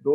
2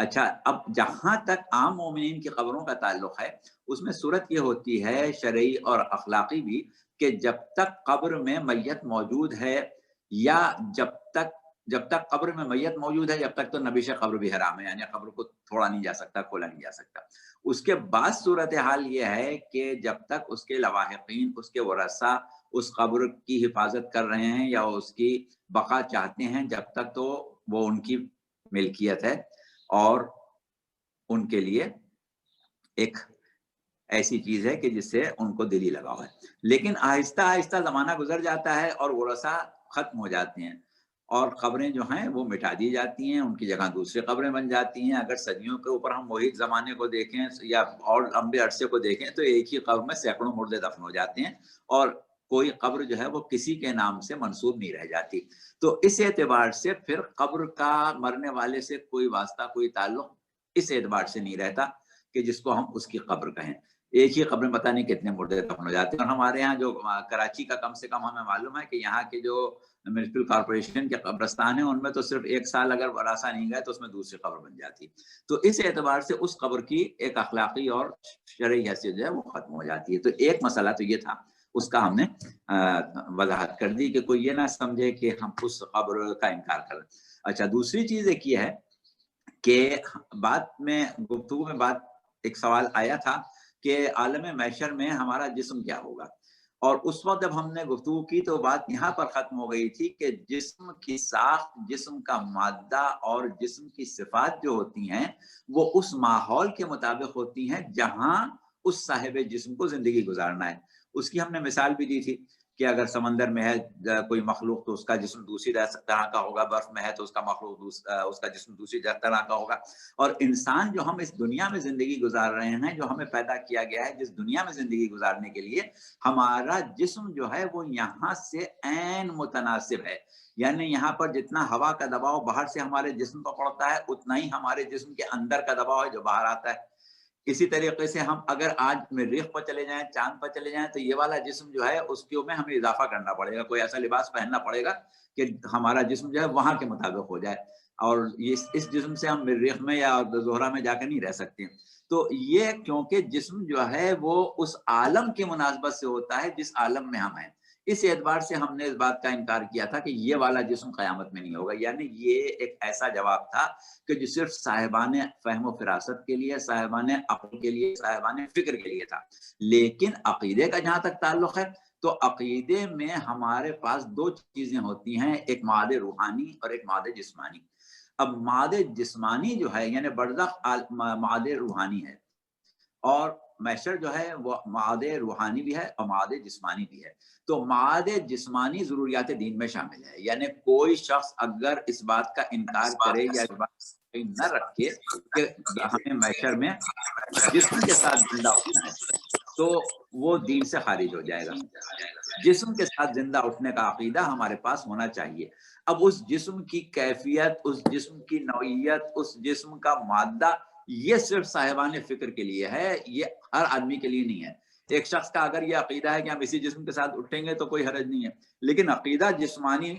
اچھا، اب جہاں تک عام مومنین کی قبروں کا تعلق ہے اس میں صورت یہ ہوتی ہے شرعی اور اخلاقی بھی کہ جب تک قبر میں میت موجود ہے یا جب تک قبر میں میت موجود ہے جب تک تو نبیش قبر بھی حرام ہے، یعنی قبر کو توڑا نہیں جا سکتا، کھولا نہیں جا سکتا۔ اس کے بعد صورتحال یہ ہے کہ جب تک اس کے لواحقین، اس کے ورثاء اس قبر کی حفاظت کر رہے ہیں یا اس کی بقا چاہتے ہیں، جب تک تو وہ ان کی ملکیت ہے اور ان کے لیے ایک ایسی چیز ہے کہ جس سے ان کو دلی لگاؤ ہے۔ لیکن آہستہ آہستہ زمانہ گزر جاتا ہے اور ورثاء ختم ہو جاتے ہیں اور قبریں جو ہیں وہ مٹا دی جاتی ہیں، ان کی جگہ دوسری قبریں بن جاتی ہیں۔ اگر صدیوں کے اوپر ہم محیط زمانے کو دیکھیں یا اور لمبے عرصے کو دیکھیں تو ایک ہی قبر میں سینکڑوں مردے دفن ہو جاتے ہیں اور کوئی قبر جو ہے وہ کسی کے نام سے منسوب نہیں رہ جاتی۔ تو اس اعتبار سے پھر قبر کا مرنے والے سے کوئی واسطہ، کوئی تعلق اس اعتبار سے نہیں رہتا کہ جس کو ہم اس کی قبر کہیں۔ ایک ہی قبر میں پتہ نہیں کتنے مردے دفن ہو جاتے ہیں۔ اور ہمارے ہاں جو کراچی کا کم سے کم ہمیں معلوم ہے کہ یہاں کے جو میونسپل کارپوریشن کے قبرستان ہیں ان میں تو صرف ایک سال اگر ورثہ نہیں گئے تو اس میں دوسری قبر بن جاتی۔ تو اس اعتبار سے اس قبر کی ایک اخلاقی اور شرعی حیثیت جو ہے وہ ختم ہو جاتی ہے۔ تو ایک مسئلہ تو یہ تھا، اس کا ہم نے وضاحت کر دی کہ کوئی یہ نہ سمجھے کہ ہم اس قبر کا انکار کر رہے ہیں۔ اچھا، دوسری چیز ایک یہ ہے کہ بات میں گفتگو میں ایک سوال آیا تھا کہ عالم محشر میں ہمارا جسم کیا ہوگا، اور اس وقت جب ہم نے گفتگو کی تو بات یہاں پر ختم ہو گئی تھی کہ جسم کی ساخت، جسم کا مادہ اور جسم کی صفات جو ہوتی ہیں وہ اس ماحول کے مطابق ہوتی ہیں جہاں اس صاحب جسم کو زندگی گزارنا ہے۔ اس کی ہم نے مثال بھی دی تھی کہ اگر سمندر میں ہے کوئی مخلوق تو اس کا جسم دوسری طرح کا ہوگا، برف میں ہے تو اس کا مخلوق اس کا جسم دوسری طرح کا ہوگا۔ اور انسان جو ہم اس دنیا میں زندگی گزار رہے ہیں، جو ہمیں پیدا کیا گیا ہے جس دنیا میں زندگی گزارنے کے لیے، ہمارا جسم جو ہے وہ یہاں سے عین متناسب ہے۔ یعنی یہاں پر جتنا ہوا کا دباؤ باہر سے ہمارے جسم پر پڑتا ہے اتنا ہی ہمارے جسم کے اندر کا دباؤ ہے جو باہر آتا ہے۔ اسی طریقے سے ہم اگر آج مریخ پر چلے جائیں، چاند پر چلے جائیں، تو یہ والا جسم جو ہے اس کے میں ہمیں اضافہ کرنا پڑے گا، کوئی ایسا لباس پہننا پڑے گا کہ ہمارا جسم جو ہے وہاں کے مطابق ہو جائے، اور اس جسم سے ہم مریخ میں یا زہرہ میں جا کے نہیں رہ سکتے۔ تو یہ کیونکہ جسم جو ہے وہ اس عالم کی مناسبت سے ہوتا ہے جس عالم میں ہم ہیں، اس اعتبار سے ہم نے اس بات کا انکار کیا تھا کہ یہ والا جسم قیامت میں نہیں ہوگا۔ یعنی یہ ایک ایسا جواب تھا کہ جو صرف صاحبان فہم و فراست کے لیے، صاحبان عقل کے لیے، صاحبان فکر کے لیے تھا۔ لیکن عقیدے کا جہاں تک تعلق ہے تو عقیدے میں ہمارے پاس دو چیزیں ہوتی ہیں، ایک مادہ روحانی اور ایک مادہ جسمانی۔ اب مادہ جسمانی جو ہے یعنی برزخ مادہ روحانی ہے، اور محشر جو ہے وہ مادہ روحانی بھی ہے اور مادہ جسمانی بھی ہے۔ تو مادہ جسمانی ضروریات دین میں شامل ہے، یعنی کوئی شخص اگر اس بات کا انکار کرے یا اس بات نہ رکھے کہ ہمیں محشر میں جسم کے ساتھ زندہ اٹھنا ہے تو وہ دین سے خارج ہو جائے گا۔ جسم کے ساتھ زندہ اٹھنے کا عقیدہ ہمارے پاس ہونا چاہیے۔ اب اس جسم کی کیفیت، اس جسم کی نوعیت، اس جسم کا مادہ، یہ صرف صاحبان فکر کے لیے ہے، یہ ہر آدمی کے لیے نہیں ہے۔ ایک شخص کا اگر یہ عقیدہ ہے کہ ہم اسی جسم کے ساتھ اٹھیں گے تو کوئی حرج نہیں ہے، لیکن عقیدہ جسمانی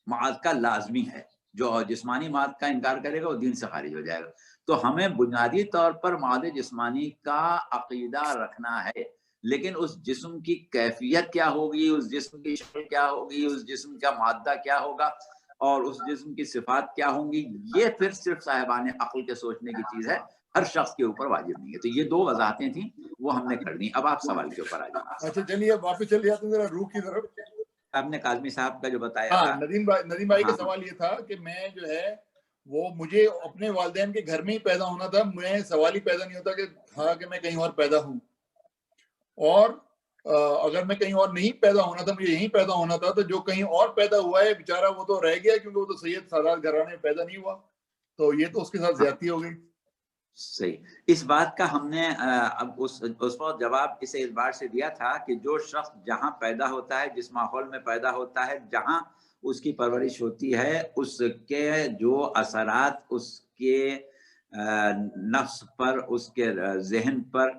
معاد کا لازمی ہے۔ جو جسمانی معاد کا انکار کرے گا وہ دین سے خارج ہو جائے گا۔ تو ہمیں بنیادی طور پر معاد جسمانی کا عقیدہ رکھنا ہے، لیکن اس جسم کی کیفیت کیا ہوگی، اس جسم کی شکل کیا ہوگی، اس جسم کا مادہ کیا ہوگا اور اس جسم کی صفات کیا ہوں گی، یہ پھر صرف صاحبان عقل کے سوچنے کی چیز ہے، ہر شخص کے اوپر واجب نہیں ہے۔ تو یہ دو وضاحتیں تھیں وہ ہم نے کر دی۔ اب آپ سوال کے اوپر آ جائیں۔ اچھا چلیے اب واپس چل جاتے ہیں ذرا روح کی طرف۔ آپ نے کاظمی صاحب کا جو بتایا تھا، ندیم بھائی کا سوال یہ تھا کہ میں جو ہے وہ مجھے اپنے والدین کے گھر میں ہی پیدا ہونا تھا، میں سوال ہی پیدا نہیں ہوتا کہ ہاں کہ میں کہیں اور پیدا ہوں، اور اگر میں کہیں اور نہیں پیدا ہونا تھا، مجھے یہیں پیدا ہونا تھا، تو جو کہیں اور پیدا ہوا ہے بیچارہ وہ تو رہ گیا کیونکہ وہ تو سید سادات گھرانے میں پیدا نہیں ہوا، تو یہ تو اس کے ساتھ زیادتی ہو گئی۔ صحیح، اس بات کا ہم نے اب اس وقت جواب اس اعتبار سے دیا تھا کہ جو شخص جہاں پیدا ہوتا ہے، جس ماحول میں پیدا ہوتا ہے، جہاں اس کی پرورش ہوتی ہے، اس کے جو اثرات اس کے نفس پر، اس کے ذہن پر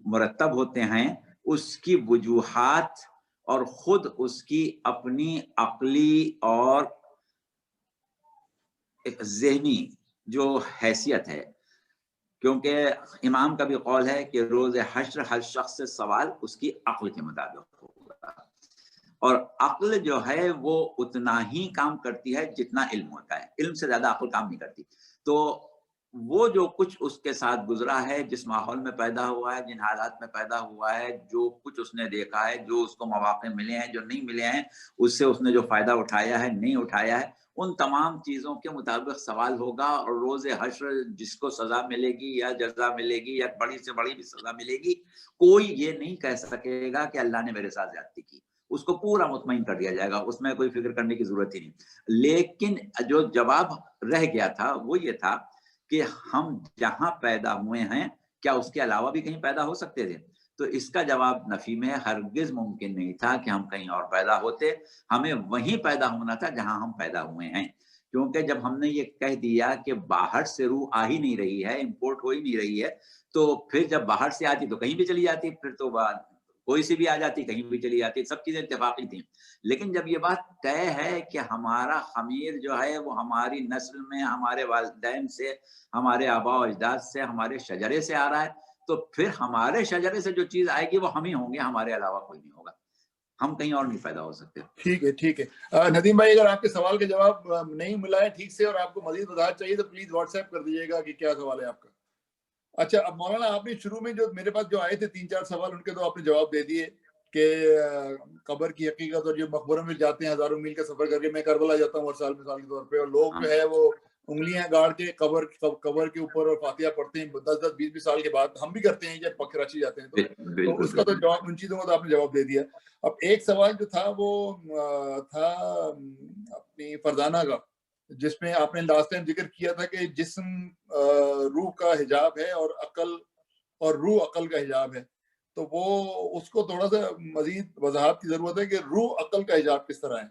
مرتب ہوتے ہیں، اس کی وجوہات اور خود اس کی اپنی عقلی اور ذہنی جو حیثیت ہے، کیونکہ امام کا بھی قول ہے کہ روز حشر ہر شخص سے سوال اس کی عقل کے مطابق ہوگا، اور عقل جو ہے وہ اتنا ہی کام کرتی ہے جتنا علم ہوتا ہے، علم سے زیادہ عقل کام نہیں کرتی۔ تو وہ جو کچھ اس کے ساتھ گزرا ہے، جس ماحول میں پیدا ہوا ہے، جن حالات میں پیدا ہوا ہے، جو کچھ اس نے دیکھا ہے، جو اس کو مواقع ملے ہیں، جو نہیں ملے ہیں، اس سے اس نے جو فائدہ اٹھایا ہے، نہیں اٹھایا ہے، ان تمام چیزوں کے مطابق سوال ہوگا، اور روز حشر جس کو سزا ملے گی یا جزا ملے گی یا بڑی سے بڑی بھی سزا ملے گی، کوئی یہ نہیں کہہ سکے گا کہ اللہ نے میرے ساتھ زیادتی کی، اس کو پورا مطمئن کر دیا جائے گا، اس میں کوئی فکر کرنے کی ضرورت ہی نہیں۔ لیکن جو جواب رہ گیا تھا وہ یہ تھا کہ ہم جہاں پیدا ہوئے ہیں کیا اس کے علاوہ بھی کہیں پیدا ہو سکتے تھے؟ تو اس کا جواب نفی میں ہے، ہرگز ممکن نہیں تھا کہ ہم کہیں اور پیدا ہوتے، ہمیں وہیں پیدا ہونا تھا جہاں ہم پیدا ہوئے ہیں۔ کیونکہ جب ہم نے یہ کہہ دیا کہ باہر سے روح آ ہی نہیں رہی ہے، امپورٹ ہو ہی نہیں رہی ہے، تو پھر جب باہر سے آتی تو کہیں بھی چلی جاتی، پھر تو کوئی سی بھی آ جاتی، کہیں بھی چلی جاتی، سب چیزیں اتفاقی تھیں۔ لیکن جب یہ بات طے ہے کہ ہمارا خمیر جو ہے وہ ہماری نسل میں ہمارے والدین سے، ہمارے آباء و اجداد سے، ہمارے شجرے سے آ رہا ہے، تو پھر ہمارے شجرے سے جو چیز آئے گی وہ ہم ہی ہوں گے، ہمارے علاوہ کوئی نہیں ہوگا، ہم کہیں اور نہیں پیدا ہو سکتے۔ ٹھیک ہے، ٹھیک ہے ندیم بھائی، اگر آپ کے سوال کا جواب نہیں ملا ہے ٹھیک سے اور آپ کو مزید وضاحت چاہیے تو پلیز واٹس ایپ کر دیجیے گا کہ کیا سوال ہے آپ کا۔ اچھا، اب مولانا آپ نے شروع میں جو میرے پاس جو آئے تھے 3-4 سوال، ان کے تو آپ نے جواب دے دیے کہ قبر کی حقیقت، اور جو مقبروں میں جاتے ہیں ہزاروں میل کا سفر کر کے، میں کربلا جاتا ہوں ہر سال مثال کے طور پہ، اور لوگ جو ہے وہ انگلیاں گاڑ کے قبر کے اوپر اور فاتحہ پڑھتے ہیں 10-10 20-20 سال کے بعد، ہم بھی کرتے ہیں جب کراچی جاتے ہیں تو اس کا تو جواب، ان چیزوں کا تو آپ نے جواب دے دیا۔ اب ایک سوال جو تھا وہ تھا اپنی فرزانہ کا، جس میں آپ نے لاسٹ ٹائم ذکر کیا تھا کہ جسم روح کا حجاب ہے اور روح عقل کا حجاب ہے، تو وہ اس کو تھوڑا سا مزید وضاحت کی ضرورت ہے کہ روح عقل کا حجاب کس طرح ہے۔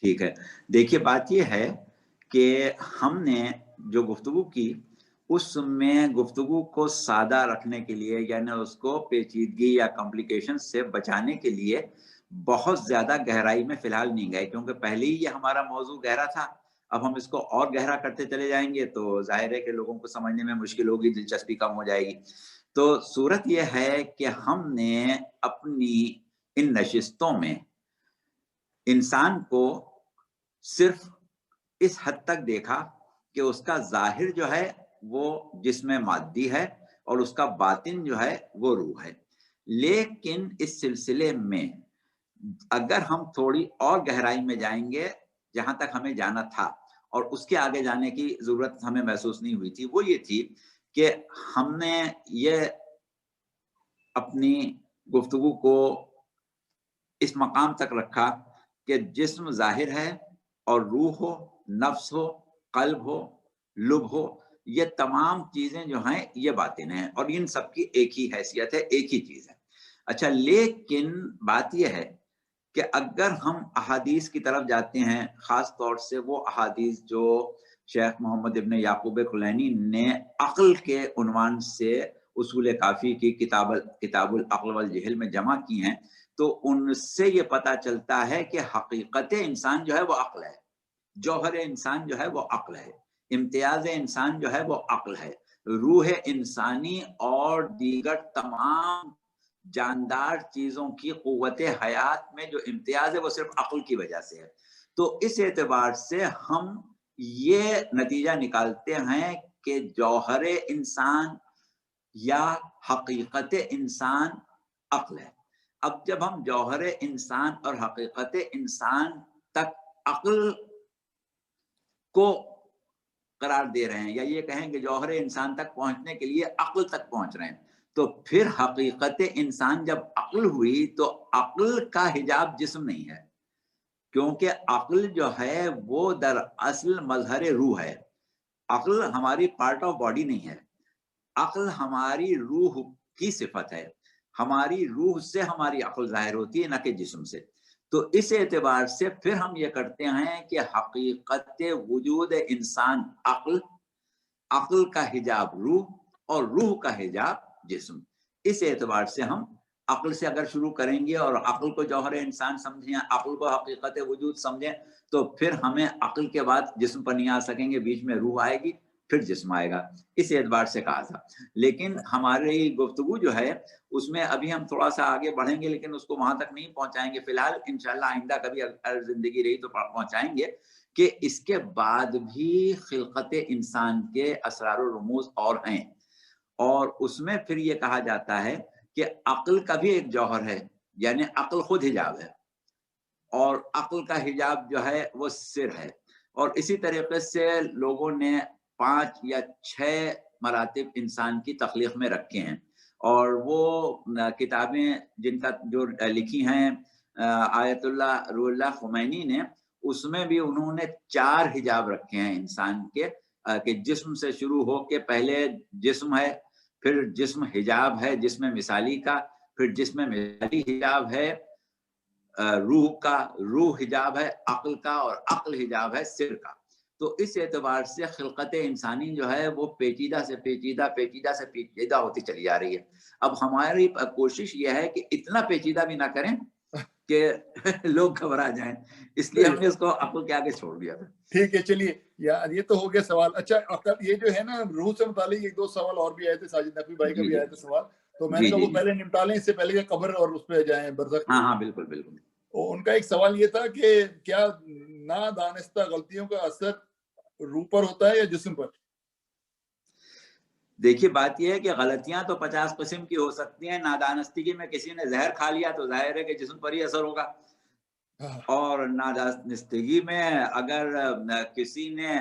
ٹھیک ہے، دیکھیے بات یہ ہے کہ ہم نے جو گفتگو کی اس میں گفتگو کو سادہ رکھنے کے لیے، یعنی اس کو پیچیدگی یا کمپلیکیشن سے بچانے کے لیے بہت زیادہ گہرائی میں فی الحال نہیں گئے، کیونکہ پہلے ہی یہ ہمارا موضوع گہرا تھا۔ اب ہم اس کو اور گہرا کرتے چلے جائیں گے تو ظاہر ہے کہ لوگوں کو سمجھنے میں مشکل ہوگی، دلچسپی کم ہو جائے گی۔ تو صورت یہ ہے کہ ہم نے اپنی ان نشستوں میں انسان کو صرف اس حد تک دیکھا کہ اس کا ظاہر جو ہے وہ جسم مادی ہے اور اس کا باطن جو ہے وہ روح ہے، لیکن اس سلسلے میں اگر ہم تھوڑی اور گہرائی میں جائیں گے جہاں تک ہمیں جانا تھا، اور اس کے آگے جانے کی ضرورت ہمیں محسوس نہیں ہوئی تھی، وہ یہ تھی کہ ہم نے یہ اپنی گفتگو کو اس مقام تک رکھا کہ جسم ظاہر ہے اور روح ہو، نفس ہو، قلب ہو، لب ہو، یہ تمام چیزیں جو ہیں یہ باطن ہیں، اور ان سب کی ایک ہی حیثیت ہے، ایک ہی چیز ہے۔ اچھا، لیکن بات یہ ہے کہ اگر ہم احادیث کی طرف جاتے ہیں، خاص طور سے وہ احادیث جو شیخ محمد ابن یعقوب کلینی نے عقل کے عنوان سے اصول کافی کی کتاب العقل والجہل میں جمع کی ہیں، تو ان سے یہ پتہ چلتا ہے کہ حقیقت انسان جو ہے وہ عقل ہے، جوہر انسان جو ہے وہ عقل ہے، امتیاز انسان جو ہے وہ عقل ہے، روح انسانی اور دیگر تمام جاندار چیزوں کی قوت حیات میں جو امتیاز ہے وہ صرف عقل کی وجہ سے ہے۔ تو اس اعتبار سے ہم یہ نتیجہ نکالتے ہیں کہ جوہر انسان یا حقیقت انسان عقل ہے۔ اب جب ہم جوہر انسان اور حقیقت انسان تک عقل کو قرار دے رہے ہیں، یا یہ کہیں کہ جوہر انسان تک پہنچنے کے لیے عقل تک پہنچ رہے ہیں، تو پھر حقیقت انسان جب عقل ہوئی تو عقل کا حجاب جسم نہیں ہے، کیونکہ عقل جو ہے وہ دراصل مظہر روح ہے۔ عقل ہماری پارٹ آف باڈی نہیں ہے، عقل ہماری روح کی صفت ہے، ہماری روح سے ہماری عقل ظاہر ہوتی ہے، نہ کہ جسم سے۔ تو اس اعتبار سے پھر ہم یہ کرتے ہیں کہ حقیقت وجود انسان عقل، عقل کا حجاب روح، اور روح کا حجاب جسم۔ اس اعتبار سے ہم عقل سے اگر شروع کریں گے اور عقل کو جوہر انسان سمجھیں، عقل کو حقیقت وجود سمجھیں، تو پھر ہمیں عقل کے بعد جسم پر نہیں آ سکیں گے، بیچ میں روح آئے گی، پھر جسم آئے گا، اس اعتبار سے کہا تھا. لیکن ہماری گفتگو جو ہے اس میں ابھی ہم تھوڑا سا آگے بڑھیں گے، لیکن اس کو وہاں تک نہیں پہنچائیں گے. فی الحال انشاءاللہ آئندہ کبھی اگر زندگی رہی تو پہنچائیں گے کہ اس کے بعد بھی خلقت انسان کے اسرار و رموز اور ہیں. اور اس میں پھر یہ کہا جاتا ہے کہ عقل کا بھی ایک جوہر ہے، یعنی عقل خود حجاب ہے، اور عقل کا حجاب جو ہے وہ سر ہے. اور اسی طریقے سے لوگوں نے 5 یا 6 مراتب انسان کی تخلیق میں رکھے ہیں. اور وہ کتابیں جن کا جو لکھی ہیں آیت اللہ روح اللہ خمینی نے، اس میں بھی انہوں نے 4 حجاب رکھے ہیں انسان کے، کہ جسم سے شروع ہو کے پہلے جسم ہے، پھر جسم حجاب ہے جسم مثالی کا، پھر جسم مثالی حجاب ہے روح کا، روح حجاب ہے عقل کا، اور عقل حجاب ہے سر کا. تو اس اعتبار سے خلقت انسانی جو ہے وہ پیچیدہ سے پیچیدہ، پیچیدہ سے پیچیدہ ہوتی چلی جا رہی ہے. اب ہماری کوشش یہ ہے کہ اتنا پیچیدہ بھی نہ کریں کہ لوگ گھبرا جائیں، اس لیے ہم نے اس کو عقل کے آگے چھوڑ دیا تھا. ٹھیک ہے، چلیے یار یہ تو ہو گیا سوال. اچھا یہ جو ہے نا روح سے متعلق 1-2 سوال اور بھی آئے تھے، ساجد نقوی بھائی کا بھی آیا تھا سوال، تو میں نے کہا وہ پہلے نمٹا لیں، اس سے پہلے کہ قبر اور اس پہ جائیں برزخ. ہاں بالکل بالکل. ان کا ایک سوال یہ تھا کہ کیا نادانستہ غلطیوں کا اثر روح پر ہوتا ہے یا جسم پر؟ دیکھیے بات یہ ہے کہ غلطیاں تو 50 قسم کی ہو سکتی ہیں. نادانستگی میں کسی نے زہر کھا لیا تو ظاہر ہے کہ جسم پر ہی اثر ہوگا، اور نادانستگی میں اگر کسی نے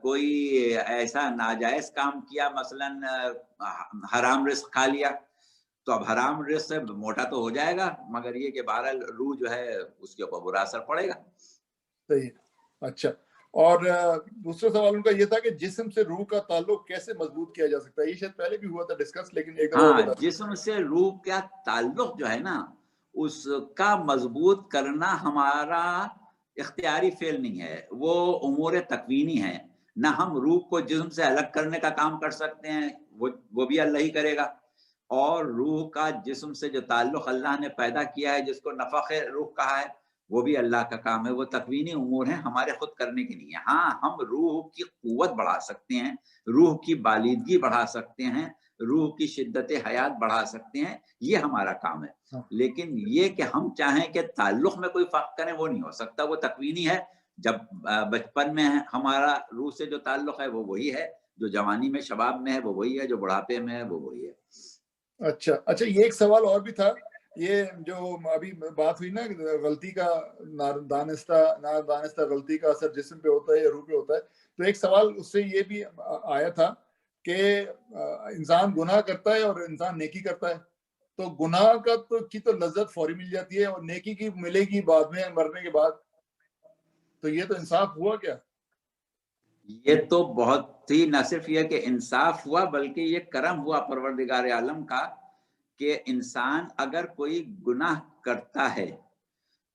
کوئی ایسا ناجائز کام کیا، مثلا حرام رزق کھا لیا، تو اب حرام رزق سے موٹا تو ہو جائے گا، مگر یہ کہ بہرحال روح جو ہے اس کے اوپر برا اثر پڑے گا. صحیح. اچھا، اور دوسرا سوال ان کا یہ تھا کہ جسم سے روح کا تعلق کیسے مضبوط کیا جا سکتا ہے؟ یہ شاید پہلے بھی ہوا تھا ڈسکس، لیکن ایک دفعہ ہاں، جسم سے روح کا تعلق جو ہے نا، اس کا مضبوط کرنا ہمارا اختیاری فعل نہیں ہے، وہ امور تکوینی ہے. نہ ہم روح کو جسم سے الگ کرنے کا کام کر سکتے ہیں، وہ بھی اللہ ہی کرے گا. اور روح کا جسم سے جو تعلق اللہ نے پیدا کیا ہے، جس کو نفخ روح کہا ہے، وہ بھی اللہ کا کام ہے. وہ تکوینی امور ہیں، ہمارے خود کرنے کی نہیں ہے. ہاں ہم روح کی قوت بڑھا سکتے ہیں، روح کی بالیدگی بڑھا سکتے ہیں، روح کی شدت حیات بڑھا سکتے ہیں، یہ ہمارا کام ہے. لیکن یہ کہ ہم چاہیں کہ تعلق میں کوئی فرق کریں، وہ نہیں ہو سکتا. وہ تکوینی ہے. جب بچپن میں ہمارا روح سے جو تعلق ہے وہ وہی ہے، جو جوانی میں شباب میں ہے وہ وہی ہے، جو بڑھاپے میں ہے وہ وہی ہے. اچھا یہ ایک سوال اور بھی تھا، یہ جو ابھی بات ہوئی نا غلطی کا، نادانستہ غلطی کا اثر جسم پہ ہوتا ہے یا روح پہ ہوتا ہے، تو ایک سوال اس سے یہ بھی آیا تھا کہ انسان گناہ کرتا ہے اور انسان نیکی کرتا ہے، تو گناہ کی تو لذت فوری مل جاتی ہے، اور نیکی کی ملے گی بعد میں، مرنے کے بعد. تو یہ تو انصاف ہوا کیا؟ یہ تو بہت ہی، نہ صرف یہ کہ انصاف ہوا بلکہ یہ کرم ہوا پروردگار عالم کا کہ انسان اگر کوئی گناہ کرتا ہے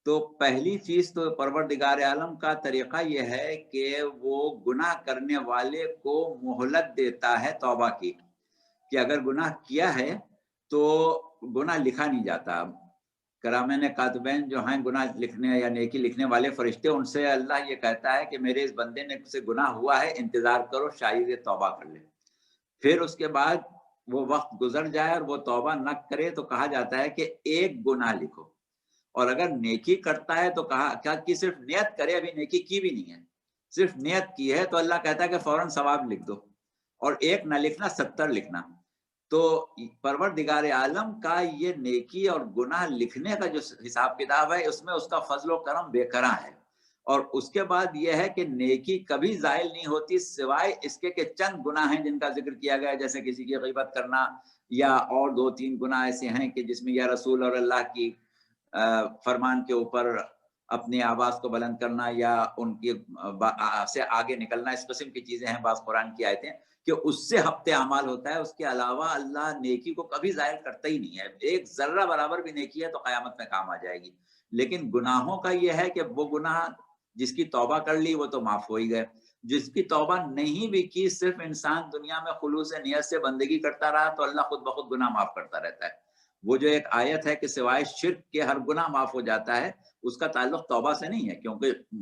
تو پہلی چیز تو پروردگار عالم کا طریقہ یہ ہے کہ وہ گناہ کرنے والے کو مہلت دیتا ہے توبہ کی، کہ اگر گناہ کیا ہے تو گناہ لکھا نہیں جاتا. کرامین کاتبین جو ہیں گناہ لکھنے یا نیکی لکھنے والے فرشتے، ان سے اللہ یہ کہتا ہے کہ میرے اس بندے نے سے گناہ ہوا ہے، انتظار کرو شاید یہ توبہ کر لے. پھر اس کے بعد وہ وقت گزر جائے اور وہ توبہ نہ کرے تو کہا جاتا ہے کہ ایک گناہ لکھو. اور اگر نیکی کرتا ہے تو کہا کیا کہ صرف نیت کرے، ابھی نیکی کی بھی نہیں ہے، صرف نیت کی ہے، تو اللہ کہتا ہے کہ فوراً ثواب لکھ دو، اور ایک نہ لکھنا 70 لکھنا. تو پروردگار عالم کا یہ نیکی اور گناہ لکھنے کا جو حساب کتاب ہے، اس میں اس کا فضل و کرم بے کرا ہے. اور اس کے بعد یہ ہے کہ نیکی کبھی زائل نہیں ہوتی سوائے اس کے کہ چند گناہ ہیں جن کا ذکر کیا گیا، جیسے کسی کی غیبت کرنا، یا اور 2-3 گناہ ایسے ہیں کہ جس میں یا رسول اور اللہ کی فرمان کے اوپر اپنی آواز کو بلند کرنا یا ان کی سے آگے نکلنا، اس قسم کی چیزیں ہیں. بعض قرآن کی آیتیں کہ اس سے ہفتے اعمال ہوتا ہے. اس کے علاوہ اللہ نیکی کو کبھی ظاہر کرتا ہی نہیں ہے. ایک ذرہ برابر بھی نیکی ہے تو قیامت میں کام آ جائے گی. لیکن گناہوں کا یہ ہے کہ وہ گناہ جس کی توبہ کر لی وہ تو معاف ہو ہی گئے، جس کی توبہ نہیں بھی کی، صرف انسان دنیا میں خلوص نیت سے بندگی کرتا رہا تو اللہ خود بخود گناہ معاف کرتا رہتا ہے. وہ جو ایک آیت ہے کہ سوائے شرک کے ہر گناہ معاف ہو جاتا ہے، اس کا تعلق توبہ سے نہیں ہے، کیونکہ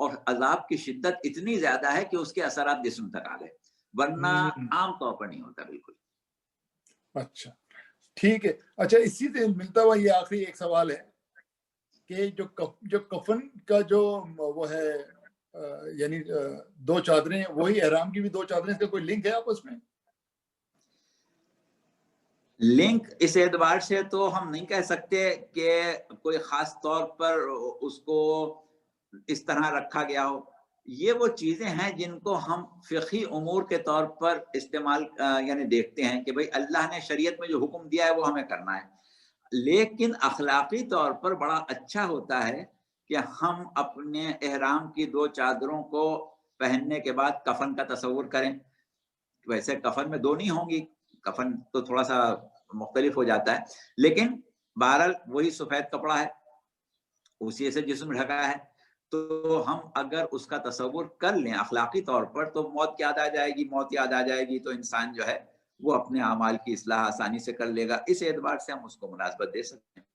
اور عذاب کی شدت اتنی زیادہ ہے کہ اس کے اثرات جسم تک آ گئے، ورنہ عام طور پر نہیں ہوتا بالکل۔ اچھا ٹھیک ہے۔ اچھا اسی سے ملتا ہوا یہ آخری ایک سوال ہے کہ جو کفن کا جو وہ ہے یعنی دو چادریں، وہی احرام کی بھی دو چادریں، اس کا کوئی لنک ہے آپس میں؟ لنک اس اعتبار سے تو ہم نہیں کہہ سکتے کہ کوئی خاص طور پر اس کو اس طرح رکھا گیا ہو۔ یہ وہ چیزیں ہیں جن کو ہم فقہی امور کے طور پر استعمال یعنی دیکھتے ہیں کہ بھئی اللہ نے شریعت میں جو حکم دیا ہے وہ ہمیں کرنا ہے، لیکن اخلاقی طور پر بڑا اچھا ہوتا ہے کہ ہم اپنے احرام کی دو چادروں کو پہننے کے بعد کفن کا تصور کریں۔ ویسے کفن میں دو نہیں ہوں گی، کفن تو تھوڑا سا مختلف ہو جاتا ہے، لیکن بہرحال وہی سفید کپڑا ہے، اسی سے جسم ڈھکا ہے، تو ہم اگر اس کا تصور کر لیں اخلاقی طور پر تو موت یاد آ جائے گی، موت یاد آ جائے گی تو انسان جو ہے وہ اپنے اعمال کی اصلاح آسانی سے کر لے گا۔ اس اعتبار سے ہم اس کو مناسبت دے سکتے ہیں۔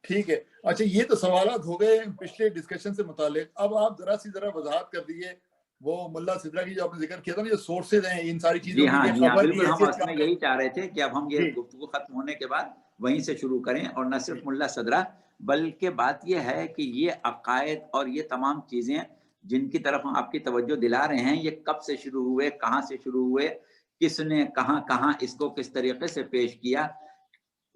ٹھیک ہے۔ اچھا یہ تو سوالات ہو گئے پچھلے ڈسکشن سے متعلق، اب آپ ذرا وضاحت کر دیجیے وہ ملا سدرا کی جو آپ نے ذکر کیا تھا نا، جو سورسز ہیں ان ساری چیزوں جی کی، ہاں کہ جی ہاں خبر کی بالکل، ہم حیثیت اصل میں یہی چاہ رہے تھے کہ اب ہم یہ جی گفتگو ختم ہونے کے بعد وہیں سے شروع کریں، اور نہ صرف ملا صدرہ بلکہ بات یہ ہے کہ یہ عقائد اور یہ تمام چیزیں جن کی طرف ہم آپ کی توجہ دلا رہے ہیں، یہ کب سے شروع ہوئے، کہاں سے شروع ہوئے، کس نے کہاں اس کو کس طریقے سے پیش کیا،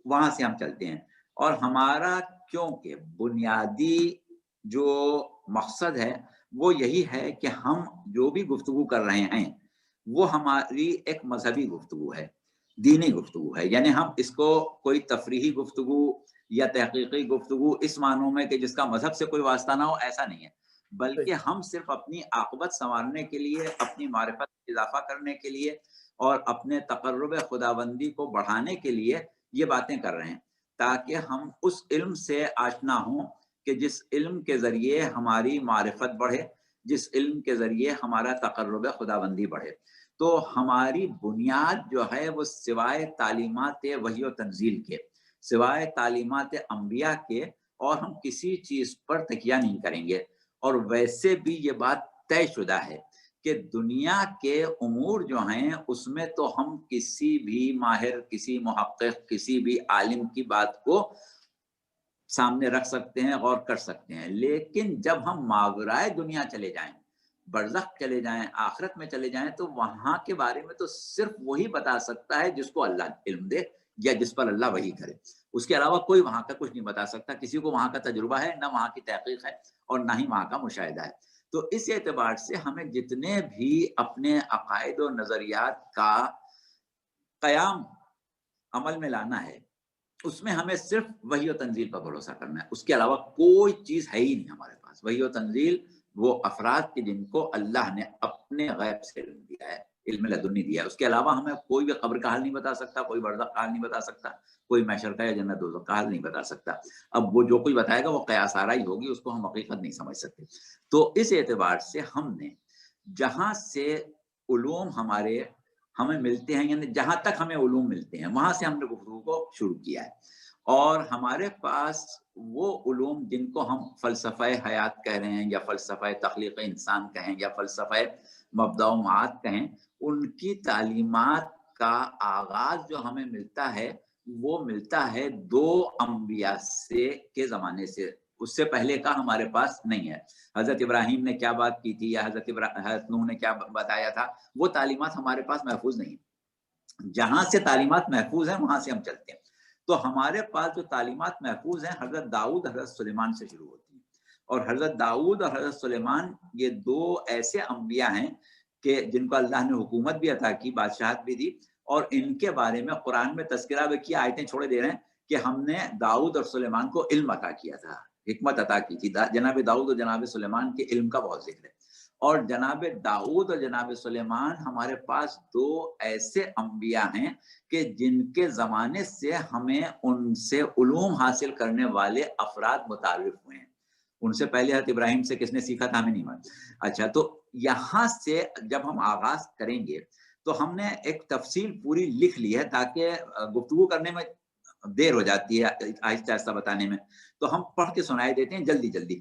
وہاں سے ہم چلتے ہیں۔ اور ہمارا کیونکہ بنیادی جو مقصد ہے وہ یہی ہے کہ ہم جو بھی گفتگو کر رہے ہیں وہ ہماری ایک مذہبی گفتگو ہے، دینی گفتگو ہے، یعنی ہم اس کو کوئی تفریحی گفتگو یا تحقیقی گفتگو اس معنوں میں کہ جس کا مذہب سے کوئی واسطہ نہ ہو، ایسا نہیں ہے، بلکہ ہم صرف اپنی عاقبت سنوارنے کے لیے، اپنی معرفت میں اضافہ کرنے کے لیے اور اپنے تقرب خداوندی کو بڑھانے کے لیے یہ باتیں کر رہے ہیں، تاکہ ہم اس علم سے آشنا ہوں کہ جس علم کے ذریعے ہماری معرفت بڑھے، جس علم کے ذریعے ہمارا تقرب خداوندی بڑھے۔ تو ہماری بنیاد جو ہے وہ سوائے تعلیمات وحی و تنزیل کے، سوائے تعلیمات انبیاء کے اور ہم کسی چیز پر تکیہ نہیں کریں گے۔ اور ویسے بھی یہ بات طے شدہ ہے کہ دنیا کے امور جو ہیں اس میں تو ہم کسی بھی ماہر، کسی محقق، کسی بھی عالم کی بات کو سامنے رکھ سکتے ہیں، غور کر سکتے ہیں، لیکن جب ہم ماورائے دنیا چلے جائیں، برزخ چلے جائیں، آخرت میں چلے جائیں، تو وہاں کے بارے میں تو صرف وہی بتا سکتا ہے جس کو اللہ علم دے یا جس پر اللہ وحی کرے، اس کے علاوہ کوئی وہاں کا کچھ نہیں بتا سکتا۔ کسی کو وہاں کا تجربہ ہے نہ، وہاں کی تحقیق ہے اور نہ ہی وہاں کا مشاہدہ ہے۔ تو اس اعتبار سے ہمیں جتنے بھی اپنے عقائد و نظریات کا قیام عمل میں لانا ہے، اس میں ہمیں صرف وحی و تنزیل پر بھروسہ کرنا ہے، اس کے علاوہ کوئی چیز ہے ہی نہیں ہمارے پاس۔ وحی و تنزیل وہ افراد کے جن کو اللہ نے اپنے غیب سے علم دیا ہے، علم لدنی دیا ہے، اس کے علاوہ ہمیں کوئی بھی قبر کا حال نہیں بتا سکتا، کوئی برزخ کا حال نہیں بتا سکتا، کوئی محشر کا یا جنت دوزخ کا حال نہیں بتا سکتا۔ اب وہ جو کوئی بتائے گا وہ قیاس آرائی ہوگی، اس کو ہم حقیقت نہیں سمجھ سکتے۔ تو اس اعتبار سے ہم نے جہاں سے علوم ہمیں ملتے ہیں، یعنی جہاں تک ہمیں علوم ملتے ہیں وہاں سے ہم نے گفتگو کو شروع کیا ہے، اور ہمارے پاس وہ علوم جن کو ہم فلسفہ حیات کہہ رہے ہیں یا فلسفہ تخلیق انسان کہیں یا فلسفہ مبدأ و معاد کہیں، ان کی تعلیمات کا آغاز جو ہمیں ملتا ہے وہ ملتا ہے دو انبیاء کے زمانے سے، اس سے پہلے کا ہمارے پاس نہیں ہے۔ حضرت ابراہیم نے کیا بات کی تھی یا حضرت نوح نے کیا بتایا تھا، وہ تعلیمات ہمارے پاس محفوظ نہیں۔ جہاں سے تعلیمات محفوظ ہیں وہاں سے ہم چلتے ہیں۔ تو ہمارے پاس جو تعلیمات محفوظ ہیں حضرت داؤد حضرت سلیمان سے شروع ہوتی ہیں، اور حضرت داؤد اور حضرت سلیمان یہ دو ایسے انبیاء ہیں کہ جن کو اللہ نے حکومت بھی عطا کی، بادشاہت بھی دی، اور ان کے بارے میں قرآن میں تذکرہ بھی کیا، آیتیں چھوڑے دے رہے ہیں کہ ہم نے داؤد اور سلیمان کو علم عطا کیا تھا، حکمت عطا کی تھی۔ جناب داؤد اور جناب سلیمان کے علم کا بہت ذکر ہے، اور جناب داؤد اور جناب سلیمان ہمارے پاس دو ایسے انبیاء ہیں کہ جن کے زمانے سے ہمیں ان سے علوم حاصل کرنے والے افراد متعارف ہوئے ہیں۔ ان سے پہلے حضرت ابراہیم سے کس نے سیکھا تھا ہمیں نہیں معلوم۔ اچھا، تو یہاں سے جب ہم آغاز کریں گے تو ہم نے ایک تفصیل پوری لکھ لی ہے تاکہ گفتگو کرنے میں دیر ہو جاتی ہے آہستہ آہستہ بتانے میں، تو ہم پڑھ کے سنائے دیتے ہیں جلدی جلدی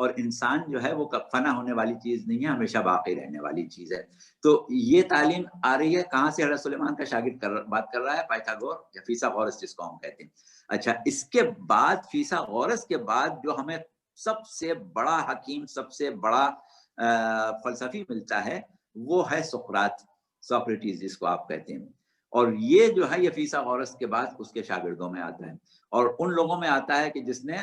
اور انسان جو ہے وہ فنا ہونے والی چیز نہیں ہے، ہمیشہ باقی رہنے والی چیز ہے. تو یہ تعلیم آ رہی ہے کہاں سے؟ حضرت سلیمان کا شاگرد بات کر رہا ہے، پائتھاگور یا فیثاغورس جس کو ہم کہتے ہیں. اچھا، اس کے بعد فیثاغورس کے بعد جو ہمیں سب سے بڑا حکیم، سب سے بڑا فلسفی ملتا ہے وہ ہے سقراط، سوکریٹیز جس کو آپ کہتے ہیں. اور یہ جو ہے یہ فیثاغورس کے بعد اس کے شاگردوں میں آتا ہے، اور ان لوگوں میں آتا ہے کہ جس نے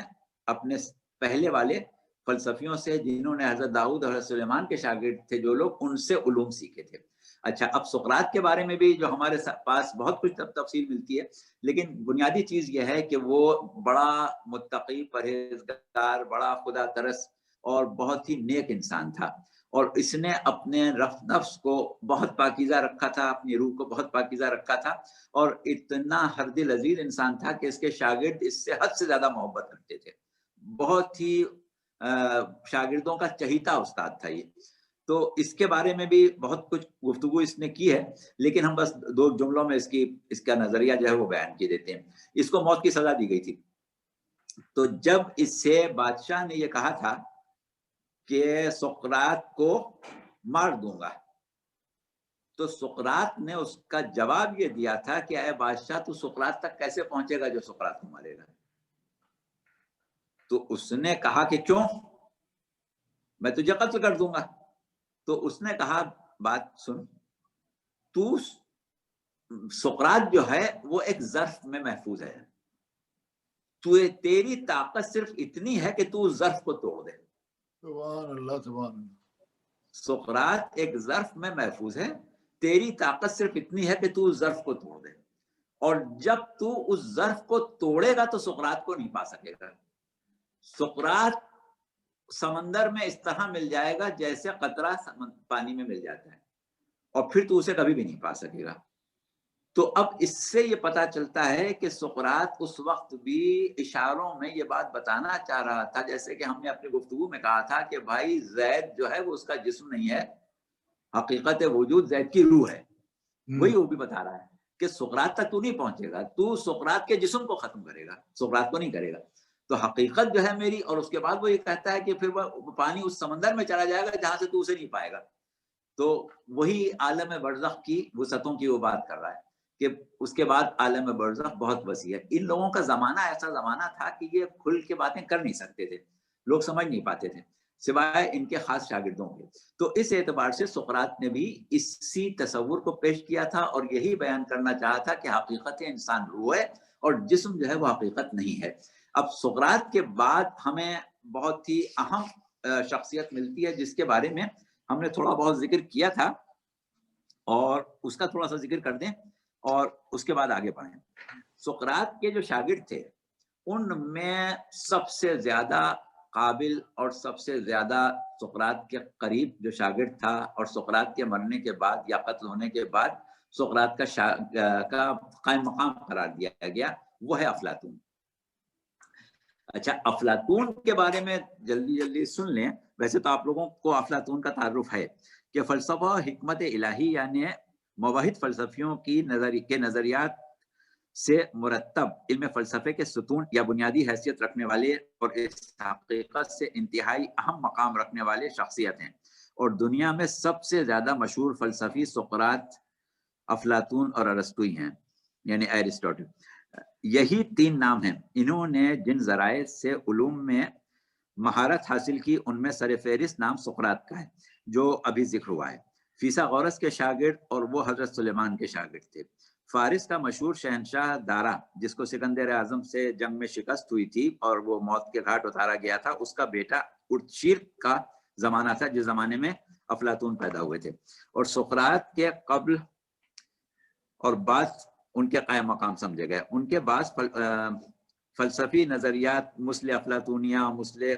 اپنے پہلے والے فلسفیوں سے، جنہوں نے حضرت داؤد اور حضرت سلیمان کے شاگرد تھے جو لوگ، ان سے علوم سیکھے تھے. اچھا، اب سقراط کے بارے میں بھی جو ہمارے پاس بہت کچھ تفصیل ملتی ہے، لیکن بنیادی چیز یہ ہے کہ وہ بڑا متقی، پرہیزگار، بڑا خدا ترس اور بہت ہی نیک انسان تھا. اور اس نے اپنے نفس کو بہت پاکیزہ رکھا تھا، اپنی روح کو بہت پاکیزہ رکھا تھا، اور اتنا ہر دل عزیز انسان تھا کہ اس کے شاگرد اس سے حد سے زیادہ محبت کرتے تھے. بہت ہی شاگردوں کا چہیتا استاد تھا یہ. تو اس کے بارے میں بھی بہت کچھ گفتگو اس نے کی ہے، لیکن ہم بس 2 جملوں میں اس کا نظریہ جو ہے وہ بیان کیے دیتے ہیں. اس کو موت کی سزا دی گئی تھی. تو جب اس سے بادشاہ نے یہ کہا تھا کہ سقراط کو مار دوں گا، تو سقراط نے اس کا جواب یہ دیا تھا کہ اے بادشاہ، تو سقراط تک کیسے پہنچے گا جو سقراط کو مارے گا؟ تو اس نے کہا کہ کیوں؟ میں تجھے قتل کر دوں گا. تو اس نے کہا بات سن، تو سقراط جو ہے وہ ایک ظرف میں محفوظ ہے، تیری طاقت صرف اتنی ہے کہ تو اس ظرف کو توڑ دے. سبحان اللہ، سبحان اللہ. سقراط ایک ظرف میں محفوظ ہے، تیری طاقت صرف اتنی ہے کہ تو اس ظرف کو توڑ دے. اور جب تو اس ظرف کو توڑے گا تو سقراط کو نہیں پا سکے گا. سقراط سمندر میں اس طرح مل جائے گا جیسے قطرہ پانی میں مل جاتا ہے، اور پھر تو اسے کبھی بھی نہیں پا سکے گا. تو اب اس سے یہ پتا چلتا ہے کہ سقراط اس وقت بھی اشاروں میں یہ بات بتانا چاہ رہا تھا، جیسے کہ ہم نے اپنی گفتگو میں کہا تھا کہ بھائی زید جو ہے وہ اس کا جسم نہیں ہے، حقیقت وجود زید کی روح ہے. وہی وہ بھی بتا رہا ہے کہ سقراط تک تو نہیں پہنچے گا، تو سقراط کے جسم کو ختم کرے گا، سقراط کو نہیں کرے گا. تو حقیقت جو ہے میری. اور اس کے بعد وہ یہ کہتا ہے کہ پھر وہ پانی اس سمندر میں چلا جائے گا جہاں سے تو اسے نہیں پائے گا. تو وہی عالم برزخ کی وسعتوں کی وہ بات کر رہا ہے کہ اس کے بعد عالم برزخ بہت وسیع ہے. ان لوگوں کا زمانہ ایسا زمانہ تھا کہ یہ کھل کے باتیں کر نہیں سکتے تھے، لوگ سمجھ نہیں پاتے تھے سوائے ان کے خاص شاگردوں کے. تو اس اعتبار سے سقراط نے بھی اسی تصور کو پیش کیا تھا اور یہی بیان کرنا چاہا تھا کہ حقیقت انسان روح ہے اور جسم جو ہے وہ حقیقت نہیں ہے. اب سقراط کے بعد ہمیں بہت ہی اہم شخصیت ملتی ہے جس کے بارے میں ہم نے تھوڑا بہت ذکر کیا تھا، اور اس کا تھوڑا سا ذکر کر دیں اور اس کے بعد آگے بڑھیں. سقراط کے جو شاگرد تھے ان میں سب سے زیادہ قابل اور سب سے زیادہ سقراط کے قریب جو شاگرد تھا اور سقراط کے مرنے کے بعد یا قتل ہونے کے بعد سقراط کا قائم مقام قرار دیا گیا، وہ ہے افلاطون. اچھا، افلاطون کے بارے میں جلدی سن لیں. ویسے تو آپ لوگوں کو افلاطون کا تعارف ہے کہ فلسفہ حکمت الہی یعنی موحد فلسفیوں کی نظریات سے مرتب علم فلسفے کے ستون یا بنیادی حیثیت رکھنے والے اور اس حقیقت سے انتہائی اہم مقام رکھنے والے شخصیت ہیں. اور دنیا میں سب سے زیادہ مشہور فلسفی سقراط، افلاطون اور ارسطو ہیں، یعنی ایرسٹوٹل. یہی 3 نام ہیں. انہوں نے جن ذرائع سے علوم میں مہارت حاصل کی ان میں سر فہرست نام سقراط کا ہے جو ابھی ذکر ہوا ہے. فیثاغورس کے شاگرد اور وہ حضرت سلیمان کے شاگرد تھے. فارس کا مشہور شہنشاہ دارا جس کو سکندر اعظم سے جنگ میں شکست ہوئی تھی اور وہ موت کے گھاٹ اتارا گیا تھا، اس کا بیٹا ارتشیر کا زمانہ تھا جس زمانے میں افلاطون پیدا ہوئے تھے. اور سقراط کے قبل اور بعد ان کے قائم مقام سمجھے گئے. ان کے بعض فلسفی نظریات مثل افلاطونیہ، مثل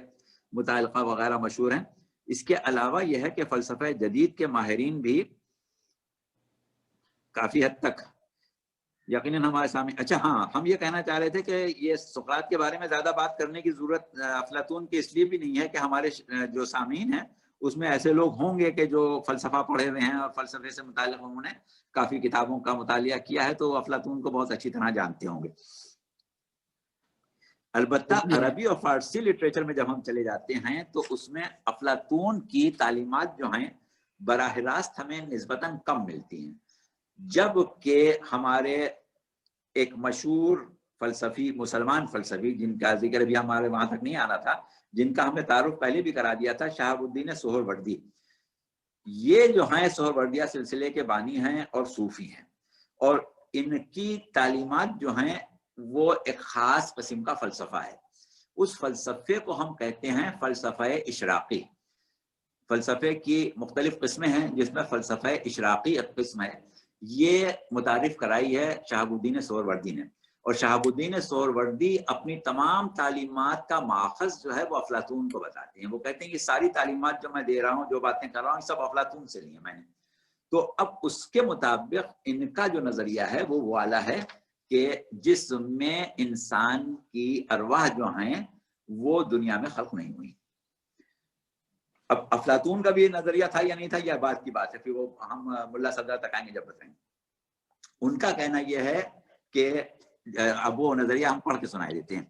متعلقہ وغیرہ مشہور ہیں. اس کے علاوہ یہ ہے کہ فلسفہ جدید کے ماہرین بھی کافی حد تک یقیناً ہمارے سامنے. اچھا ہاں، ہم یہ کہنا چاہ رہے تھے کہ یہ سقراط کے بارے میں زیادہ بات کرنے کی ضرورت افلاطون کی اس لیے بھی نہیں ہے کہ ہمارے جو سامعین ہیں اس میں ایسے لوگ ہوں گے کہ جو فلسفہ پڑھے ہوئے ہیں اور فلسفے سے متعلق انہوں نے کافی کتابوں کا مطالعہ کیا ہے، تو افلاطون کو بہت اچھی طرح جانتے ہوں گے. البتہ عربی اور فارسی لٹریچر میں جب ہم چلے جاتے ہیں تو اس میں افلاطون کی تعلیمات جو ہیں براہ راست ہمیں نسبتاً کم ملتی ہیں، جبکہ ہمارے ایک مشہور فلسفی، مسلمان فلسفی جن کا ذکر بھی ہمارے وہاں تک نہیں آنا تھا، جن کا ہمیں تعارف پہلے بھی کرا دیا تھا، شہاب الدین سہروردی، یہ جو ہیں سہروردیہ سلسلے کے بانی ہیں اور صوفی ہیں، اور ان کی تعلیمات جو ہیں وہ ایک خاص قسم کا فلسفہ ہے. اس فلسفے کو ہم کہتے ہیں فلسفہ اشراقی. فلسفے کی مختلف قسمیں ہیں جس میں فلسفہ اشراقی ایک قسم ہے. یہ متعارف کرائی ہے شہاب الدین سہروردی نے، اور شہاب الدین سہروردی اپنی تمام تعلیمات کا ماخذ جو ہے وہ افلاطون کو بتاتے ہیں. وہ کہتے ہیں یہ ساری تعلیمات جو میں دے رہا ہوں، جو باتیں کر رہا ہوں، سب افلاطون سے لی ہیں میں نے. تو اب اس کے مطابق ان کا جو نظریہ ہے وہ والا ہے کہ جسم میں انسان کی ارواح جو ہیں وہ دنیا میں خلق نہیں ہوئی. اب افلاطون کا بھی نظریہ تھا یا نہیں تھا، یہ بات کی بات ہے، پھر وہ ہم ملا صدر تک آئیں گے جب بتائیں گے. ان کا کہنا یہ ہے کہ اب وہ نظریہ ہم پڑھ کے سنائی دیتے ہیں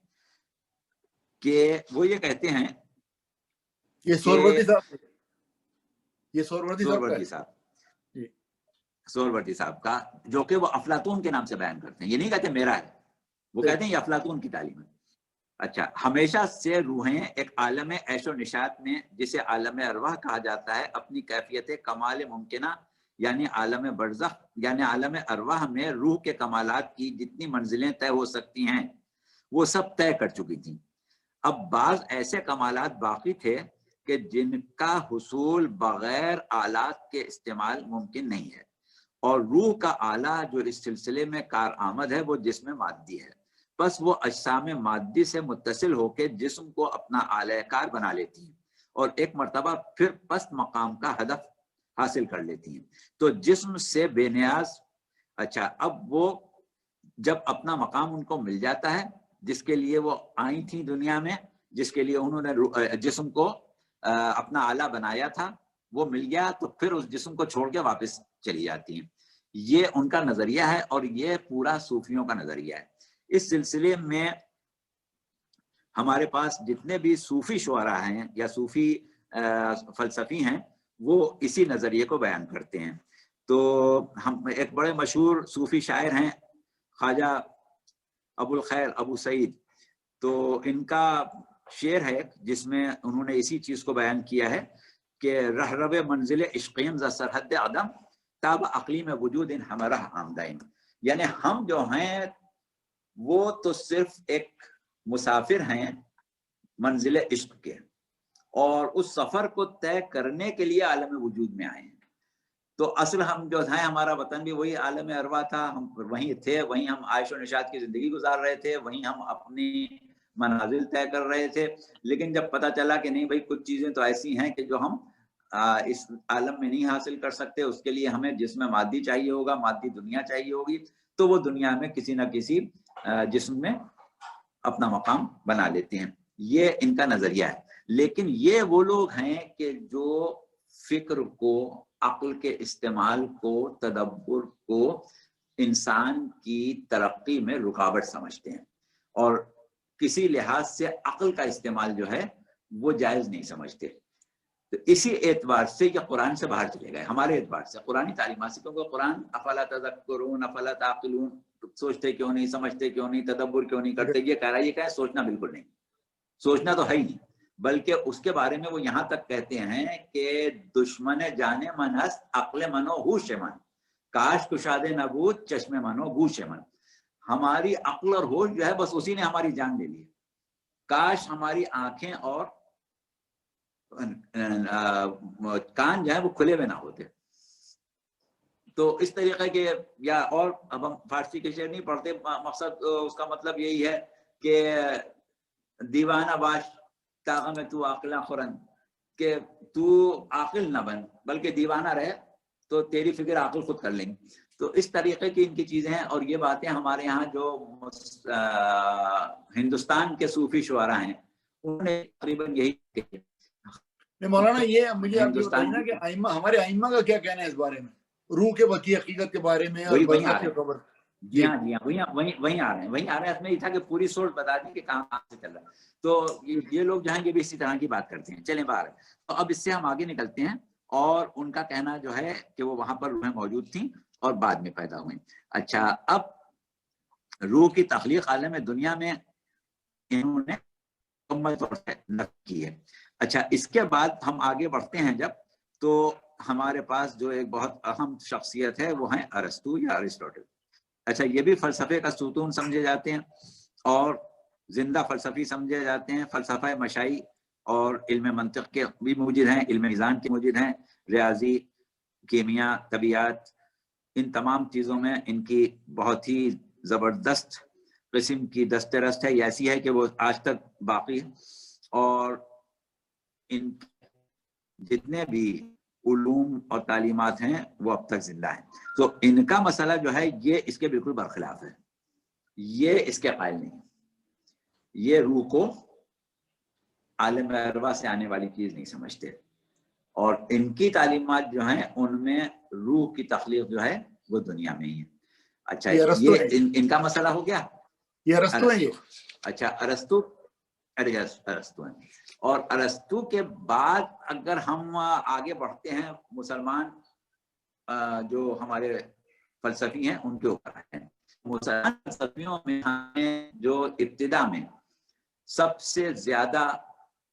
کہ وہ یہ کہتے ہیں، یہ سہروردی صاحب، یہ سہروردی صاحب کا، جو کہ وہ افلاطون کے نام سے بیان کرتے ہیں. یہ نہیں کہتے میرا ہے، وہ کہتے ہیں یہ افلاطون کی تعلیم ہے. اچھا، ہمیشہ سے روحیں ایک عالم عیش و نشاط میں، جسے عالم ارواح کہا جاتا ہے، اپنی کیفیت کمال ممکنہ یعنی عالم برزخ یعنی عالم ارواح میں روح کے کمالات کی جتنی منزلیں طے ہو سکتی ہیں وہ سب طے کر چکی تھیں. اب بعض ایسے کمالات باقی تھے کہ جن کا حصول بغیر آلات کے استعمال ممکن نہیں ہے، اور روح کا آلہ جو اس سلسلے میں کارآمد ہے وہ جسم مادی ہے. بس وہ اجسام مادی سے متصل ہو کے جسم کو اپنا آلہ کار بنا لیتی ہیں اور ایک مرتبہ پھر پست مقام کا ہدف حاصل کر لیتی ہیں. تو جسم سے بے نیاز. اچھا، اب وہ جب اپنا مقام ان کو مل جاتا ہے جس کے لیے وہ آئی تھیں دنیا میں، جس کے لیے انہوں نے جسم کو اپنا آلہ بنایا تھا، وہ مل گیا تو پھر اس جسم کو چھوڑ کے واپس چلی جاتی ہیں. یہ ان کا نظریہ ہے اور یہ پورا صوفیوں کا نظریہ ہے. اس سلسلے میں ہمارے پاس جتنے بھی صوفی شعراء ہیں یا صوفی فلسفی ہیں وہ اسی نظریے کو بیان کرتے ہیں. تو ہم ایک بڑے مشہور صوفی شاعر ہیں خواجہ ابو الخیر ابو سعید، تو ان کا شعر ہے جس میں انہوں نے اسی چیز کو بیان کیا ہے کہ رہرب منزل عشقیم ز سرحد عدم تاب اقلیم وجود ان ہمارا آمدین. یعنی ہم جو ہیں وہ تو صرف ایک مسافر ہیں منزل عشق کے، اور اس سفر کو طے کرنے کے لیے عالم وجود میں آئے ہیں. تو اصل ہم جو ہیں، ہمارا وطن بھی وہی عالم ارواح تھا، ہم وہیں تھے، وہیں ہم عائش و نشاط کی زندگی گزار رہے تھے، وہیں ہم اپنی منازل طے کر رہے تھے. لیکن جب پتہ چلا کہ نہیں بھائی، کچھ چیزیں تو ایسی ہیں کہ جو ہم اس عالم میں نہیں حاصل کر سکتے، اس کے لیے ہمیں جسم مادی چاہیے ہوگا، مادی دنیا چاہیے ہوگی، تو وہ دنیا میں کسی نہ کسی جسم میں اپنا مقام بنا لیتے ہیں. یہ ان کا نظریہ ہے. لیکن یہ وہ لوگ ہیں کہ جو فکر کو، عقل کے استعمال کو، تدبر کو انسان کی ترقی میں رکاوٹ سمجھتے ہیں، اور کسی لحاظ سے عقل کا استعمال جو ہے وہ جائز نہیں سمجھتے. تو اسی اعتبار سے یہ قرآن سے باہر چلے گئے، ہمارے اعتبار سے قرآنی تعلیمات سے. کیونکہ قرآن افلا تذکرون افلا تعقلون، سوچتے کیوں نہیں، سمجھتے کیوں نہیں، تدبر کیوں نہیں کرتے. یہ کہہ رہا ہے، یہ کہہ سوچنا بالکل نہیں، سوچنا تو ہے ہی نہیں، بلکہ اس کے بارے میں وہ یہاں تک کہتے ہیں کہ دشمن جانے من است عقل منو ہوش من، کاش کشاد نبود چشم منو گوش من. ہماری عقل اور ہوش جو ہے بس اسی نے ہماری جان لے لی. کاش ہماری آنکھیں اور کان جو ہے وہ کھلے ہوئے نہ ہوتے. تو اس طریقے کے، یا اور اب ہم فارسی کے شعر نہیں پڑھتے، مقصد اس کا مطلب یہی ہے کہ دیوانہ باش تاغم میں تو عاقلہ خورن، کہ تو عاقل نہ بن بلکہ دیوانہ رہے تو تیری فکر عاقل خود کر لیں گے. تو اس طریقے کی ان کی چیزیں ہیں. اور یہ باتیں ہمارے یہاں جو ہندوستان کے صوفی شعراء ہیں انہوں نے تقریباً یہی کہا. مولانا یہ مجھے آپ یہ بتائیے نا کہ ہمارے ائمہ کا کیا کہنا ہے اس بارے میں، روح کے وقی حقیقت کے بارے میں اور برزخ کے قبر؟ جی ہاں وہیں آ رہے ہیں. اس میں یہ تھا کہ پوری سورس بتا دی کہ کہاں سے چل رہا ہے. تو یہ لوگ جو ہیں یہ بھی اسی طرح کی بات کرتے ہیں. چلیں باہر. تو اب اس سے ہم آگے نکلتے ہیں. اور ان کا کہنا جو ہے کہ وہ وہاں پر روحیں موجود تھیں اور بعد میں پیدا ہوئیں. اچھا, اب روح کی تخلیق عالم دنیا میں انہوں نے مکمل طور سے نفی کی ہے. اچھا, اس کے بعد ہم آگے بڑھتے ہیں جب, تو ہمارے پاس جو ایک بہت اہم شخصیت ہے وہ ہیں ارسطو یا ارسطوٹل. اچھا, یہ بھی فلسفے کا ستون سمجھے جاتے ہیں اور زندہ فلسفی سمجھے جاتے ہیں. فلسفہ مشائی اور علم منطق کے بھی موجود ہیں, علم میزان کے موجود ہیں, ریاضی, کیمیا, طبیعت, ان تمام چیزوں میں ان کی بہت ہی زبردست قسم کی دست رست ہے. یہ ایسی ہے کہ وہ آج تک باقی ہے. اور ان جتنے بھی علوم اور تعلیمات ہیں وہ اب تک زندہ ہیں. تو ان کا مسئلہ جو ہے یہ اس کے بالکل برخلاف ہے. یہ اس کے قائل نہیں. یہ روح کو عالم ارواح سے آنے والی چیز نہیں سمجھتے. اور ان کی تعلیمات جو ہیں ان میں روح کی تخلیق جو ہے وہ دنیا میں ہی ہے. اچھا, یہ ان کا مسئلہ ہو گیا. یہ ارسطو ہے. اچھا, ارسطو ہیں. اور ارسطو کے بعد اگر ہم آگے بڑھتے ہیں مسلمان جو ہمارے فلسفی ہیں ان کے اوپر ہیں. مسلمان فلسفیوں میں ہمیں جو ابتدا میں سب سے زیادہ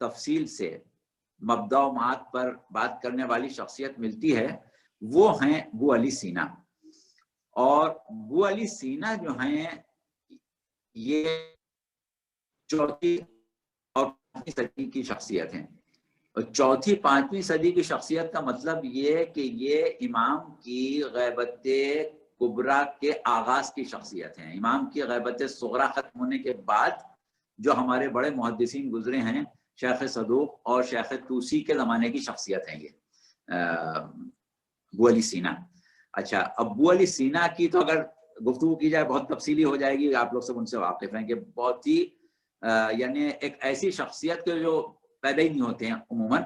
تفصیل سے مبدا و معاد پر بات کرنے والی شخصیت ملتی ہے وہ ہیں ابو علی سینا. اور ابو علی سینا جو ہیں یہ چوتھی اور پانچویں صدی کی شخصیت ہیں. اور چوتھی پانچویں صدی کی شخصیت کا مطلب یہ کہ یہ امام کی غیبت کبریٰ کے آغاز کی شخصیت ہیں. امام کی غیبت صغریٰ ختم ہونے کے بعد جو ہمارے بڑے محدثین گزرے ہیں, شیخ صدوق اور شیخ طوسی کے زمانے کی شخصیت ہیں یہ ابو علی سینا. اچھا, ابو علی سینا کی تو اگر گفتگو کی جائے بہت تفصیلی ہو جائے گی. آپ لوگ سب ان سے واقف ہیں کہ بہت ہی یعنی ایک ایسی شخصیت کے جو پیدا ہی نہیں ہوتے ہیں عموماً,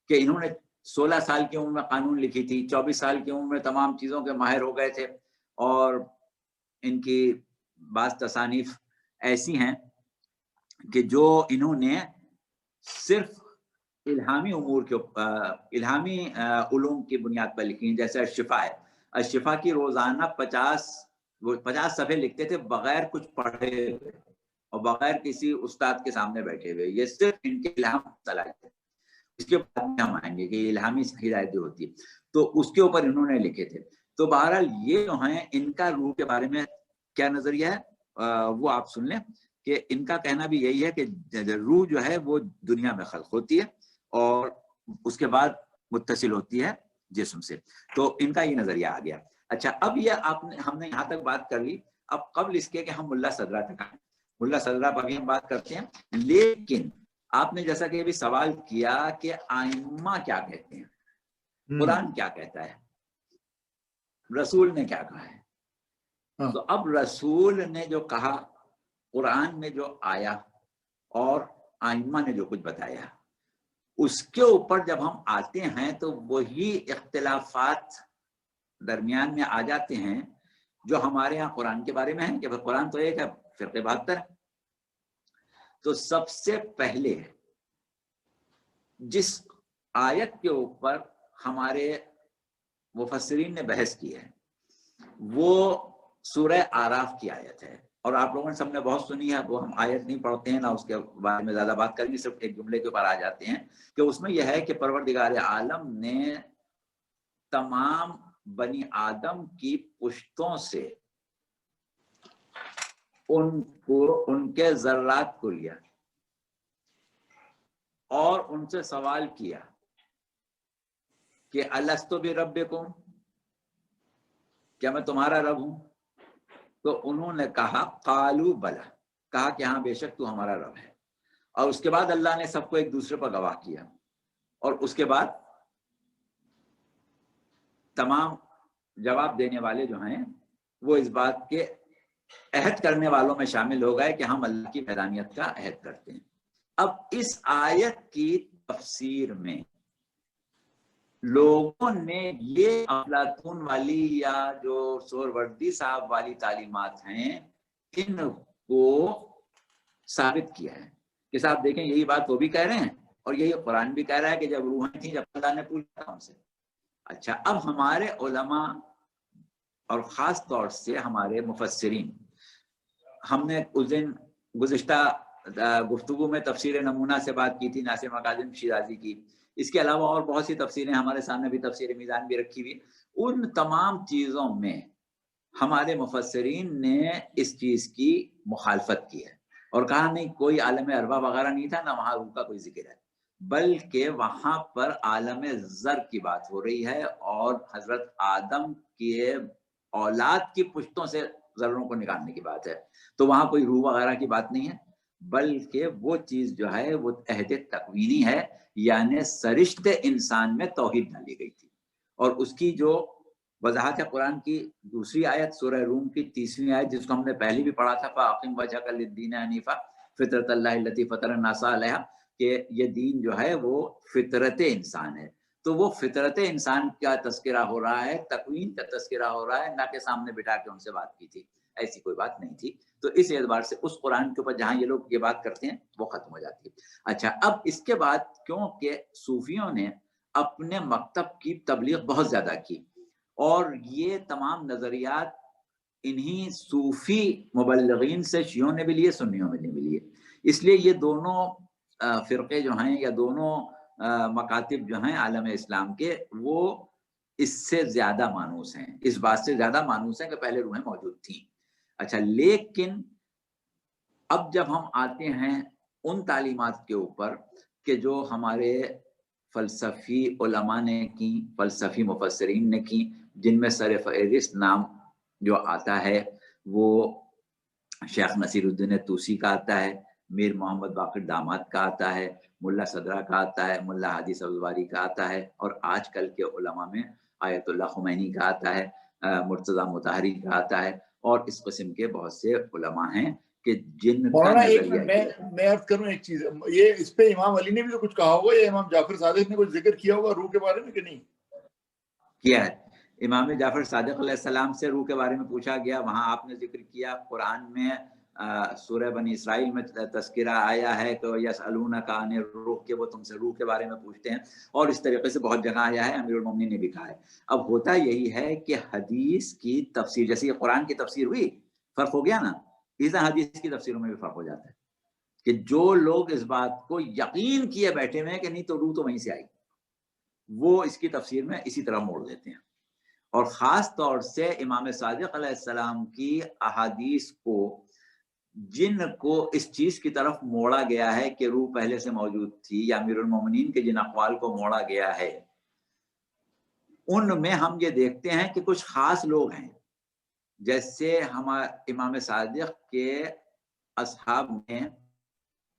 کہ انہوں نے 16 سال کی عمر میں قانون لکھی تھی, 24 سال کی عمر میں تمام چیزوں کے ماہر ہو گئے تھے. اور ان کی بعض تصانیف ایسی ہیں کہ جو انہوں نے صرف الہامی امور کے الہامی علوم کی بنیاد پر لکھی ہیں. جیسے الشفا ہے. الشفا کی روزانہ 50 صفحے لکھتے تھے بغیر کچھ پڑھے ہوئے اور بغیر کسی استاد کے سامنے بیٹھے ہوئے. یہ صرف ان کے الہام صلاحیت ہے. اس کے بعد میں ہم آئیں گے کہ یہ الہامی ہدایت جو ہوتی ہے تو اس کے اوپر انہوں نے لکھے تھے. تو بہرحال یہ جو ہیں ان کا روح کے بارے میں کیا نظریہ ہے وہ آپ سن لیں کہ ان کا کہنا بھی یہی ہے کہ روح جو ہے وہ دنیا میں خلق ہوتی ہے اور اس کے بعد متصل ہوتی ہے جسم سے. تو ان کا یہ نظریہ آ گیا. اچھا, اب یہ ہم نے یہاں تک بات کر لی. اب قبل اس کے کہ ہم ملا صدرہ تک آئیں, ملا صدرہ پر بھی ہم بات کرتے ہیں. لیکن آپ نے جیسا کہ ابھی سوال کیا کہ ائمہ کیا کہتے ہیں, قرآن کیا کہتا ہے, رسول نے کیا کہا ہے. تو اب رسول نے جو کہا, قرآن میں جو آیا اور ائمہ نے جو کچھ بتایا, اس کے اوپر جب ہم آتے ہیں تو وہی اختلافات درمیان میں آ جاتے ہیں جو ہمارے یہاں قرآن کے بارے میں ہیں کہ قرآن تو ایک ہے, فرقے 72 ہے. تو سب سے پہلے جس آیت کے اوپر ہمارے مفسرین نے بحث کی ہے وہ سورہ آراف کی آیت ہے. اور آپ لوگوں نے سب نے بہت سنی ہے, وہ ہم آیت نہیں پڑھتے ہیں نہ اس کے بارے میں زیادہ بات کریں گے, صرف ایک جملے کے اوپر آ جاتے ہیں کہ اس میں یہ ہے کہ پروردگار عالم نے تمام بنی آدم کی پشتوں سے ان کے ذرات کو لیا اور ان سے سوال کیا کہ الستو بربکم, کیا میں تمہارا رب ہوں؟ تو انہوں نے کہا قالوا بلا, کہا کہ ہاں بے شک تو ہمارا رب ہے. اور اس کے بعد اللہ نے سب کو ایک دوسرے پر گواہ کیا اور اس کے بعد تمام جواب دینے والے جو ہیں وہ اس بات کے عہد کرنے والوں میں شامل ہو گئے کہ ہم اللہ کی وحدانیت کا عہد کرتے ہیں. اب اس آیت کی تفسیر میں لوگوں نے یہ افلاطون والی یا جو سہروردی صاحب والی تعلیمات ہیں ان کو ثابت کیا ہے کہ صاحب دیکھیں یہی بات وہ بھی کہہ رہے ہیں اور یہی قرآن بھی کہہ رہا ہے کہ جب روحیں تھیں جب اللہ نے پوچھا تھا ان سے. اچھا اب ہمارے علماء اور خاص طور سے ہمارے مفسرین، ہم نے اس دن گزشتہ گفتگو میں تفسیر نمونہ سے بات کی تھی ناصر کاظم شیرازی کی، اس کے علاوہ اور بہت سی تفسیریں ہمارے سامنے بھی تفسیر میزان بھی رکھی ہوئی. ان تمام چیزوں میں ہمارے مفسرین نے اس چیز کی مخالفت کی ہے اور کہا نہیں کوئی عالم ارواح وغیرہ نہیں تھا، نہ وہاں روح کا کوئی ذکر ہے، بلکہ وہاں پر عالم زر کی بات ہو رہی ہے اور حضرت آدم کے اولاد کی پشتوں سے ذروں کو نکالنے کی بات ہے. تو وہاں کوئی روح وغیرہ کی بات نہیں ہے، بلکہ وہ چیز جو ہے وہ عہد تکوینی ہے، یعنی سرشت انسان میں توحید ڈالی گئی تھی. اور اس کی جو وضاحت ہے قرآن کی دوسری آیت سورہ روم کی 30ویں آیت، جس کو ہم نے پہلے بھی پڑھا تھا، فَأَقِمْ وَجْهَكَ لِلدِّينِ حَنِيفًا فِطْرَتَ اللَّهِ الَّتِي فَطَرَ النَّاسَ عَلَيْهَا، کہ یہ دین جو ہے وہ فطرت انسان ہے. تو وہ فطرت انسان کا تذکرہ ہو رہا ہے، تکوین کا تذکرہ ہو رہا ہے، نہ کہ سامنے بٹھا کے ان سے بات کی تھی، ایسی کوئی بات نہیں تھی. تو اس اعتبار سے اس قرآن کے اوپر جہاں یہ لوگ یہ بات کرتے ہیں وہ ختم ہو جاتی ہے. اچھا اب اس کے بعد کیونکہ صوفیوں نے اپنے مکتب کی تبلیغ بہت زیادہ کی اور یہ تمام نظریات انہی صوفی مبلغین سے شیعوں نے بھی لیے سنیوں نے بھی لیے، اس لیے یہ دونوں فرقے جو ہیں یا دونوں مکاتب جو ہیں عالم اسلام کے وہ اس سے زیادہ مانوس ہیں، اس بات سے زیادہ مانوس ہیں کہ پہلے روحیں موجود تھیں. اچھا لیکن اب جب ہم آتے ہیں ان تعلیمات کے اوپر کہ جو ہمارے فلسفی علماء نے کی، فلسفی مفسرین نے کی، جن میں سر فہرست نام جو آتا ہے وہ شیخ نصیر الدین طوسی کا آتا ہے، میر محمد باقر داماد کا آتا ہے، ملا صدرہ کا آتا ہے، ملا ہادی سبزواری کا آتا ہے، اور آج کل کے علماء میں آیت اللہ خمینی کا آتا ہے، مرتضی مطہری کا آتا ہے، اور اس قسم کے بہت سے علماء ہیں کہ جن کا نظریہ میں عرض کروں ایک چیز، یہ اس پہ امام علی نے بھی تو کچھ کہا ہوگا یا امام جعفر صادق نے کچھ ذکر کیا ہوگا روح کے بارے میں کہ نہیں کیا ہے؟ امام جعفر صادق علیہ السلام سے روح کے بارے میں پوچھا گیا، وہاں آپ نے ذکر کیا. قرآن میں سورہ بنی اسرائیل میں تذکرہ آیا ہے کہ یسألونک عن الروح، کہ وہ تم سے روح کے بارے میں پوچھتے ہیں، اور اس طریقے سے بہت جگہ آیا ہے، امیر المومنین نے بھی کہا ہے. اب ہوتا یہی ہے کہ حدیث کی تفسیر جیسے قرآن کی تفسیر ہوئی فرق ہو گیا نا، اسی حدیث کی تفسیروں میں بھی فرق ہو جاتا ہے کہ جو لوگ اس بات کو یقین کیے بیٹھے ہوئے کہ نہیں تو روح تو وہیں سے آئی، وہ اس کی تفسیر میں اسی طرح موڑ دیتے ہیں. اور خاص طور سے امام صادق علیہ السلام کی احادیث کو جن کو اس چیز کی طرف موڑا گیا ہے کہ روح پہلے سے موجود تھی، یا امیر المومنین کے جن اقوال کو موڑا گیا ہے، ان میں ہم یہ دیکھتے ہیں کہ کچھ خاص لوگ ہیں، جیسے ہمارے امام صادق کے اصحاب میں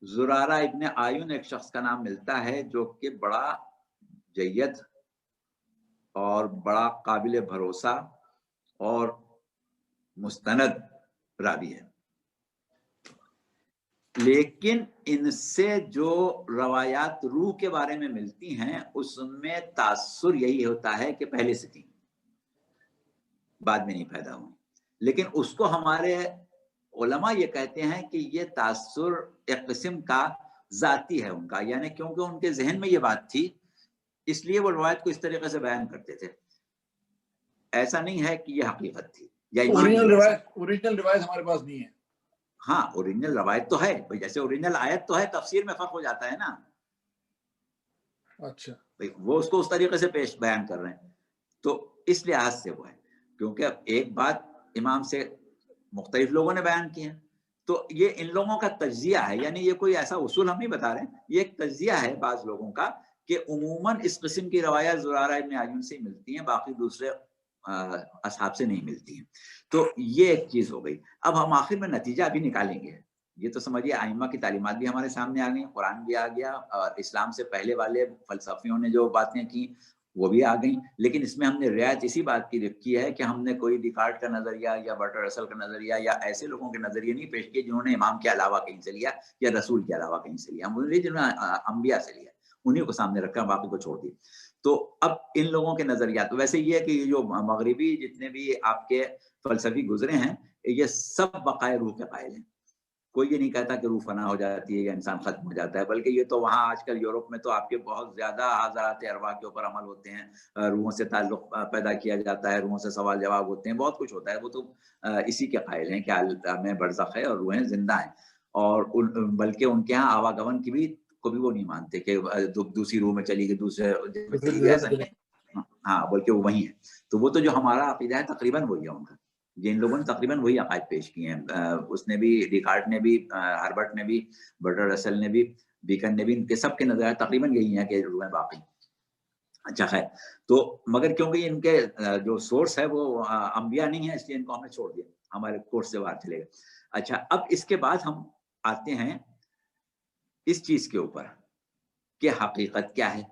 زرارہ ابن آیون ایک شخص کا نام ملتا ہے جو کہ بڑا جید اور بڑا قابل بھروسہ اور مستند راوی ہے، لیکن ان سے جو روایات روح کے بارے میں ملتی ہیں اس میں تاثر یہی ہوتا ہے کہ پہلے سے تھی، بعد میں نہیں پیدا ہوئی. لیکن اس کو ہمارے علماء یہ کہتے ہیں کہ یہ تاثر ایک قسم کا ذاتی ہے ان کا، یعنی کیونکہ ان کے ذہن میں یہ بات تھی اس لیے وہ روایت کو اس طریقے سے بیان کرتے تھے. ایسا نہیں ہے کہ یہ حقیقت تھی یا اوریجنل روایت ہمارے پاس نہیں ہے. ہاں اوریجنل روایت تو ہے، جیسے اوریجنل آیت تو ہے، تفسیر میں فرق ہو جاتا ہے نا. اچھا وہ اس کو اس طریقے سے پیش بیان کر رہے ہیں، تو اس لحاظ سے وہ ہے. کیونکہ اب ایک بات امام سے مختلف لوگوں نے بیان کی ہے، تو یہ ان لوگوں کا تجزیہ ہے، یعنی یہ کوئی ایسا اصول ہم نہیں بتا رہے ہیں، یہ ایک تجزیہ ہے بعض لوگوں کا کہ عموماً اس قسم کی روایات زرارہ ابن عیون سے ملتی ہیں، باقی دوسرے اصحاب سے نہیں ملتی ہیں. تو یہ ایک چیز ہو گئی. اب ہم آخر میں نتیجہ بھی نکالیں گے. یہ تو سمجھیے ائمہ کی تعلیمات بھی ہمارے سامنے آ گئی، قرآن بھی آ گیا، اور اسلام سے پہلے والے فلسفیوں نے جو باتیں کی وہ بھی آ گئیں. لیکن اس میں ہم نے رعایت اسی بات کی رکھی ہے کہ ہم نے کوئی ڈیکارٹ کا نظریہ یا برٹر رسل کا نظریہ یا ایسے لوگوں کے نظریے نہیں پیش کیے جنہوں نے امام کے علاوہ کہیں سے لیا یا رسول کے علاوہ کہیں سے لیا، ہم نے جنہوں نے انبیاء سے لیا انہیں کو سامنے رکھا, باقی کو چھوڑ دی. تو اب ان لوگوں کے نظریات, ویسے یہ ہے کہ جو مغربی جتنے بھی آپ کے فلسفی گزرے ہیں یہ سب بقائے روح کے قائل ہیں. کوئی یہ نہیں کہتا کہ روح فنا ہو جاتی ہے یا انسان ختم ہو جاتا ہے, بلکہ یہ تو وہاں آج کل یورپ میں تو آپ کے بہت زیادہ حضرات ارواح کے اوپر عمل ہوتے ہیں, روحوں سے تعلق پیدا کیا جاتا ہے, روحوں سے سوال جواب ہوتے ہیں, بہت کچھ ہوتا ہے. وہ تو اسی کے قائل ہیں کہ عالم میں برزخ ہے اور روحیں زندہ ہیں, اور بلکہ ان کے ہاں آواگمن کی بھی کو بھی وہ نہیں مانتے کہ دوسری روح میں چلی گئی, دوسرے میں چلی گئی, ایسا نہیں. ہاں, بلکہ وہ وہی ہے. تو وہ تو جو ہمارا عقیدہ ہے تقریباً وہی ہے ان کا, جن لوگوں نے تقریباً وہی عقائد پیش کیے ہیں. اس نے بھی, ڈیکارٹ نے بھی, ہربرٹ نے بھی, برٹر رسل نے بھی, بیکن نے بھی, ان کے سب کے نظریات تقریباً یہی ہیں کہ روحیں باقی. اچھا خیر, تو مگر کیونکہ ان کے جو سورس ہے وہ انبیاء نہیں ہے, اس لیے ان کو ہم نے چھوڑ دیا, ہمارے کورس سے باہر چلے گئے. اچھا, اب اس کے بعد ہم آتے ہیں اس چیز کے اوپر کہ حقیقت کیا ہے.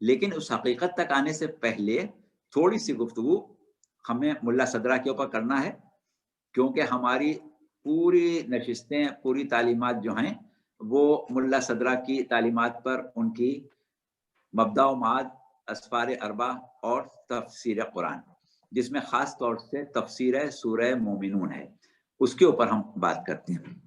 لیکن اس حقیقت تک آنے سے پہلے تھوڑی سی گفتگو ہمیں ملا صدرہ کے اوپر کرنا ہے, کیونکہ ہماری پوری نشستیں, پوری تعلیمات جو ہیں وہ ملا صدرہ کی تعلیمات پر, ان کی مبدا و معاد, اسفار اربع اور تفسیر قرآن, جس میں خاص طور سے تفسیر سورہ مومنون ہے, اس کے اوپر ہم بات کرتے ہیں.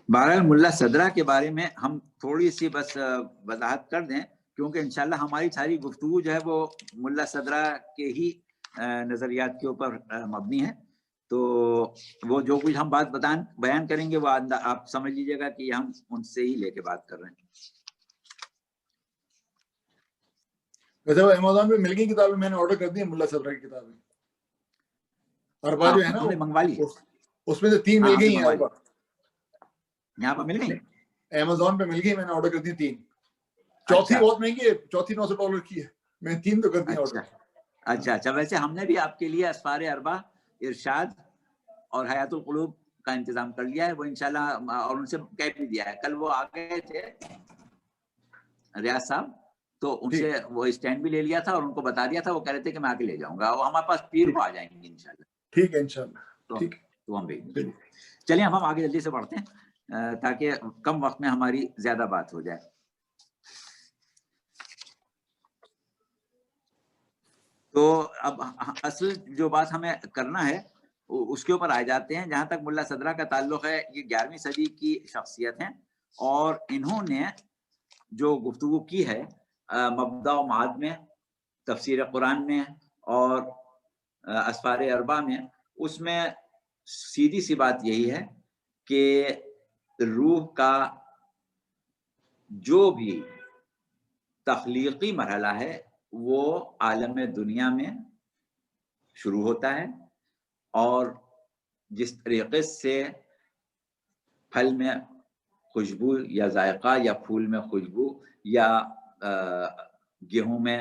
بہرحال ملا صدرہ کے بارے میں ہم تھوڑی سی بس وضاحت کر دیں, کیونکہ انشاءاللہ ہماری ساری گفتگو جو ہے وہ ملا صدرہ کے ہی نظریات کے اوپر مبنی ہے. تو وہ جو کچھ ہم بات بیان کریں گے وہ آپ سمجھ لیجیے گا کہ ہم ان سے ہی لے کے بات کر رہے ہیں. ویسے وہ امیزون پہ مل گئی کتابیں, میں نے آرڈر کر دی ہیں ملا صدرہ کی کتابیں, اربع جو ہے نا, منگوا لی, اس میں سے 3 مل گئی ہیں اربع, یہاں پر مل گئی, امیزون پہ مل گئی, میں نے آرڈر کر دی 3. چوتھی بہت مہنگی ہے, چوتھی $900 کی ہے, میں 3 تو کر دی آرڈر. اچھا, ویسے ہم نے بھی آپ کے لیے اسفار اربع, ارشاد اور حیات القلوب کا انتظام کر لیا ہے, وہ انشاءاللہ, اور ان سے کہہ بھی دیا ہے. کل وہ آ گئے تھے ریاض صاحب, تو ان سے وہ اسٹینڈ بھی لے لیا تھا اور ان کو بتا دیا تھا, وہ کہہ رہے تھے کہ میں آ کے لے جاؤں گا, وہ ہمارے پاس پیر کو آ جائیں گے انشاءاللہ. ٹھیک ہے انشاءاللہ, ٹھیک ہے, تو ہم بھیج دیں. چلیے اب ہم آگے جلدی سے بڑھتے ہیں تاکہ کم وقت میں ہماری زیادہ بات ہو جائے. تو اب اصل جو بات ہمیں کرنا ہے اس کے اوپر آ جاتے ہیں. جہاں تک ملا صدرہ کا تعلق ہے, یہ 11ویں صدی کی شخصیت ہیں, اور انہوں نے جو گفتگو کی ہے مبدا و معاد میں, تفسیر قرآن میں اور اسفار اربع میں, اس میں سیدھی سی بات یہی ہے کہ روح کا جو بھی تخلیقی مرحلہ ہے وہ عالم دنیا میں شروع ہوتا ہے, اور جس طریقے سے پھل میں خوشبو یا ذائقہ, یا پھول میں خوشبو, یا گیہوں میں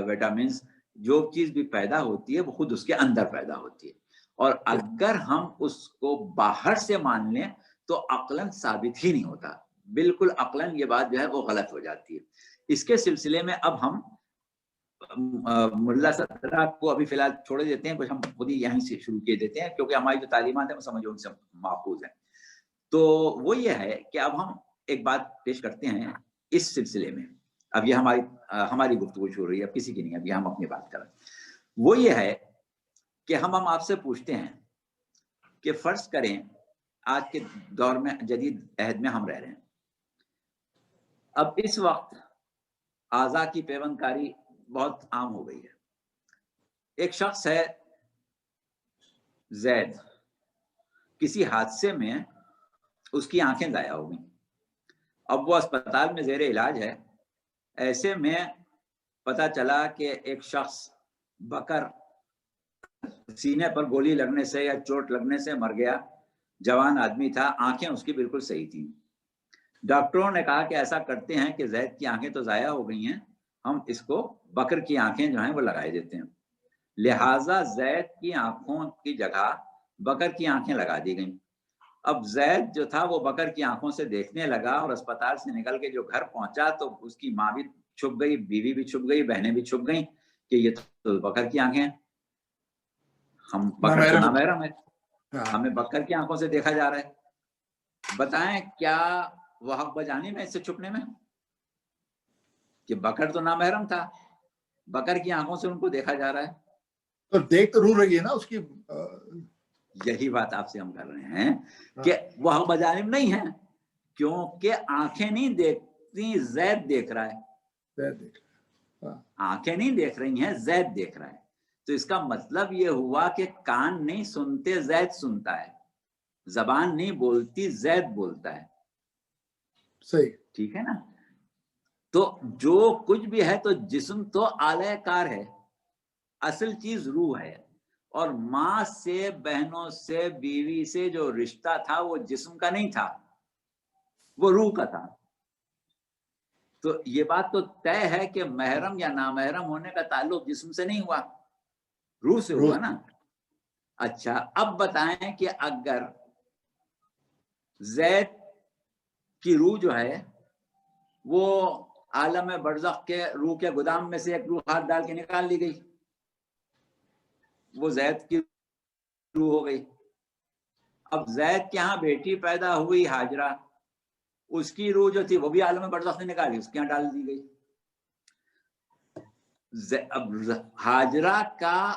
وٹامنس, جو چیز بھی پیدا ہوتی ہے وہ خود اس کے اندر پیدا ہوتی ہے. اور اگر ہم اس کو باہر سے مان لیں تو عقلاً ثابت ہی نہیں ہوتا, بالکل عقلاً یہ بات جو ہے وہ غلط ہو جاتی ہے. اس کے سلسلے میں اب ہم ملا صدرہ کو ابھی فی الحال چھوڑے دیتے ہیں, کچھ ہم خود ہی یہیں سے شروع کیے دیتے ہیں, کیونکہ ہماری جو تعلیمات ہیں وہ سمجھو ان سے محفوظ ہیں. تو وہ یہ ہے کہ اب ہم ایک بات پیش کرتے ہیں اس سلسلے میں. اب یہ ہماری گفتگو شروع ہو رہی ہے, اب کسی کی نہیں, اب یہ ہم اپنی بات کریں. وہ یہ ہے کہ ہم آپ سے پوچھتے ہیں کہ فرض کریں آج کے دور میں, جدید عہد میں ہم رہ رہے ہیں, اب اس وقت اعضاء کی پیوند کاری بہت عام ہو گئی ہے. ایک شخص ہے زید, کسی حادثے میں اس کی آنکھیں ضائع ہو گئیں, اب وہ اسپتال میں زیر علاج ہے. ایسے میں پتہ چلا کہ ایک شخص بکر سینے پر گولی لگنے سے یا چوٹ لگنے سے مر گیا, جوان آدمی تھا, آنکھیں اس کی بالکل صحیح تھیں. ڈاکٹروں نے کہا کہ ایسا کرتے ہیں کہ زید کی آنکھیں تو ضائع ہو گئی ہیں, ہم اس کو بکر کی آنکھیں جو ہیں وہ لگائے دیتے ہیں. لہٰذا زید کی آنکھوں کی جگہ بکر کی آنکھیں لگا دی گئیں. اب زید جو تھا وہ بکر کی آنکھوں سے دیکھنے لگا اور اسپتال سے نکل کے جو گھر پہنچا تو اس کی ماں بھی چھپ گئی, بیوی بھی چھپ گئی, بہنیں بھی چھپ گئیں کہ یہ تو بکر کی آنکھیں ہیں, ہم بکر تو نامحرم ہے, ہمیں بکر کی آنکھوں سے دیکھا جا رہا ہے. بتائیں کیا وہ حق بجانی میں اس سے چھپنے میں کہ بکر تو نامحرم تھا, بکر کی آنکھوں سے ان کو دیکھا جا رہا ہے. تو دیکھ تو رو رہی ہے نا اس کی. یہی بات آپ سے ہم کر رہے ہیں کہ وہ حق بجانب نہیں ہے کیونکہ آنکھیں نہیں دیکھتی, زید دیکھ رہا ہے. آنکھیں نہیں دیکھ رہی ہیں, زید دیکھ رہا ہے. تو اس کا مطلب یہ ہوا کہ کان نہیں سنتے, زید سنتا ہے. زبان نہیں بولتی, زید بولتا ہے. صحیح, ٹھیک ہے نا. تو جو کچھ بھی ہے تو جسم تو آلہ کار ہے, اصل چیز روح ہے. اور ماں سے, بہنوں سے, بیوی سے جو رشتہ تھا وہ جسم کا نہیں تھا, وہ روح کا تھا. تو یہ بات تو طے ہے کہ محرم یا نامحرم ہونے کا تعلق جسم سے نہیں ہوا, روح سے ہوا نا. اچھا اب بتائیں کہ اگر زید کی روح جو ہے وہ عالم برزخ کے روح کے گودام میں سے ایک روح ہاتھ ڈال کے نکال لی گئی, وہ زید کی روح ہو گئی. اب زید کے ہاں بیٹی پیدا ہوئی ہاجرہ, اس کی روح جو تھی وہ بھی عالم برزخ سے نکالی, اس کے یہاں ڈال دی گئی. اب ہاجرہ کا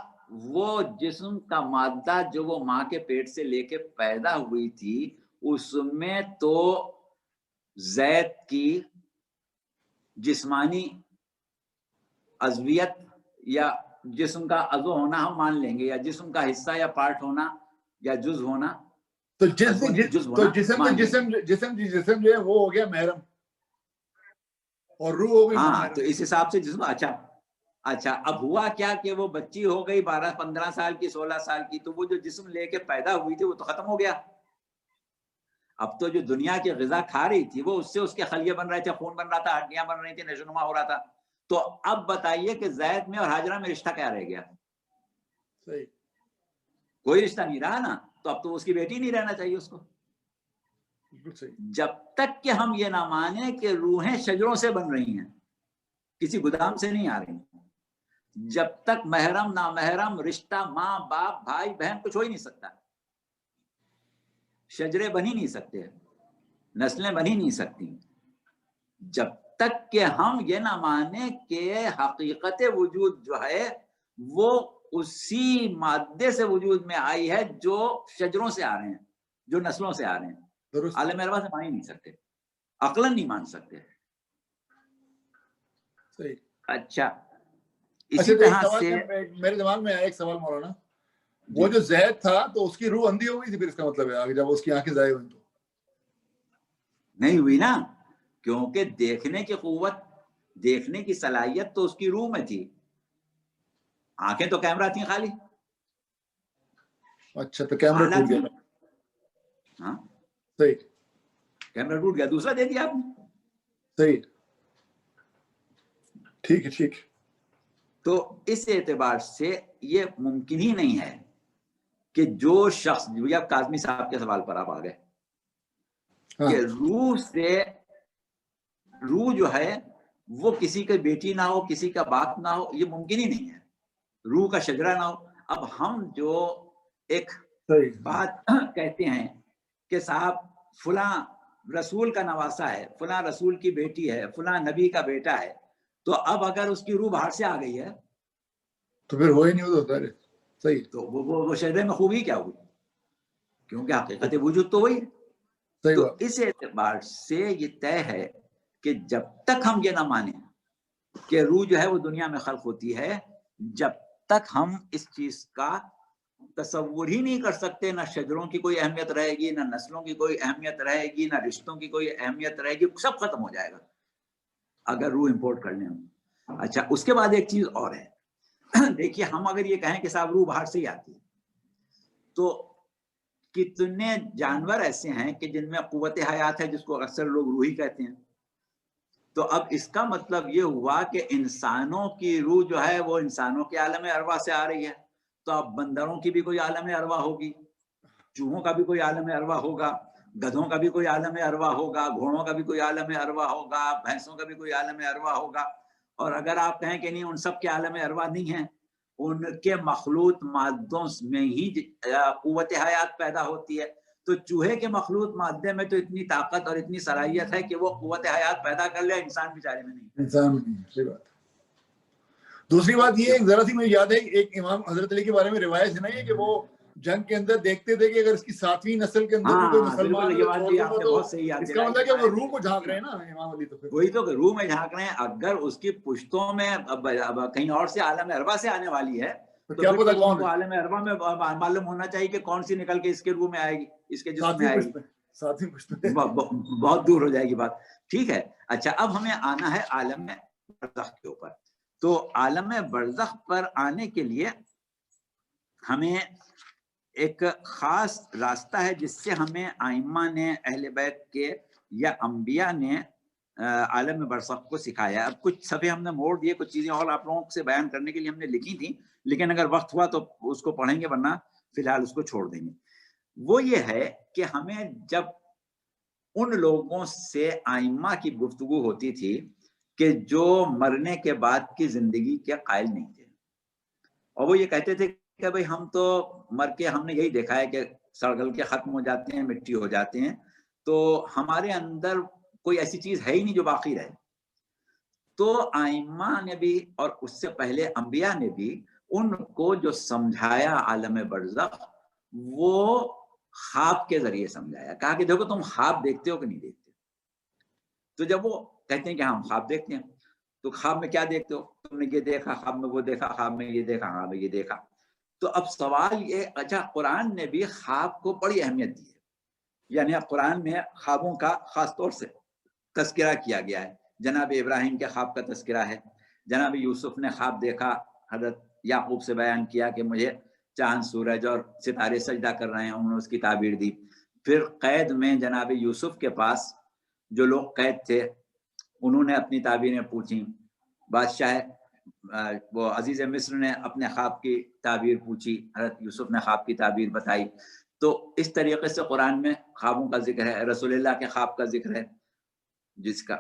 وہ جسم کا مادہ جو وہ ماں کے پیٹ سے لے کے پیدا ہوئی تھی, اس میں تو زید کی جسمانی عضویت یا جسم کا عضو ہونا ہم مان لیں گے, یا جسم کا حصہ یا پارٹ ہونا یا جز ہونا, تو جسم جو ہے وہ ہو گیا محرم اور روح ہو گئی. ہاں تو اس حساب سے جسم. اچھا اب ہوا کیا کہ وہ بچی ہو گئی 12-15 سال کی, 16 سال کی, تو وہ جو جسم لے کے پیدا ہوئی تھی وہ تو ختم ہو گیا. اب تو جو دنیا کی غذا کھا رہی تھی وہ اس سے اس کے خلیے بن رہے تھے, خون بن رہا تھا, ہڈیاں بن رہی تھی, نشوونما ہو رہا تھا. تو اب بتائیے کہ زید میں اور ہاجرہ میں رشتہ کیا رہ گیا؟ صحیح, کوئی رشتہ نہیں رہا نا. تو اب تو اس کی بیٹی نہیں رہنا چاہیے اس کو. جب تک کہ ہم یہ نہ مانیں کہ روحیں شجروں سے بن رہی ہیں, کسی گودام سے نہیں آ رہی, جب تک محرم نامحرم رشتہ ماں باپ بھائی بہن کچھ ہو ہی نہیں سکتا. شجرے بن ہی نہیں سکتے, نسلیں بن ہی نہیں سکتی, جب تک کہ ہم یہ نہ مانیں کہ حقیقت وجود جو ہے وہ اسی مادے سے وجود میں آئی ہے جو شجروں سے آ رہے ہیں, جو نسلوں سے آ رہے ہیں. عالم ارواح سے مان ہی نہیں سکتے, عقلاً نہیں مان سکتے. صحیح. اچھا اسی طرح سے میرے دماغ میں آیا ایک سوال مولانا, وہ جو زید تھا تو اس کی روح اندھی ہو گئی تھی, پھر اس کا مطلب ہے جب اس کی آنکھیں ضائع ہوئی تو نہیں ہوئی نا, کیونکہ دیکھنے کی قوت, دیکھنے کی صلاحیت تو اس کی روح میں تھی, آنکھیں تو کیمرہ تھیں خالی. اچھا تو کیمرہ ٹوٹ گیا. ہاں صحیح, کیمرہ ٹوٹ گیا, دوسرا دے دیا آپ نے. صحیح, ٹھیک ہے, ٹھیک. تو اس اعتبار سے یہ ممکن ہی نہیں ہے کہ جو شخص, یا کاظمی صاحب کے سوال پر آپ آ گئے کہ روح سے, روح جو ہے وہ کسی کا بیٹی نہ ہو, کسی کا باپ نہ ہو, یہ ممکن ہی نہیں ہے. روح کا شجرہ نہ ہو. اب ہم جو ایک بات کہتے ہیں کہ صاحب فلاں رسول کا نواسا ہے, فلاں رسول کی بیٹی ہے, فلاں نبی کا بیٹا ہے, تو اب اگر اس کی روح باہر سے آ گئی ہے تو پھر ہو ہی نہیں ہوتا. صحیح, تو وہ شجرے میں خوبی کیا ہوئی, کیونکہ حقیقت وجود تو وہی ہے. تو اس اعتبار سے یہ طے ہے کہ جب تک ہم یہ نہ مانیں کہ روح جو ہے وہ دنیا میں خلق ہوتی ہے, جب تک ہم اس چیز کا تصور ہی نہیں کر سکتے, نہ شجروں کی کوئی اہمیت رہے گی, نہ نسلوں کی کوئی اہمیت رہے گی, نہ رشتوں کی کوئی اہمیت رہے گی, سب ختم ہو جائے گا اگر روح امپورٹ کر لیں. اچھا اس کے بعد ایک چیز اور ہے, دیکھیے ہم اگر یہ کہیں کہ صاحب روح باہر سے ہی آتی ہے, تو کتنے جانور ایسے ہیں کہ جن میں قوت حیات ہے, جس کو اکثر لوگ روح ہی کہتے ہیں, تو اب اس کا مطلب یہ ہوا کہ انسانوں کی روح جو ہے وہ انسانوں کے عالم ارواح سے آ رہی ہے، تو اب بندروں کی بھی کوئی عالم ارواح ہوگی، چوہوں کا بھی کوئی عالم ارواح ہوگا، گدھوں کا بھی کوئی عالم ارواح ہوگا، گھوڑوں کا بھی کوئی عالم ارواح ہوگا، بھینسوں کا بھی کوئی عالم ارواح ہوگا. اور اگر آپ کہیں کہ نہیں ان سب کے عالم ارواح نہیں ہیں، ان کے مخلوط مادوں میں ہی قوت حیات پیدا ہوتی ہے، تو چوہے کے مخلوط مادے میں تو اتنی طاقت اور اتنی صلاحیت ہے کہ وہ قوت حیات پیدا کر لے، انسان بیچارے میں نہیں. انسان میں نہیں. صحیح بات. دوسری بات یہ ایک ذرا سی مجھے یاد ہے، ایک امام حضرت علی کے بارے میں روایت ہے نا یہ کہ وہ جنگ کے اندر دیکھتے تھے کہ اگر اس کی 7ویں نسل کے اندر بھی کوئی مسلمان ہے تو اس کا مطلب کہ وہ روح کو جھانک رہے ہیں نا امام علی. تو وہی تو کہ روح میں جھانک رہے ہیں. اگر اس کی پشتوں میں کہیں اور سے عالم ارواح سے آنے والی ہے تو کیا پتہ کون ہے عالم ارواح میں معلوم ہونا چاہیے کہ کون سی نکل کے اس کے روح میں آئے گی، اس کے جسم میں آئے گی. بہت دور ہو جائے گی بات. ٹھیک ہے. اچھا اب ہمیں آنا ہے عالم برزخ کے اوپر. تو عالم برزخ پر آنے کے لیے ہمیں ایک خاص راستہ ہے جس سے ہمیں ائمہ نے، اہل بیت کے یا انبیاء نے عالم برزخ کو سکھایا. اب کچھ صفحے ہم نے موڑ دیے، کچھ چیزیں اور آپ لوگوں سے بیان کرنے کے لیے ہم نے لکھی تھی، لیکن اگر وقت ہوا تو اس کو پڑھیں گے، ورنہ فی الحال اس کو چھوڑ دیں گے. وہ یہ ہے کہ ہمیں جب ان لوگوں سے ائمہ کی گفتگو ہوتی تھی کہ جو مرنے کے بعد کی زندگی کے قائل نہیں تھے، اور وہ یہ کہتے تھے کہ بھئی ہم تو مر کے ہم نے یہی دیکھا ہے کہ سڑ گل کے ختم ہو جاتے ہیں، مٹی ہو جاتے ہیں، تو ہمارے اندر کوئی ایسی چیز ہے ہی نہیں جو باقی رہے. تو ائمہ نے بھی اور اس سے پہلے انبیاء نے بھی ان کو جو سمجھایا عالم برزخ، وہ خواب کے ذریعے سمجھایا. کہا کہ دیکھو تم خواب دیکھتے ہو کہ نہیں دیکھتے. تو جب وہ کہتے ہیں کہ ہم خواب دیکھتے ہیں، تو خواب میں کیا دیکھتے ہو؟ تم نے یہ دیکھا، خواب میں وہ دیکھا، خواب میں یہ دیکھا، خواب میں یہ دیکھا. تو اب سوال یہ، اچھا قرآن نے بھی خواب کو بڑی اہمیت دی ہے، یعنی قرآن میں خوابوں کا خاص طور سے تذکرہ کیا گیا ہے. جناب ابراہیم کے خواب کا تذکرہ ہے. جناب یوسف نے خواب دیکھا، حضرت یعقوب سے بیان کیا کہ مجھے چاند، سورج اور ستارے سجدہ کر رہے ہیں، انہوں نے اس کی تعبیر دی. پھر قید میں جناب یوسف کے پاس جو لوگ قید تھے انہوں نے اپنی تعبیریں پوچھیں. بادشاہ وہ عزیز مصر نے اپنے خواب کی تعبیر پوچھی، حضرت یوسف نے خواب کی تعبیر بتائی. تو اس طریقے سے قرآن میں خوابوں کا ذکر ہے. رسول اللہ کے خواب کا ذکر ہے جس کا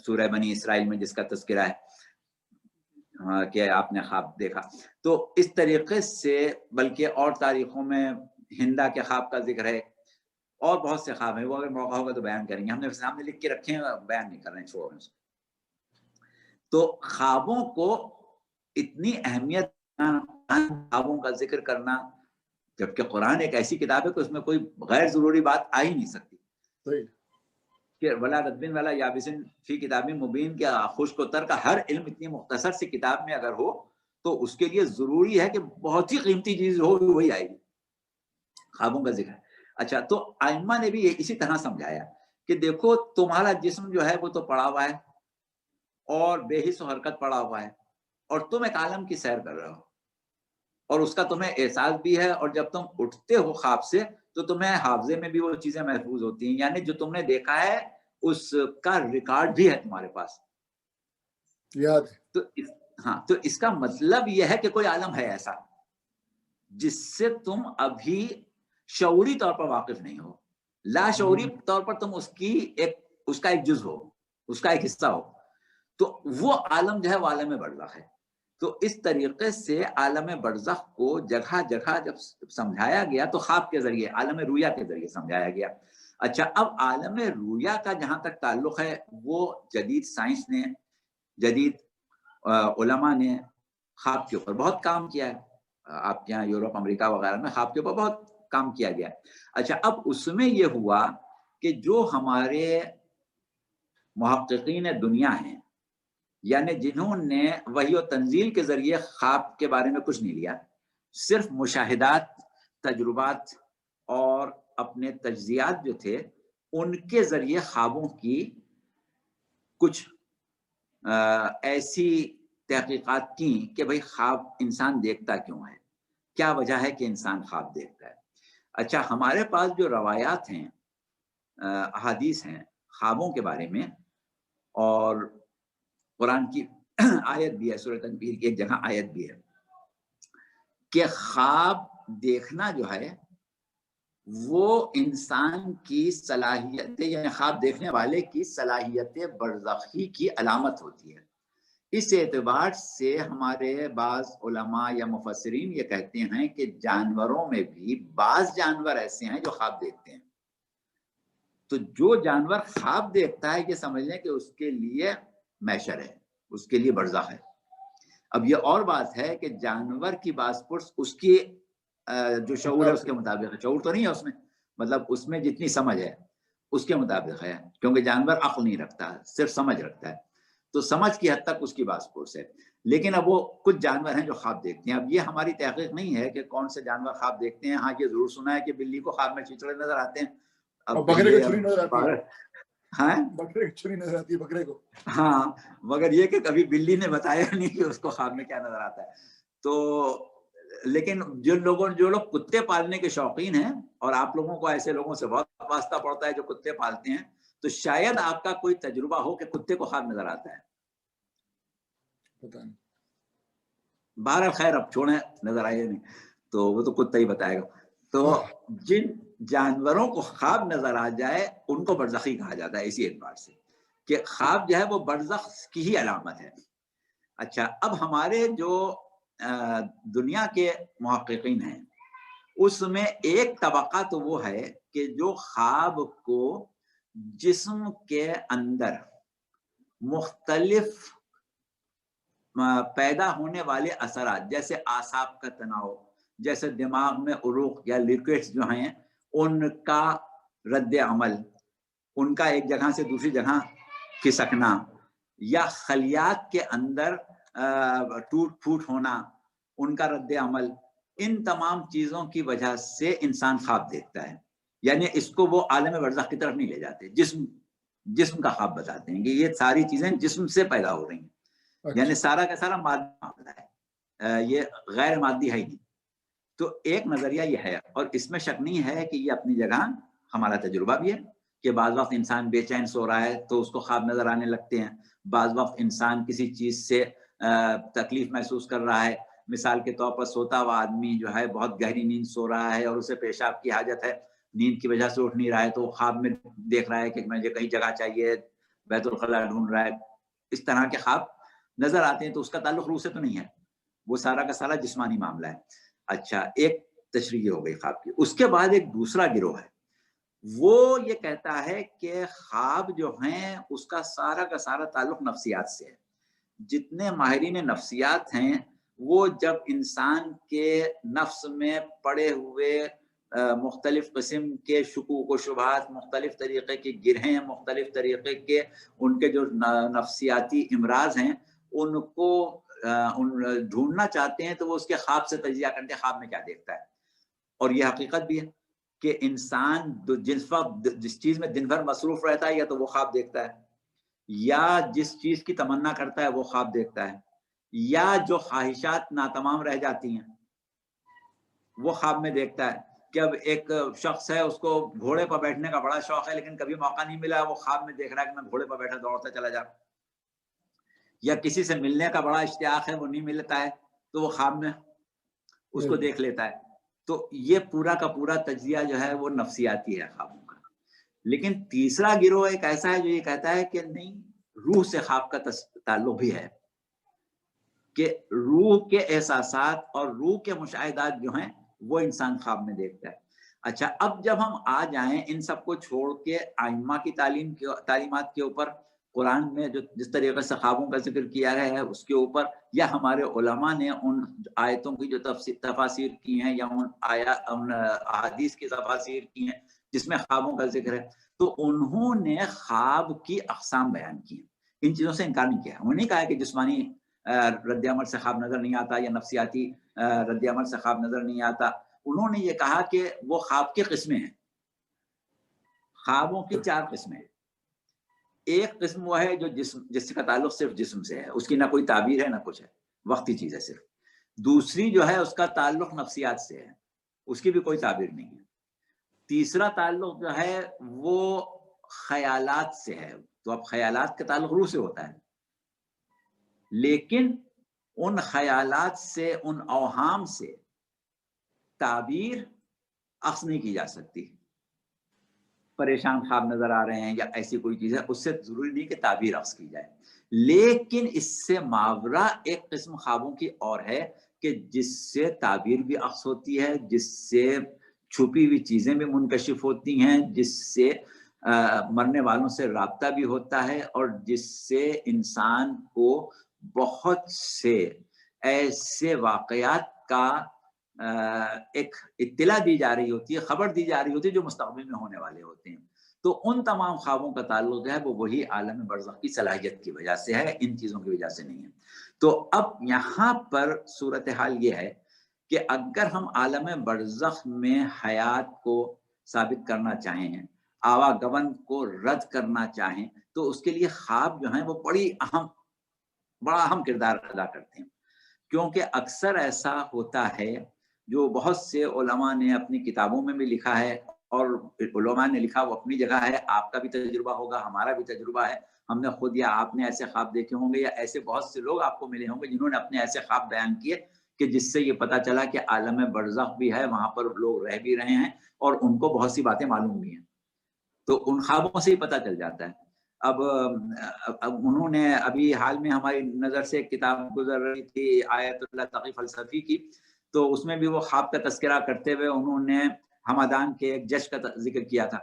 سورہ بنی اسرائیل میں جس کا تذکرہ ہے کہ آپ نے خواب دیکھا. تو اس طریقے سے، بلکہ اور تاریخوں میں ہندا کے خواب کا ذکر ہے، اور بہت سے خواب ہیں، وہ اگر موقع ہوگا تو بیان کریں گے. ہم نے سامنے لکھ کے رکھے ہیں، بیان نہیں کر رہے ہیں، چھوڑ رہے ہیں. تو خوابوں کو اتنی اہمیت، خوابوں کا ذکر کرنا، جبکہ قرآن ایک ایسی کتاب ہے کہ اس میں کوئی غیر ضروری بات آ ہی نہیں سکتی. کہ ولا ردبن ولا یابسن فی کتاب مبین، کے خشک و تر کا ہر علم اتنی مختصر سی کتاب میں اگر ہو تو اس کے لیے ضروری ہے کہ بہت ہی قیمتی چیز ہو، وہی آئے گی. خوابوں کا ذکر ہے. اچھا، تو ائمہ نے بھی اسی طرح سمجھایا کہ دیکھو تمہارا جسم جو ہے وہ تو پڑا ہوا ہے اور بے حس و حرکت پڑا ہوا ہے، اور تم ایک عالم کی سیر کر رہے ہو اور اس کا تمہیں احساس بھی ہے، اور جب تم اٹھتے ہو خواب سے تو تمہیں حافظے میں بھی وہ چیزیں محفوظ ہوتی ہیں، یعنی جو تم نے دیکھا ہے اس کا ریکارڈ بھی ہے تمہارے پاس، یاد. تو ہاں، تو اس کا مطلب یہ ہے کہ کوئی عالم ہے ایسا جس سے تم ابھی شعوری طور پر واقف نہیں ہو، لا شعوری طور پر تم اس کا ایک جز ہو، اس کا ایک حصہ ہو. تو وہ عالم جو ہے وہ عالم برزخ ہے. تو اس طریقے سے عالم برزخ کو جگہ جگہ جب سمجھایا گیا تو خواب کے ذریعے، عالم رویا کے ذریعے سمجھایا گیا. اچھا، اب عالم رویا کا جہاں تک تعلق ہے، وہ جدید سائنس نے، جدید علماء نے خواب کے اوپر بہت کام کیا ہے. آپ کے یہاں یورپ، امریکہ وغیرہ میں خواب کے اوپر بہت کام کیا گیا. اچھا، اب اس میں یہ ہوا کہ جو ہمارے محققین دنیا ہیں، یعنی جنہوں نے وحی و تنزیل کے ذریعے خواب کے بارے میں کچھ نہیں لیا، صرف مشاہدات، تجربات اور اپنے تجزیات جو تھے ان کے ذریعے خوابوں کی کچھ ایسی تحقیقات کی کہ بھئی خواب انسان دیکھتا کیوں ہے، کیا وجہ ہے کہ انسان خواب دیکھتا ہے. اچھا، ہمارے پاس جو روایات ہیں، احادیث ہیں خوابوں کے بارے میں، اور قرآن کی آیت بھی ہے، سورۃ تنویر کی ایک جگہ آیت بھی ہے کہ خواب دیکھنا جو ہے وہ انسان کی صلاحیت، یعنی خواب دیکھنے والے کی صلاحیت برزخی کی علامت ہوتی ہے۔ اس اعتبار سے ہمارے بعض علماء یا مفسرین یہ کہتے ہیں کہ جانوروں میں بھی بعض جانور ایسے ہیں جو خواب دیکھتے ہیں۔ تو جو جانور خواب دیکھتا ہے یہ سمجھ لیں کہ اس کے لیے محشر ہے، اس کے لیے برزخ ہے۔ اب یہ اور بات ہے کہ جانور کی باز پرس اس کی جو شعور ہے اس کے مطابق ہے، شعور تو نہیں ہے اس میں، مطلب اس میں جتنی سمجھ ہے اس کے مطابق ہے، کیونکہ جانور عقل نہیں رکھتا، صرف سمجھ رکھتا ہے، تو سمجھ کی حد تک اس کی باز پرس ہے۔ لیکن اب وہ کچھ جانور ہیں جو خواب دیکھتے ہیں۔ اب یہ ہماری تحقیق نہیں ہے کہ کون سے جانور خواب دیکھتے ہیں۔ ہاں یہ ضرور سنا ہے کہ بلی کو خواب میں چیچڑے نظر آتے ہیں، اب بکرے کو چھری نظر آتی ہے، ہاں بکرے کو چھری نظر آتی ہے بکرے کو، ہاں، مگر یہ کہ کبھی بلی نے بتایا نہیں کہ اس کو خواب میں کیا نظر آتا ہے۔ تو لیکن جو لوگ کتے پالنے کے شوقین ہیں، اور آپ لوگوں کو ایسے لوگوں سے بہت واسطہ پڑتا ہے جو کتے پالتے ہیں، تو شاید آپ کا کوئی تجربہ ہو کہ کتے کو خواب نظر آتا ہے۔ پتہ نہیں، بہرحال خیر اب چھوڑیں، نظر آئے نہیں تو وہ تو کتا ہی بتائے گا۔ تو جن جانوروں کو خواب نظر آ جائے ان کو برزخی کہا جاتا ہے، اسی اعتبار سے کہ خواب جو ہے وہ برزخ کی ہی علامت ہے۔ اچھا، اب ہمارے جو دنیا کے محققین ہیں اس میں ایک طبقہ تو وہ ہے کہ جو خواب کو جسم کے اندر مختلف پیدا ہونے والے اثرات، جیسے اعصاب کا تناؤ، جیسے دماغ میں عروق یا لیکوڈز جو ہیں ان کا رد عمل، ان کا ایک جگہ سے دوسری جگہ کھسکنا، یا خلیات کے اندر ٹوٹ پھوٹ ہونا، ان کا رد عمل، ان تمام چیزوں کی وجہ سے انسان خواب دیکھتا ہے۔ یعنی اس کو وہ عالم برزخ کی طرف نہیں لے جاتے، جسم کا خواب بتاتے ہیں کہ یہ ساری چیزیں جسم سے پیدا ہو رہی ہیں، یعنی سارا کا سارا مادی معاملہ ہے، یہ غیر مادی ہے ہی نہیں۔ تو ایک نظریہ یہ ہے، اور اس میں شک نہیں ہے کہ یہ اپنی جگہ ہمارا تجربہ بھی ہے کہ بعض وقت انسان بے چین سو رہا ہے تو اس کو خواب نظر آنے لگتے ہیں، بعض وقت انسان کسی چیز سے تکلیف محسوس کر رہا ہے، مثال کے طور پر سوتا ہوا آدمی جو ہے بہت گہری نیند سو رہا ہے اور اسے پیشاب کی حاجت ہے، نیند کی وجہ سے اٹھ نہیں رہا ہے، تو وہ خواب میں دیکھ رہا ہے کہ مجھے کہیں جگہ چاہیے، بیت الخلاء ڈھونڈ رہا ہے، اس طرح کے خواب نظر آتے ہیں۔ تو اس کا تعلق روح سے تو نہیں ہے، وہ سارا کا سارا جسمانی معاملہ ہے۔ اچھا، ایک تشریح ہو گئی خواب کی۔ اس کے بعد ایک دوسرا گروہ ہے، وہ یہ کہتا ہے کہ خواب جو ہیں اس کا سارا تعلق نفسیات سے ہے۔ جتنے ماہرین نفسیات ہیں وہ جب انسان کے نفس میں پڑے ہوئے مختلف قسم کے شکوک و شبہات، مختلف طریقے کی گرہیں، مختلف طریقے کے ان کے جو نفسیاتی امراض ہیں ان کو ڈھونڈنا چاہتے ہیں، تو وہ اس کے خواب سے تجزیہ کرتے ہیں، خواب میں کیا دیکھتا ہے۔ اور یہ حقیقت بھی ہے کہ انسان جس چیز میں دن بھر مصروف رہتا ہے یا تو وہ خواب دیکھتا ہے، یا جس چیز کی تمنا کرتا ہے وہ خواب دیکھتا ہے، یا جو خواہشات ناتمام رہ جاتی ہیں وہ خواب میں دیکھتا ہے۔ کہ اب ایک شخص ہے، اس کو گھوڑے پر بیٹھنے کا بڑا شوق ہے لیکن کبھی موقع نہیں ملا، وہ خواب میں دیکھ رہا ہے کہ میں گھوڑے پر بیٹھا دوڑتا چلا جاؤں۔ یا کسی سے ملنے کا بڑا اشتیاق ہے، وہ نہیں ملتا ہے تو وہ خواب میں اس کو دیکھ لیتا ہے۔ تو یہ پورا کا پورا تجزیہ جو ہے وہ نفسیاتی ہے خوابوں کا۔ لیکن تیسرا گروہ ایک ایسا ہے جو یہ کہتا ہے کہ نہیں، روح سے خواب کا تعلق بھی ہے، کہ روح کے احساسات اور روح کے مشاہدات جو ہیں وہ انسان خواب میں دیکھتا ہے۔ اچھا، اب جب ہم آ جائیں ان سب کو چھوڑ کے ائمہ کی تعلیمات کے اوپر، قرآن میں جو جس طریقے سے خوابوں کا ذکر کیا گیا ہے اس کے اوپر، یا ہمارے علماء نے ان آیتوں کی جو تفاسیر کی ہیں یا ان احادیث کی تفاسیر کی ہیں جس میں خوابوں کا ذکر ہے، تو انہوں نے خواب کی اقسام بیان کی ہیں، ان چیزوں سے انکار نہیں کیا۔ انہوں نے کہا کہ جسمانی رد عمل سے خواب نظر نہیں آتا یا نفسیاتی رد عمل سے خواب نظر نہیں آتا۔ انہوں نے یہ کہا کہ وہ خواب کی قسمیں ہیں، خوابوں کی 4 قسمیں ہیں۔ ایک قسم وہ ہے جو جس کا تعلق صرف جسم سے ہے، اس کی نہ کوئی تعبیر ہے نہ کچھ ہے، وقتی چیز ہے صرف۔ دوسری جو ہے اس کا تعلق نفسیات سے ہے، اس کی بھی کوئی تعبیر نہیں ہے۔ تیسرا تعلق جو ہے وہ خیالات سے ہے، تو اب خیالات کا تعلق روح سے ہوتا ہے، لیکن ان خیالات سے، ان اوہام سے تعبیر اخذ نہیں کی جا سکتی. پریشان خواب نظر آ رہے ہیں یا ایسی کوئی چیز ہے، اس سے ضروری نہیں کہ تعبیر اخذ کی جائے. لیکن اس سے ماورا ایک قسم خوابوں کی اور ہے کہ جس سے تعبیر بھی اخذ ہوتی ہے، جس سے چھپی ہوئی چیزیں بھی منکشف ہوتی ہیں، جس سے مرنے والوں سے رابطہ بھی ہوتا ہے، اور جس سے انسان کو بہت سے ایسے واقعات کا ایک اطلاع دی جا رہی ہوتی ہے، خبر دی جا رہی ہوتی ہے جو مستقبل میں ہونے والے ہوتے ہیں. تو ان تمام خوابوں کا تعلق ہے وہ وہی عالم برزخ کی صلاحیت کی وجہ سے ہے، ان چیزوں کی وجہ سے نہیں ہے. تو اب یہاں پر صورتحال یہ ہے کہ اگر ہم عالم برزخ میں حیات کو ثابت کرنا چاہیں، آواگمن کو رد کرنا چاہیں، تو اس کے لیے خواب جو ہیں وہ بڑا اہم کردار ادا کرتے ہیں. کیونکہ اکثر ایسا ہوتا ہے، جو بہت سے علماء نے اپنی کتابوں میں بھی لکھا ہے، اور علماء نے لکھا وہ اپنی جگہ ہے، آپ کا بھی تجربہ ہوگا، ہمارا بھی تجربہ ہے، ہم نے خود یا آپ نے ایسے خواب دیکھے ہوں گے، یا ایسے بہت سے لوگ آپ کو ملے ہوں گے جنہوں نے اپنے ایسے خواب بیان کیے کہ جس سے یہ پتا چلا کہ عالم برزخ بھی ہے، وہاں پر لوگ رہ بھی رہے ہیں اور ان کو بہت سی باتیں معلوم بھی ہیں. تو ان خوابوں سے ہی پتا چل جاتا ہے. اب انہوں نے ابھی حال میں ہماری نظر سے ایک کتاب گزر رہی تھی آیت اللہ تقی فلسفی کی، تو اس میں بھی وہ خواب کا تذکرہ کرتے ہوئے انہوں نے ہمدان کے ایک جج کا ذکر کیا تھا،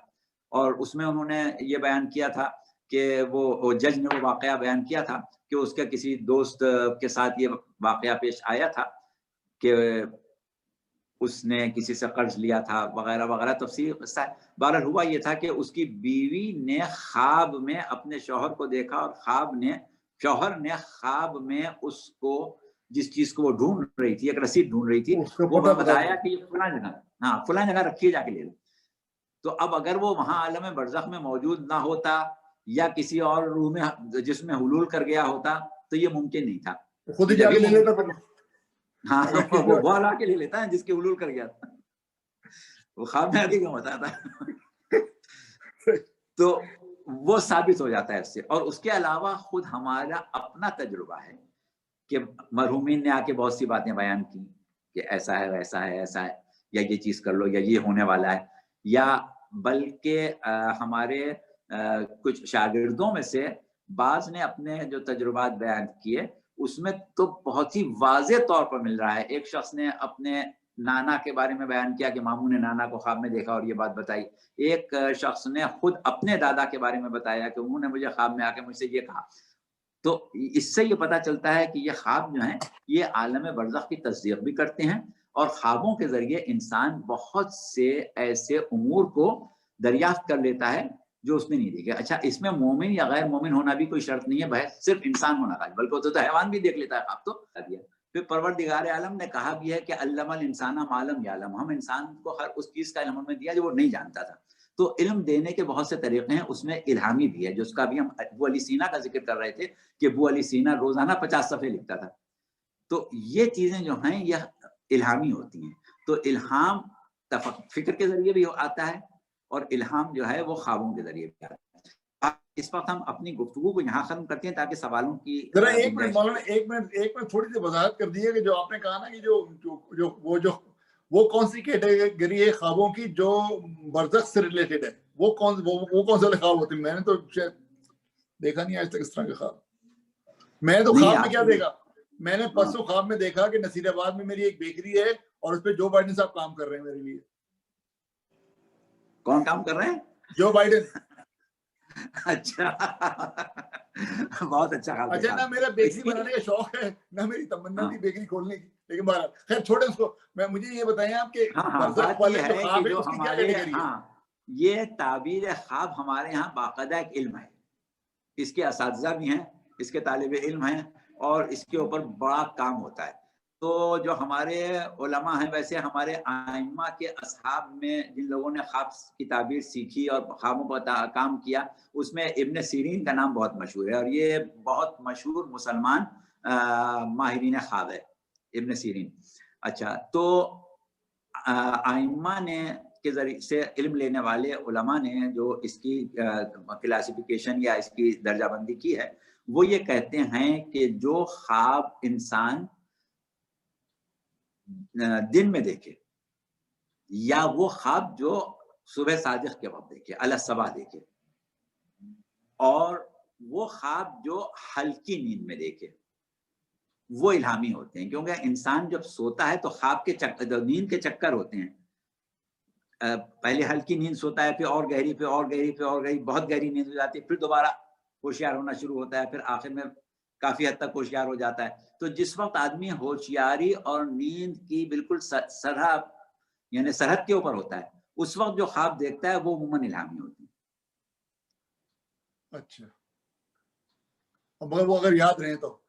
اور اس میں انہوں نے یہ بیان کیا تھا کہ وہ جج نے وہ واقعہ بیان کیا تھا کہ اس کے کسی دوست کے ساتھ یہ واقعہ پیش آیا تھا کہ اس نے کسی سے قرض لیا تھا وغیرہ وغیرہ، تفصیل قصہ ہے. بہرحال ہوا یہ تھا کہ اس کی بیوی نے خواب میں اپنے شوہر کو دیکھا، اور شوہر نے خواب میں اس کو جس چیز کو وہ ڈھونڈ رہی تھی، ایک رسید ڈھونڈ رہی تھی، وہ بتایا کہ یہ فلاں جگہ، ہاں فلاں جگہ رکھیے، جا کے لے لو. تو اب اگر وہ وہاں عالم برزخ میں موجود نہ ہوتا یا کسی اور روح میں جس میں حلول کر گیا ہوتا تو یہ ممکن نہیں تھا. خود ہی جا کے لے لیتا. ہاں وہ لا کے لے لیتا ہے جس کے حلول کر گیا تھا، وہ خواب میں آگے کیوں بتاتا. تو وہ ثابت ہو جاتا ہے اس سے. اور اس کے علاوہ خود ہمارا اپنا تجربہ ہے کہ مرحومین نے آ کے بہت سی باتیں بیان کی کہ ایسا ہے، ویسا ہے، ایسا ہے، یا یہ چیز کر لو، یا یہ ہونے والا ہے. یا بلکہ ہمارے کچھ شاگردوں میں سے بعض نے اپنے جو تجربات بیان کیے اس میں تو بہت ہی واضح طور پر مل رہا ہے. ایک شخص نے اپنے نانا کے بارے میں بیان کیا کہ ماموں نے نانا کو خواب میں دیکھا اور یہ بات بتائی. ایک شخص نے خود اپنے دادا کے بارے میں بتایا کہ انہوں نے مجھے خواب میں آ کے مجھ سے یہ کہا. تو اس سے یہ پتا چلتا ہے کہ یہ خواب جو ہیں یہ عالم برزخ کی تصدیق بھی کرتے ہیں، اور خوابوں کے ذریعے انسان بہت سے ایسے امور کو دریافت کر لیتا ہے جو اس نے نہیں دیکھا. اچھا، اس میں مومن یا غیر مومن ہونا بھی کوئی شرط نہیں ہے، بحث صرف انسان ہونا کا، بلکہ تو حیوان بھی دیکھ لیتا ہے خواب. تو دیا پھر پروردگار عالم نے کہا بھی ہے کہ علم الانسان ما لم یعلم، ہم انسان کو ہر اس چیز کا علم میں دیا جو وہ نہیں جانتا تھا. تو علم دینے کے بہت سے طریقے ہیں، اس میں الہامی بھی ہے، جس کا بھی ہم ابو علی سینا کا ذکر کر رہے تھے کہ ابو علی سینا روزانہ 50 صفحے لکھتا تھا. تو یہ چیزیں جو ہیں یہ الہامی ہوتی ہیں. تو الہام فکر کے ذریعے بھی آتا ہے، اور الہام جو ہے وہ خوابوں کے ذریعے بھی آتا ہے. اس وقت ہم اپنی گفتگو کو یہاں ختم کرتے ہیں تاکہ سوالوں کی ایک منٹ تھوڑی سی وضاحت کر دی ہے کہ جو آپ نے کہا نا کہ وہ کون سی کیٹیگری ہے خوابوں کی جو برزخ سے ریلیٹڈ ہے، وہ کون سے خواب ہوتے ہیں؟ میں نے تو شاید دیکھا نہیں آج تک اس طرح کے خواب. میں نے تو خواب میں کیا دیکھا، میں نے پرسوں خواب میں دیکھا کہ نصیر آباد میں میری ایک بیکری ہے اور اس پہ جو بائیڈن صاحب کام کر رہے ہیں میرے لیے. کون کام کر رہے ہیں؟ Joe Biden. اچھا، بہت اچھا. اچھا، نہ میرا بیکری بنانے کا شوق ہے، نہ میری تمنا تھی بیکری کھولنے کی، لیکن بہرحال خیر چھوڑے اس کو. مجھے یہ بتائیں آپ کہ برزخ والے جو خواب ہے اس کی کیا کیٹیگری ہے؟ یہ تعبیر خواب ہمارے یہاں باقاعدہ ایک علم ہے، اس کے اساتذہ بھی ہیں، اس کے طالب علم ہیں، اور اس کے اوپر بڑا کام ہوتا ہے. تو جو ہمارے علماء ہیں، ویسے ہمارے ائمہ کے اصحاب میں جن لوگوں نے خواب کی تعبیر سیکھی اور خوابوں پر کام کیا، اس میں ابن سیرین کا نام بہت مشہور ہے، اور یہ بہت مشہور مسلمان ماہرین خواب ہے ابن سیرین. اچھا، تو ائمہ نے کے ذریعے سے علم لینے والے علماء نے جو اس کی کلاسیفیکیشن یا اس کی درجہ بندی کی ہے، وہ یہ کہتے ہیں کہ جو خواب انسان دن میں دیکھے یا وہ خواب جو صبح صادق کے وقت دیکھے، الصبح دیکھے، اور وہ خواب جو ہلکی نیند میں دیکھے، وہ الہامی ہوتے ہیں. کیونکہ انسان جب سوتا ہے تو خواب کے چکر، نیند کے چکر ہوتے ہیں. پہلے ہلکی نیند سوتا ہے، پھر اور گہری، پھر اور گہری، پھر اور گہری، بہت گہری نیند ہو جاتی ہے، پھر دوبارہ ہوشیار ہونا شروع ہوتا ہے، پھر آخر میں کافی حد تک ہوشیار ہو جاتا ہے. تو جس وقت آدمی ہوشیاری اور نیند کی بالکل سرحد، یعنی سرحد کے اوپر ہوتا ہے، اس وقت جو خواب دیکھتا ہے وہ عموماً الہامی ہوتے ہیں. اچھا، مگر وہ اگر یاد رہے تو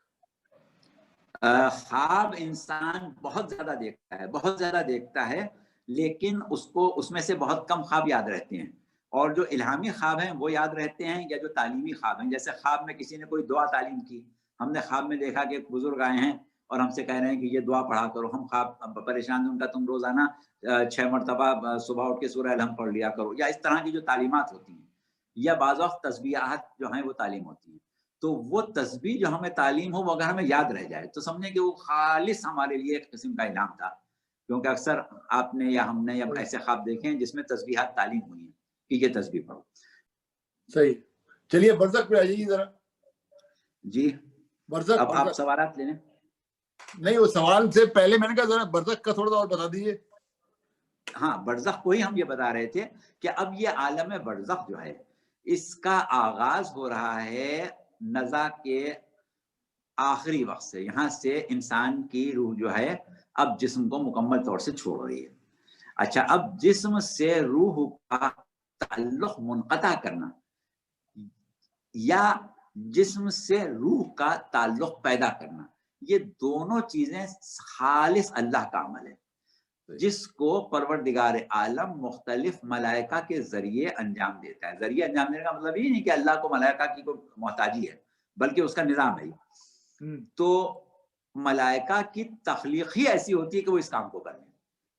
خواب انسان بہت زیادہ دیکھتا ہے، بہت زیادہ دیکھتا ہے، لیکن اس میں سے بہت کم خواب یاد رہتے ہیں. اور جو الہامی خواب ہیں وہ یاد رہتے ہیں، یا جو تعلیمی خواب ہیں. جیسے خواب میں کسی نے کوئی دعا تعلیم کی، ہم نے خواب میں دیکھا کہ ایک بزرگ آئے ہیں اور ہم سے کہہ رہے ہیں کہ یہ دعا پڑھا کرو. ہم خواب پریشان ہیں ان کا، تم روزانہ 6 مرتبہ صبح اٹھ کے سورہ الحمد پڑھ لیا کرو، یا اس طرح کی جو تعلیمات ہوتی ہیں. یا بعض وقت تسبیحات جو ہیں وہ تعلیم ہوتی ہیں. تو وہ تسبیح جو ہمیں تعلیم ہو، وہ اگر ہمیں یاد رہ جائے تو سمجھیں کہ وہ خالص ہمارے لیے ایک قسم کا انعام تھا. کیونکہ اکثر آپ نے یا ہم نے یا ایسے خواب دیکھے ہیں جس میں تسبیحات تعلیم ہوئی ہیں کہ یہ تسبیح پڑھو. صحیح. چلیے برزخ پہ آئیے ذرا. جی برزخ، اب آپ سوالات لے لیں. نہیں، وہ سوال سے پہلے میں نے کہا ذرا برزخ کا تھوڑا اور بتا دیجیے. ہاں، برزخ کو ہی ہم یہ بتا رہے تھے کہ اب یہ عالم برزخ جو ہے اس کا آغاز ہو رہا ہے نزا کے آخری وقت سے. یہاں سے انسان کی روح جو ہے اب جسم کو مکمل طور سے چھوڑ رہی ہے. اچھا، اب جسم سے روح کا تعلق منقطع کرنا یا جسم سے روح کا تعلق پیدا کرنا، یہ دونوں چیزیں خالص اللہ کا عمل ہے، جس کو پروردگار عالم مختلف ملائکہ کے ذریعے انجام دیتا ہے. ذریعے انجام دینے کا مطلب یہ نہیں کہ اللہ کو ملائکہ کی کوئی محتاجی ہے، بلکہ اس کا نظام ہے. تو ملائکہ کی تخلیق ہی ایسی ہوتی ہے کہ وہ اس کام کو کریں.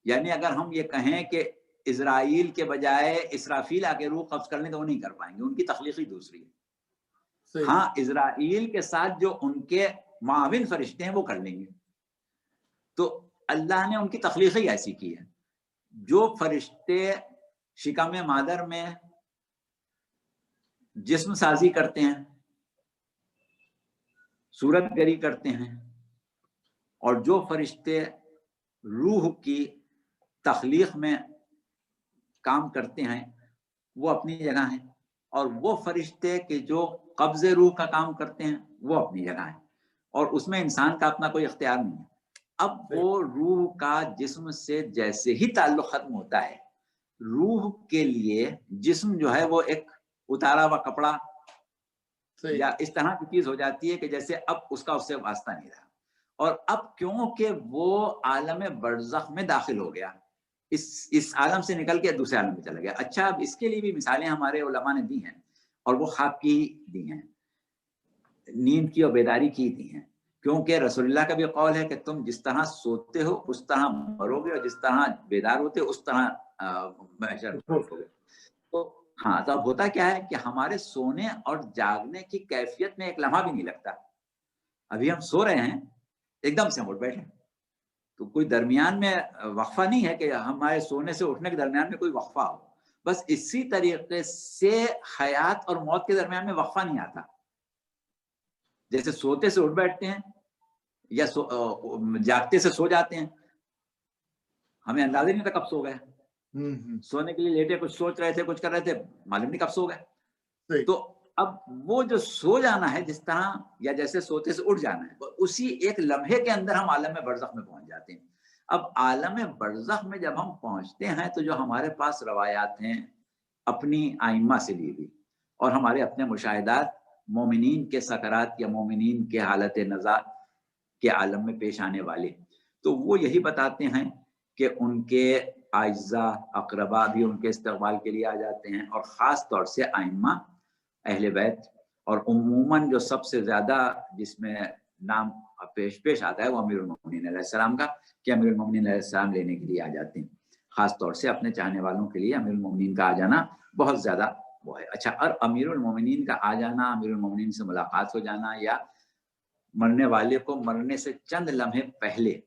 یعنی اگر ہم یہ کہیں کہ اسرائیل کے بجائے اسرافیل آ کے روح قبض کر لیں تو وہ نہیں کر پائیں گے، ان کی تخلیق ہی دوسری ہے. ہاں، اسرائیل کے ساتھ جو ان کے معاون فرشتے ہیں وہ کر لیں گے. تو اللہ نے ان کی تخلیق ہی ایسی کی ہے. جو فرشتے شکم مادر میں جسم سازی کرتے ہیں، صورت گری کرتے ہیں، اور جو فرشتے روح کی تخلیق میں کام کرتے ہیں وہ اپنی جگہ ہیں، اور وہ فرشتے کہ جو قبض روح کا کام کرتے ہیں وہ اپنی جگہ ہیں، اور اس میں انسان کا اپنا کوئی اختیار نہیں ہے. اب وہ روح کا جسم سے جیسے ہی تعلق ختم ہوتا ہے، روح کے لیے جسم جو ہے وہ ایک اتارا ہوا کپڑا یا اس طرح کی چیز ہو جاتی ہے کہ جیسے اب اس کا اس سے واسطہ نہیں رہا. اور اب کیونکہ وہ عالم برزخ میں داخل ہو گیا، اس عالم سے نکل کے دوسرے عالم میں چلا گیا. اچھا، اب اس کے لیے بھی مثالیں ہمارے علماء نے دی ہیں، اور وہ خواب کی دی ہیں، نیند کی اور بیداری کی دی ہیں. کیونکہ رسول اللہ کا بھی قول ہے کہ تم جس طرح سوتے ہو اس طرح مرو گے، اور جس طرح بیدار ہوتے اس طرح محشر ہوگے. تو ہاں، تو اب ہوتا کیا ہے کہ ہمارے سونے اور جاگنے کی کیفیت میں ایک لمحہ بھی نہیں لگتا. ابھی ہم سو رہے ہیں، ایک دم سے ہم اٹھ بیٹھے، تو کوئی درمیان میں وقفہ نہیں ہے کہ ہمارے سونے سے اٹھنے کے درمیان میں کوئی وقفہ ہو. بس اسی طریقے سے حیات اور موت کے درمیان میں وقفہ نہیں آتا. جیسے سوتے سے اٹھ بیٹھتے ہیں یا جاگتے سے سو جاتے ہیں، ہمیں اندازہ نہیں تھا کب سو گئے. سونے کے لیے لیٹے، کچھ سوچ رہے تھے، کچھ کر رہے تھے، معلوم نہیں کب سو گئے. تو اب وہ جو سو جانا ہے جس طرح، یا جیسے سوتے سے اٹھ جانا ہے، اسی ایک لمحے کے اندر ہم عالم برزخ میں پہنچ جاتے ہیں. اب عالم برزخ میں جب ہم پہنچتے ہیں تو جو ہمارے پاس روایات ہیں اپنی ائمہ سے لی ہوئی، اور ہمارے اپنے مشاہدات مومنین کے سکرات یا مومنین کے حالت نزا کے عالم میں پیش آنے والے، تو وہ یہی بتاتے ہیں کہ ان کے اعزاء اقربا بھی ان کے استقبال کے لیے آ جاتے ہیں، اور خاص طور سے ائمہ اہل بیت، اور عموماً جو سب سے زیادہ جس میں نام پیش آتا ہے وہ امیر المومنین علیہ السلام کا، کہ امیر المومنین علیہ السلام لینے کے لیے آ جاتے ہیں. خاص طور سے اپنے چاہنے والوں کے لیے امیر المومنین کا آ جانا بہت زیادہ وہ ہے. اچھا, اور امیر المومنین کا آ جانا, امیر المومنین سے ملاقات ہو جانا, یا مرنے والے کو مرنے سے چند لمحے پہلے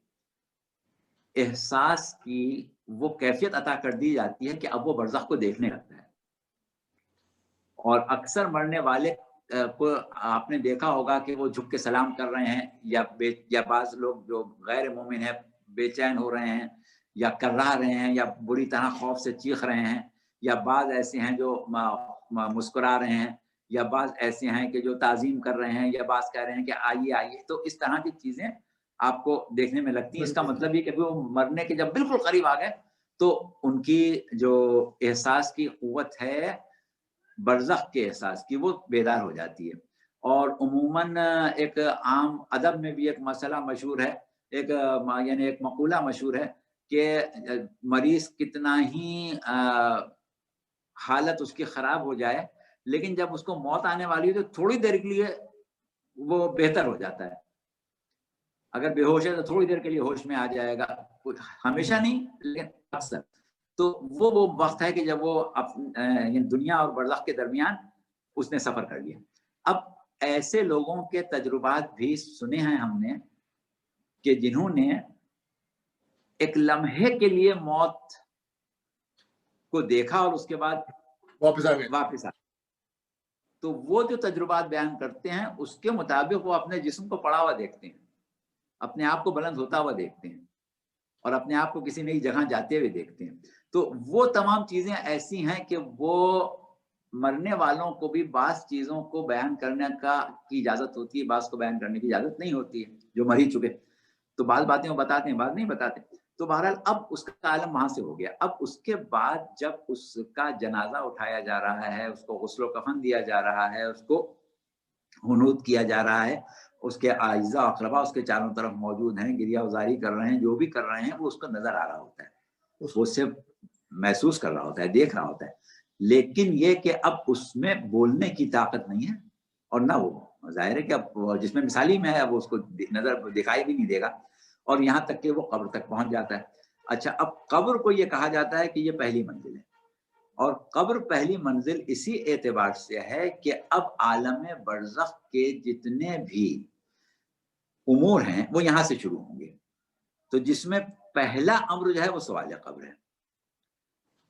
احساس کی وہ کیفیت عطا کر دی جاتی ہے کہ اب وہ برزخ کو دیکھنے لگتا ہے. اور اکثر مرنے والے کو آپ نے دیکھا ہوگا کہ وہ جھک کے سلام کر رہے ہیں, یا بعض لوگ جو غیر مومن ہیں بے چین ہو رہے ہیں, یا کرا رہے ہیں, یا بری طرح خوف سے چیخ رہے ہیں, یا بعض ایسے ہیں جو مسکرا رہے ہیں, یا بعض ایسے ہیں کہ جو تعظیم کر رہے ہیں, یا بعض کہہ رہے ہیں کہ آئیے آئیے. تو اس طرح کی چیزیں آپ کو دیکھنے میں لگتی ہیں. اس کا مطلب یہ کہ وہ مرنے کے جب بالکل قریب آ گئے تو ان کی جو احساس کی قوت ہے برزخ کے احساس کی, وہ بیدار ہو جاتی ہے. اور عموماً ایک عام ادب میں بھی ایک مسئلہ مشہور ہے, یعنی ایک مقولہ مشہور ہے کہ مریض کتنا ہی حالت اس کی خراب ہو جائے, لیکن جب اس کو موت آنے والی ہے تو تھوڑی دیر کے لیے وہ بہتر ہو جاتا ہے. اگر بے ہوش ہے تو تھوڑی دیر کے لیے ہوش میں آ جائے گا, ہمیشہ نہیں لیکن اکثر. تو وہ وقت ہے کہ جب وہ دنیا اور برزخ کے درمیان اس نے سفر کر لیا. اب ایسے لوگوں کے تجربات بھی سنے ہیں ہم نے کہ جنہوں نے ایک لمحے کے لیے موت کو دیکھا اور اس کے بعد واپس آ. تو وہ جو تجربات بیان کرتے ہیں اس کے مطابق وہ اپنے جسم کو پڑا ہوا دیکھتے ہیں, اپنے آپ کو بلند ہوتا ہوا دیکھتے ہیں, اور اپنے آپ کو کسی نئی جگہ جاتے ہوئے دیکھتے ہیں. تو وہ تمام چیزیں ایسی ہیں کہ وہ مرنے والوں کو بھی بعض چیزوں کو بیان کرنے کی اجازت ہوتی ہے, بعض کو بیان کرنے کی اجازت نہیں ہوتی ہے جو مر ہی چکے. تو بعض باتیں وہ بتاتے ہیں, بعض نہیں بتاتے. تو بہرحال اب اس کا عالم وہاں سے ہو گیا. اب اس کے بعد جب اس کا جنازہ اٹھایا جا رہا ہے, اس کو غسل و کفن دیا جا رہا ہے, اس کو حنوط کیا جا رہا ہے, اس کے اعزاء اقربا اس کے چاروں طرف موجود ہیں, گریہ وزاری کر رہے ہیں, جو بھی کر رہے ہیں وہ اس کو نظر آ رہا ہوتا ہے, وہ صرف محسوس کر رہا ہوتا ہے, دیکھ رہا ہوتا ہے. لیکن یہ کہ اب اس میں بولنے کی طاقت نہیں ہے, اور نہ وہ ظاہر ہے کہ اب جس میں مثالی میں ہے اب اس کو نظر دکھائی بھی نہیں دے گا, اور یہاں تک کہ وہ قبر تک پہنچ جاتا ہے. اچھا, اب قبر کو یہ کہا جاتا ہے کہ یہ پہلی منزل ہے, اور قبر پہلی منزل اسی اعتبار سے ہے کہ اب عالم برزخ کے جتنے بھی امور ہیں وہ یہاں سے شروع ہوں گے. تو جس میں پہلا امر جو ہے وہ سوال قبر ہے.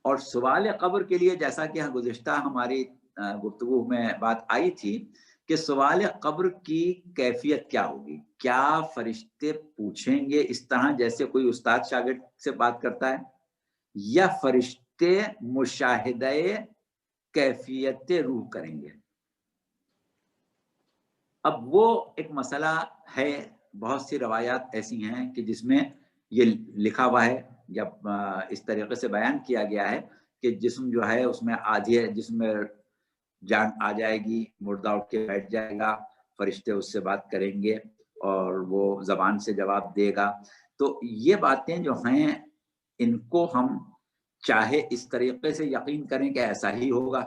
اور سوال قبر کے لیے جیسا کہ گزشتہ ہماری گفتگو میں بات آئی تھی کہ سوال قبر کی کیفیت کیا ہوگی. کیا فرشتے پوچھیں گے اس طرح جیسے کوئی استاد شاگرد سے بات کرتا ہے, یا فرشتے مشاہدہ کیفیت روح کریں گے؟ اب وہ ایک مسئلہ ہے. بہت سی روایات ایسی ہیں کہ جس میں یہ لکھا ہوا ہے یا اس طریقے سے بیان کیا گیا ہے کہ جسم جو ہے اس میں آدھی ہے, جسم میں جان آ جائے گی, مردہ اٹھ کے بیٹھ جائے گا, فرشتے اس سے بات کریں گے اور وہ زبان سے جواب دے گا. تو یہ باتیں جو ہیں ان کو ہم چاہے اس طریقے سے یقین کریں کہ ایسا ہی ہوگا,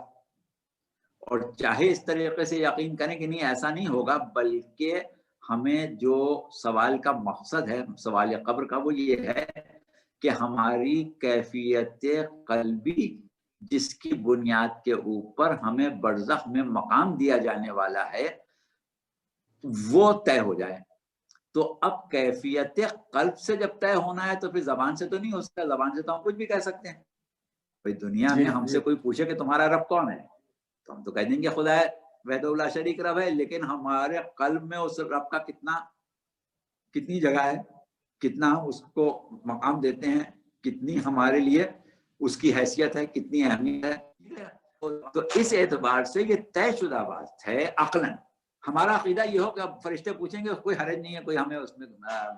اور چاہے اس طریقے سے یقین کریں کہ نہیں ایسا نہیں ہوگا, بلکہ ہمیں جو سوال کا مقصد ہے سوال قبر کا وہ یہ ہے کہ ہماری کیفیت قلبی جس کی بنیاد کے اوپر ہمیں برزخ میں مقام دیا جانے والا ہے وہ طے ہو جائے. تو اب کیفیت قلب سے جب طے ہونا ہے تو پھر زبان سے تو نہیں ہو سکتا. زبان سے تو ہم کچھ بھی کہہ سکتے ہیں. بھائی دنیا میں ہم سے کوئی پوچھے کہ تمہارا رب کون ہے تو ہم تو کہہ دیں گے خدا ہے, وحدہ لا شریک رب ہے, لیکن ہمارے قلب میں اس رب کا کتنی جگہ ہے, کتنا اس کو مقام دیتے ہیں, کتنی ہمارے لیے اس کی حیثیت ہے, کتنی اہمیت ہے. تو اس اعتبار سے یہ طے شدہ بات ہے عقلاً. ہمارا عقیدہ یہ ہو کہ اب فرشتے پوچھیں گے کوئی حرج نہیں ہے, کوئی ہمیں اس میں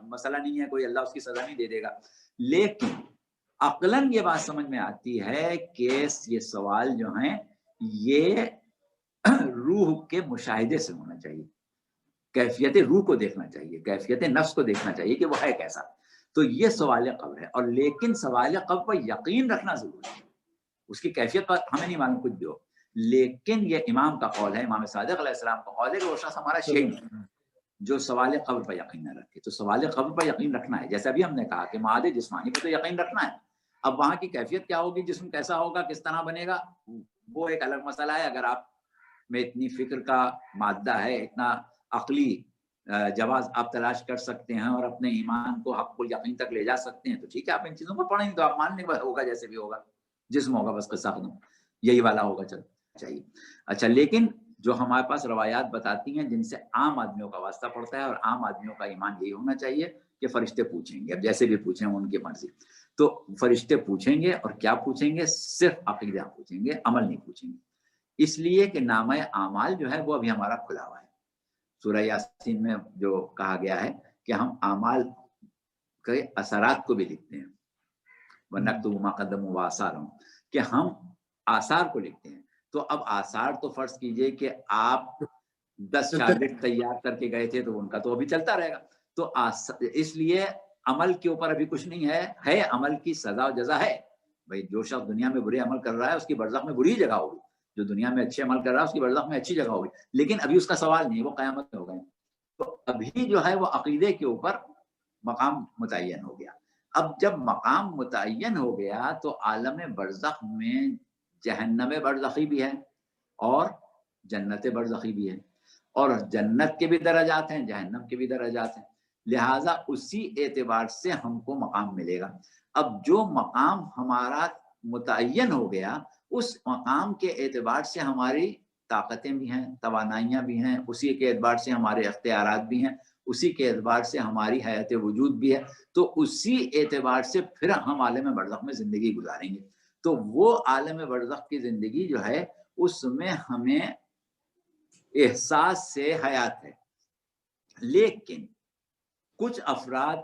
مسئلہ نہیں ہے, کوئی اللہ اس کی سزا نہیں دے دے گا. لیکن عقلاً یہ بات سمجھ میں آتی ہے کہ یہ سوال جو ہیں یہ روح کے مشاہدے سے ہونا چاہیے, کیفیت روح کو دیکھنا چاہیے, کیفیت نفس کو دیکھنا چاہیے کہ وہ ہے کیسا. تو یہ سوال قبر ہے. اور لیکن سوال قبر پر یقین رکھنا ضروری ہے. اس کی کیفیت پر ہمیں نہیں معلوم کچھ بھی ہو, لیکن یہ امام کا قول ہے, امام صادق علیہ السلام کا قول ہے کہ وہ شخص ہمارا شہید ہے جو سوال قبر پر یقین نہ رکھے. تو سوال قبر پر یقین رکھنا ہے, جیسا بھی ہم نے کہا کہ معاد جسمانی پر تو یقین رکھنا ہے. اب وہاں کی کیفیت کیا ہوگی, جسم کیسا ہوگا, کس طرح بنے گا, وہ ایک الگ مسئلہ ہے. اگر آپ میں اتنی فکر کا مادہ ہے, اتنا عقلی جواز آپ تلاش کر سکتے ہیں اور اپنے ایمان کو حق الیقین تک لے جا سکتے ہیں, تو ٹھیک ہے آپ ان چیزوں کو پڑھیں, تو آپ مان لیں ہوگا جیسے بھی ہوگا, جسم ہوگا بس قصہ ختم, یہی والا ہوگا, چلو چاہیے. اچھا, لیکن جو ہمارے پاس روایات بتاتی ہیں جن سے عام آدمیوں کا واسطہ پڑتا ہے, اور عام آدمیوں کا ایمان یہی ہونا چاہیے کہ فرشتے پوچھیں گے, اب جیسے بھی پوچھیں ان کی مرضی. تو فرشتے پوچھیں گے, اور کیا پوچھیں گے؟ صرف عقیدہ پوچھیں گے, عمل نہیں پوچھیں گے. اس لیے کہ نامہ اعمال جو ہے وہ ابھی ہمارا کھلا ہوا ہے. سورہ یاسین میں جو کہا گیا ہے کہ ہم اعمال کے اثرات کو بھی لکھتے ہیں, وَنَكْتُبُ مَا قَدَّمُوا وَآثَارَهُمْ, کہ ہم آثار کو لکھتے ہیں. تو اب آثار تو فرض کیجئے کہ آپ 10 شاگرد تیار کر کے گئے تھے, تو ان کا تو ابھی چلتا رہے گا. تو اس لیے عمل کے اوپر ابھی کچھ نہیں ہے عمل کی سزا و جزا ہے. بھائی جو شخص دنیا میں برے عمل کر رہا ہے اس کی برزخ میں بری جگہ ہوگی, جو دنیا میں اچھے عمل کر رہا ہے اس کی برزخ میں اچھی جگہ ہوگی, لیکن ابھی اس کا سوال نہیں, وہ قیامت میں ہوگا. تو ابھی جو ہے وہ عقیدے کے اوپر مقام متعین ہو گیا. اب جب مقام متعین ہو گیا تو عالم برزخ میں جہنم برزخی بھی ہے اور جنت برزخی بھی ہے, اور جنت کے بھی درجات ہیں, جہنم کے بھی درجات ہیں. لہٰذا اسی اعتبار سے ہم کو مقام ملے گا. اب جو مقام ہمارا متعین ہو گیا, اس مقام کے اعتبار سے ہماری طاقتیں بھی ہیں, توانائیاں بھی ہیں, اسی کے اعتبار سے ہمارے اختیارات بھی ہیں, اسی کے اعتبار سے ہماری حیات وجود بھی ہے. تو اسی اعتبار سے پھر ہم عالم برزخ میں زندگی گزاریں گے. تو وہ عالم برزخ کی زندگی جو ہے اس میں ہمیں احساس سے حیات ہے. لیکن کچھ افراد,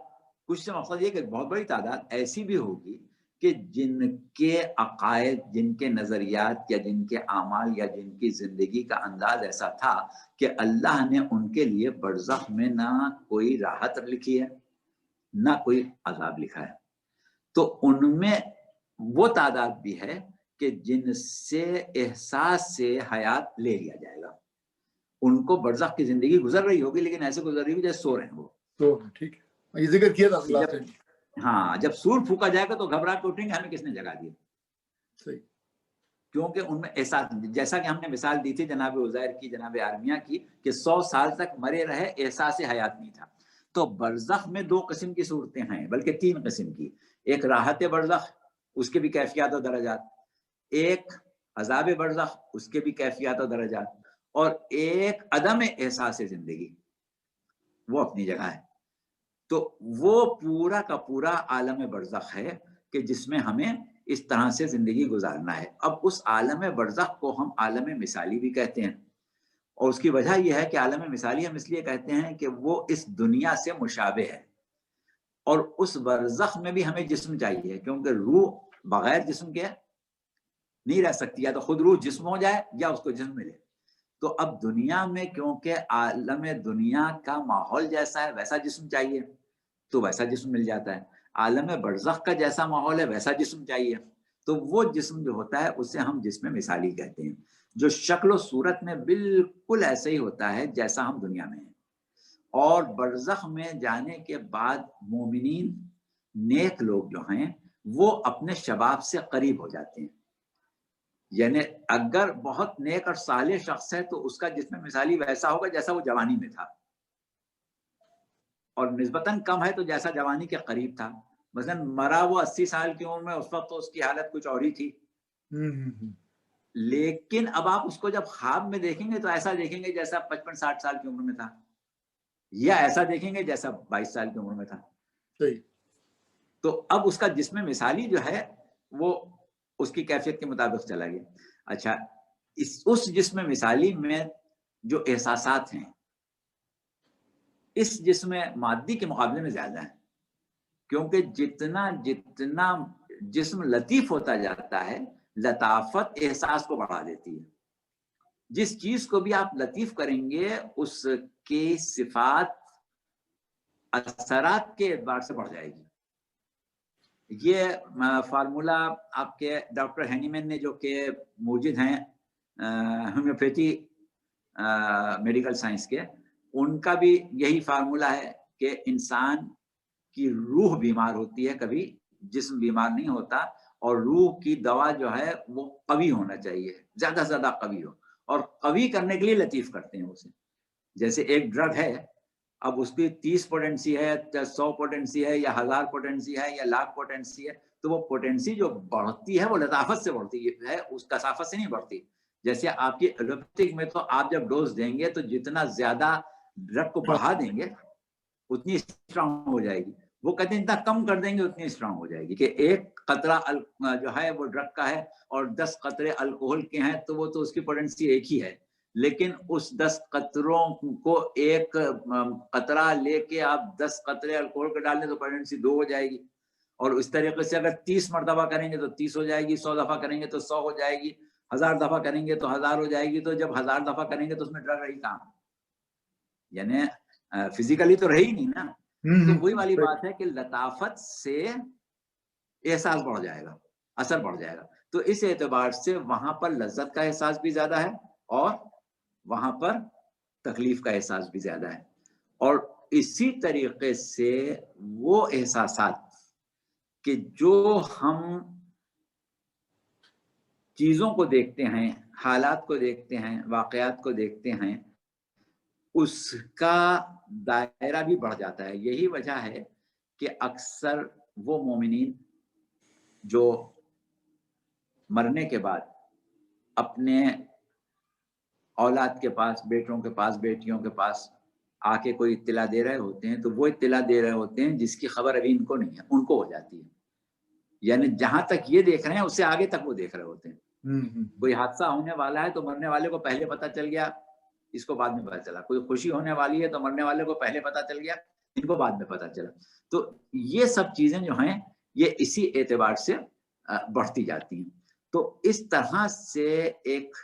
کچھ سے مقصد یہ کہ بہت بڑی تعداد ایسی بھی ہوگی کہ جن کے عقائد, جن کے نظریات, یا جن کے اعمال, یا جن کی زندگی کا انداز ایسا تھا کہ اللہ نے ان کے لیے برزخ میں نہ کوئی راحت لکھی ہے نہ کوئی عذاب لکھا ہے. تو ان میں وہ تعداد بھی ہے کہ جن سے احساس سے حیات لے لیا جائے گا. ان کو برزخ کی زندگی گزر رہی ہوگی, لیکن ایسے گزر رہی ہوگی جیسے سو رہے ہیں وہ. تو ٹھیک ہے, یہ ذکر کیا تھا. ہاں, جب سور پھونکا جائے گا تو گھبرا کے اٹھیں گے, ہمیں کس نے جگا دیا. صحیح, کیونکہ ان میں احساس, جیسا کہ ہم نے مثال دی تھی جناب عزیر کی, جناب آرمیہ کی, کہ 100 سال تک مرے رہے, احساس حیات نہیں تھا. تو برزخ میں 2 قسم کی صورتیں ہیں, بلکہ 3 قسم کی. ایک راحت برزخ, اس کے بھی کیفیات و درجات. ایک عذاب برزخ, اس کے بھی کیفیات و درجات. اور ایک عدم احساس زندگی, وہ اپنی جگہ ہے. تو وہ پورا کا پورا عالم برزخ ہے کہ جس میں ہمیں اس طرح سے زندگی گزارنا ہے. اب اس عالم برزخ کو ہم عالم مثالی بھی کہتے ہیں, اور اس کی وجہ یہ ہے کہ عالم مثالی ہم اس لیے کہتے ہیں کہ وہ اس دنیا سے مشابہ ہے. اور اس برزخ میں بھی ہمیں جسم چاہیے, کیونکہ روح بغیر جسم کے نہیں رہ سکتی, یا تو خود روح جسم ہو جائے یا اس کو جسم ملے. تو اب دنیا میں کیونکہ عالم دنیا کا ماحول جیسا ہے ویسا جسم چاہیے, تو ویسا جسم مل جاتا ہے. عالم برزخ کا جیسا ماحول ہے ویسا جسم چاہیے, تو وہ جسم جو ہوتا ہے اسے ہم جسم مثالی کہتے ہیں, جو شکل و صورت میں بالکل ایسے ہی ہوتا ہے جیسا ہم دنیا میں ہیں. اور برزخ میں جانے کے بعد مومنین, نیک لوگ جو ہیں وہ اپنے شباب سے قریب ہو جاتے ہیں. یعنی اگر بہت نیک اور صالح شخص ہے تو اس کا جسم مثالی ویسا ہوگا جیسا وہ جوانی میں تھا, اور نسبتاً کم ہے تو جیسا جوانی کے قریب تھا. مثلا مرا وہ 80 سال کی عمر میں, اس وقت تو اس کی حالت کچھ اور ہی تھی. لیکن اب آپ اس کو جب خواب میں دیکھیں گے تو ایسا دیکھیں گے جیسا 55-60 سال کی عمر میں تھا, یا ایسا دیکھیں گے جیسا 22 سال کی عمر میں تھا. تو اب اس کا جسم مثالی جو ہے وہ اس کی کیفیت کے مطابق چلا گیا. اچھا, اس جسم مثالی میں جو احساسات ہیں اس جسم مادی کے مقابلے میں زیادہ ہیں, کیونکہ جتنا جسم لطیف ہوتا جاتا ہے لطافت احساس کو بڑھا دیتی ہے. جس چیز کو بھی آپ لطیف کریں گے اس کی صفات اثرات کے اعتبار سے بڑھ جائے گی. یہ فارمولا آپ کے ڈاکٹر ہینیمن نے, جو کہ موجود ہیں ہومیوپیتھی میڈیکل سائنس کے, ان کا بھی یہی فارمولا ہے کہ انسان کی روح بیمار ہوتی ہے, کبھی جسم بیمار نہیں ہوتا. اور روح کی دوا جو ہے وہ قوی ہونا چاہیے، زیادہ سے زیادہ قوی ہو، اور قوی کرنے کے لیے لطیف کرتے ہیں اسے. جیسے ایک ڈرگ ہے، اب اس کی 30 پوٹینسی ہے، 100 پوٹینسی ہے، یا 1000 پوٹینسی ہے، یا لاکھ پوٹینسی ہے، تو وہ پوٹینسی جو بڑھتی ہے وہ لطافت سے بڑھتی ہے، اس کثافت سے نہیں بڑھتی. جیسے آپ کی ایلوپیتھک میں تو آپ جب ڈوز دیں گے تو جتنا زیادہ ڈرگ کو بڑھا دیں گے اتنی اسٹرانگ ہو جائے گی. وہ کہتے ہیں اتنا کم کر دیں گے اتنی اسٹرانگ ہو جائے گی، کہ ایک قطرہ جو ہے وہ ڈرگ کا ہے اور 10 قطرے الکوہل کے ہیں تو وہ تو اس کی پوٹینسی ایک ہی ہے. لیکن اس 10 قطروں کو ایک قطرہ لے کے آپ 10 قطرے الکوہل کے ڈال دیں تو پوٹینسی 2 ہو جائے گی. اور اس طریقے سے اگر 30 مرتبہ کریں گے تو 30 ہو جائے گی، 100 دفعہ کریں گے تو 100 ہو جائے گی، 1000 دفعہ کریں گے تو 1000 ہو جائے گی. تو جب 1000 دفعہ کریں گے تو اس میں ڈر رہی کہاں، یعنی فزیکلی تو رہی نہیں نا. تو وہی والی بات ہے کہ لطافت سے احساس بڑھ جائے گا، اثر بڑھ جائے گا. تو اس اعتبار سے وہاں پر لذت کا احساس بھی زیادہ ہے اور وہاں پر تکلیف کا احساس بھی زیادہ ہے. اور اسی طریقے سے وہ احساسات کہ جو ہم چیزوں کو دیکھتے ہیں، حالات کو دیکھتے ہیں، واقعات کو دیکھتے ہیں، اس کا دائرہ بھی بڑھ جاتا ہے. یہی وجہ ہے کہ اکثر وہ مومنین جو مرنے کے بعد اپنے اولاد کے پاس، بیٹوں کے پاس، بیٹیوں کے پاس آ کے کوئی اطلاع دے رہے ہوتے ہیں، تو وہ اطلاع دے رہے ہوتے ہیں جس کی خبر ابھی ان کو نہیں ہے، ان کو ہو جاتی ہے. یعنی جہاں تک یہ دیکھ رہے ہیں اس سے آگے تک وہ دیکھ رہے ہوتے ہیں. کوئی حادثہ ہونے والا ہے تو مرنے والے کو پہلے پتہ چل گیا، اس کو بعد میں پتہ چلا. کوئی خوشی ہونے والی ہے تو مرنے والے کو پہلے پتہ چل گیا، ان کو بعد میں پتہ چلا. تو یہ سب چیزیں جو ہیں یہ اسی اعتبار سے بڑھتی جاتی ہیں. تو اس طرح سے ایک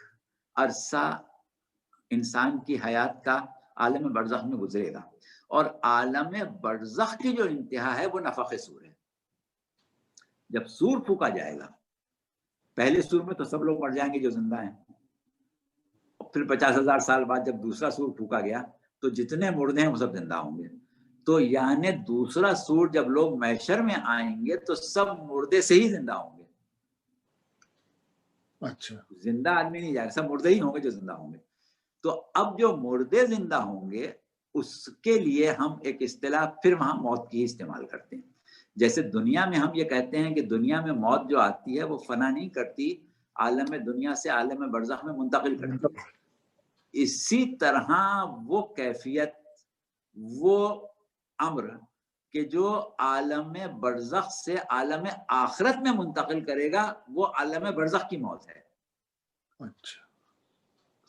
عرصہ انسان کی حیات کا عالم برزخ میں گزرے گا. اور عالم برزخ کی جو انتہا ہے وہ نفخ صور ہے. جب سور پھونکا جائے گا، پہلے سور میں تو سب لوگ مر جائیں گے جو زندہ ہیں، پھر 50,000 سال بعد جب دوسرا سور پھونکا گیا تو جتنے مردے ہیں وہ سب زندہ ہوں گے. تو یعنی دوسرا سور جب لوگ محشر میں آئیں گے تو سب مردے سے ہی زندہ ہوں گے. اچھا، زندہ آدمی نہیں جائے گا، سب مردے ہی ہوں گے جو زندہ ہوں گے. تو اب جو مردے زندہ ہوں گے اس کے لیے ہم ایک اصطلاح پھر وہاں موت کی استعمال کرتے ہیں. جیسے دنیا میں ہم یہ کہتے ہیں کہ دنیا میں موت جو آتی ہے وہ فنا نہیں کرتی، عالم دنیا سے عالم برزخ میں منتقل کرتی ہے. اسی طرح وہ کیفیت، وہ امر کہ جو عالم برزخ سے عالم آخرت میں منتقل کرے گا وہ عالم برزخ کی موت ہے. اچھا.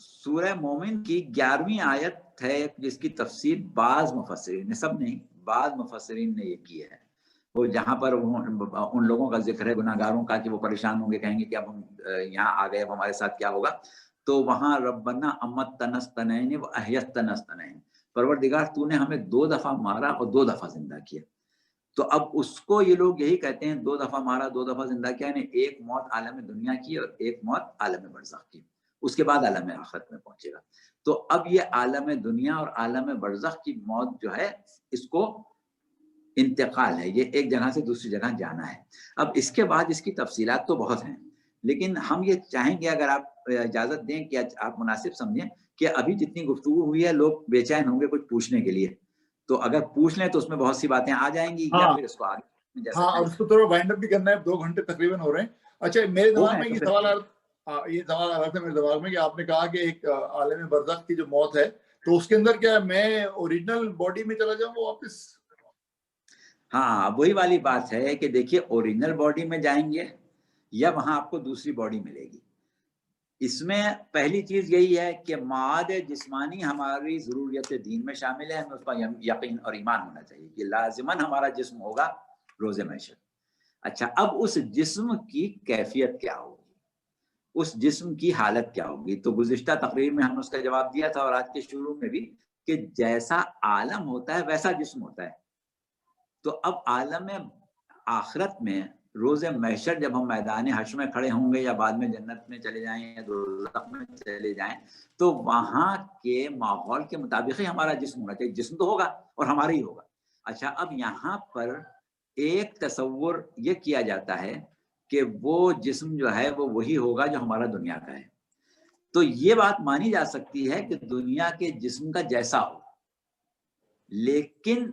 سورہ مومن کی 11ویں آیت ہے جس کی تفسیر بعض مفسرین نے، سب نہیں، بعض مفسرین نے یہ کی ہے. وہ جہاں پر ان لوگوں کا ذکر ہے گناہگاروں کا کہ وہ پریشان ہوں گے، کہیں گے کہ اب ہم یہاں آ گئے، اب ہمارے ساتھ کیا ہوگا. تو وہاں ربنا امت تنستنین و احیت تنستنین، پروردگار تو نے ہمیں 2 دفعہ مارا اور 2 دفعہ زندہ کیا. تو اب اس کو یہ لوگ یہی کہتے ہیں 2 دفعہ مارا 2 دفعہ زندہ کیا، یعنی ایک موت عالم دنیا کی اور ایک موت عالم برزخ کی، اس کے بعد عالم آخرت میں پہنچے گا. تو اب یہ عالم دنیا اور عالم برزخ کی موت جو ہے اس کو انتقال ہے، یہ ایک جگہ سے دوسری جگہ جانا ہے. اب اس کے بعد اس کی تفصیلات تو بہت ہیں، لیکن ہم یہ چاہیں گے اگر آپ اجازت دیں کہ آپ مناسب سمجھیں کہ ابھی جتنی گفتگو ہوئی ہے لوگ بے چین ہوں گے کچھ پوچھنے کے لیے، تو اگر پوچھ لیں تو اس میں بہت سی باتیں آ جائیں گی. یا پھر اس کو آگے ہاں، اور اس کو تھوڑا وائنڈ اپ بھی کرنا ہے، 2 گھنٹے تقریباً ہو رہے ہیں. اچھا، میرے دماغ میں یہ سوال آ رہا تھا میرے دماغ میں کہ آپ نے کہا کہ ایک عالم برزخ کی جو موت ہے تو اس کے اندر کیا میں اوریجنل باڈی میں چلا جاؤں گا واپس؟ ہاں، وہی والی بات ہے کہ دیکھیے اوریجنل باڈی میں جائیں گے یا وہاں آپ کو دوسری باڈی ملے گی. اس میں پہلی چیز یہی ہے کہ معاد جسمانی ہماری ضروریت دین میں شامل ہے، ہمیں اس پر یقین اور ایمان ہونا چاہیے کہ لازماً ہمارا جسم ہوگا روز محشر. اچھا، اب اس جسم کی کیفیت کیا ہوگی، اس جسم کی حالت کیا ہوگی؟ تو گزشتہ تقریر میں ہم نے اس کا جواب دیا تھا اور آج کے شروع میں بھی کہ جیسا عالم ہوتا ہے ویسا جسم ہوتا ہے. تو اب عالم آخرت میں روز محشر جب ہم میدان حشر میں کھڑے ہوں گے یا بعد میں جنت میں چلے جائیں یا دوزخ میں چلے جائیں تو وہاں کے ماحول کے مطابق ہی ہمارا جسم ہونا چاہیے. جسم تو ہوگا اور ہمارا ہی ہوگا. اچھا، اب یہاں پر ایک تصور یہ کیا جاتا ہے کہ وہ جسم جو ہے وہ وہی ہوگا جو ہمارا دنیا کا ہے. تو یہ بات مانی جا سکتی ہے کہ دنیا کے جسم کا جیسا ہو، لیکن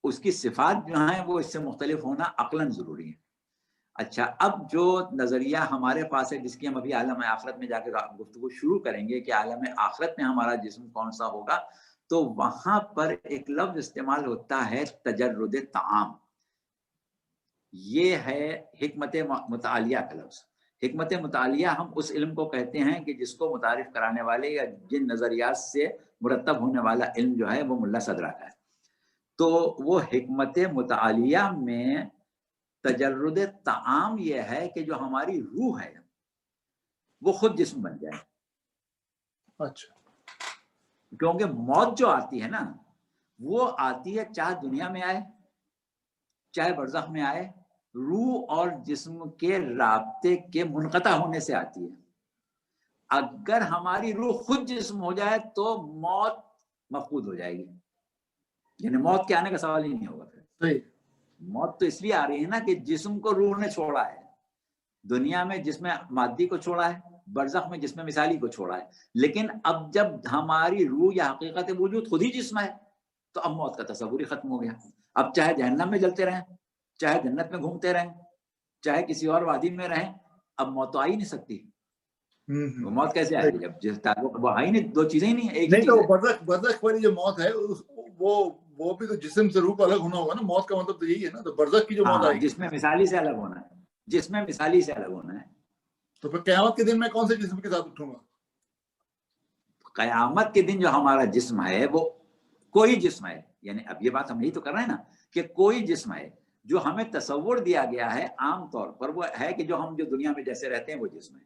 اس کی صفات جو ہیں وہ اس سے مختلف ہونا عقلاً ضروری ہے. اچھا، اب جو نظریہ ہمارے پاس ہے جس کی ہم ابھی عالم آخرت میں جا کے گفتگو شروع کریں گے کہ عالم آخرت میں ہمارا جسم کون سا ہوگا، تو وہاں پر ایک لفظ استعمال ہوتا ہے تجرد طعام. یہ ہے حکمت متعالیہ کا لفظ. حکمت متعالیہ ہم اس علم کو کہتے ہیں کہ جس کو متعارف کرانے والے یا جن نظریات سے مرتب ہونے والا علم جو ہے وہ ملا صدرہ کا ہے. تو وہ حکمت متعالیہ میں تجرد طعام یہ ہے کہ جو ہماری روح ہے وہ خود جسم بن جائے. اچھا. کیونکہ موت جو آتی ہے نا وہ آتی ہے چاہے دنیا میں آئے چاہے برزخ میں آئے، روح اور جسم کے رابطے کے منقطع ہونے سے آتی ہے. اگر ہماری روح خود جسم ہو جائے تو موت مفقود ہو جائے گی، یعنی موت کے آنے کا سوال ہی نہیں ہوگا. پھر موت تو اس لیے آ رہی ہے نا کہ جسم کو روح نے چھوڑا ہے. دنیا میں جسم مادی کو چھوڑا ہے، برزخ میں جسم مثالی کو چھوڑا ہے. لیکن اب جب ہماری روح یا حقیقت وجود خود ہی جسم ہے تو اب موت کا تصور ہی ختم ہو گیا. اب چاہے جہنم میں جلتے رہیں، چاہے جنت میں گھومتے رہیں، چاہے کسی اور وادی میں رہیں، اب موت تو آ ہی نہیں سکتی. وہ موت کیسے آئے گی جب جس تعلق وہ آئی نہیں؟ دو چیزیں ہی نہیں، ایک ہی چیز ہے. برزخ والی جو موت ہے وہ بھی تو جسم سے روح کو الگ ہونا ہوگا نا. موت کا مطلب تو یہی ہے نا. تو برزخ کی جو موت آئے گی جس میں مثالی سے الگ ہونا ہے، جس میں مثالی سے الگ ہونا ہے. تو پھر قیامت کے دن میں کون سے جسم کے ساتھ اٹھوں گا؟ قیامت کے دن جو ہمارا جسم ہے وہ کوئی جسم ہے، یعنی اب یہ بات ہم یہی تو کر رہے ہیں نا کہ کوئی جسم ہے جو ہمیں تصور دیا گیا ہے عام طور پر وہ ہے کہ جو ہم جو دنیا میں جیسے رہتے ہیں وہ جسم ہے.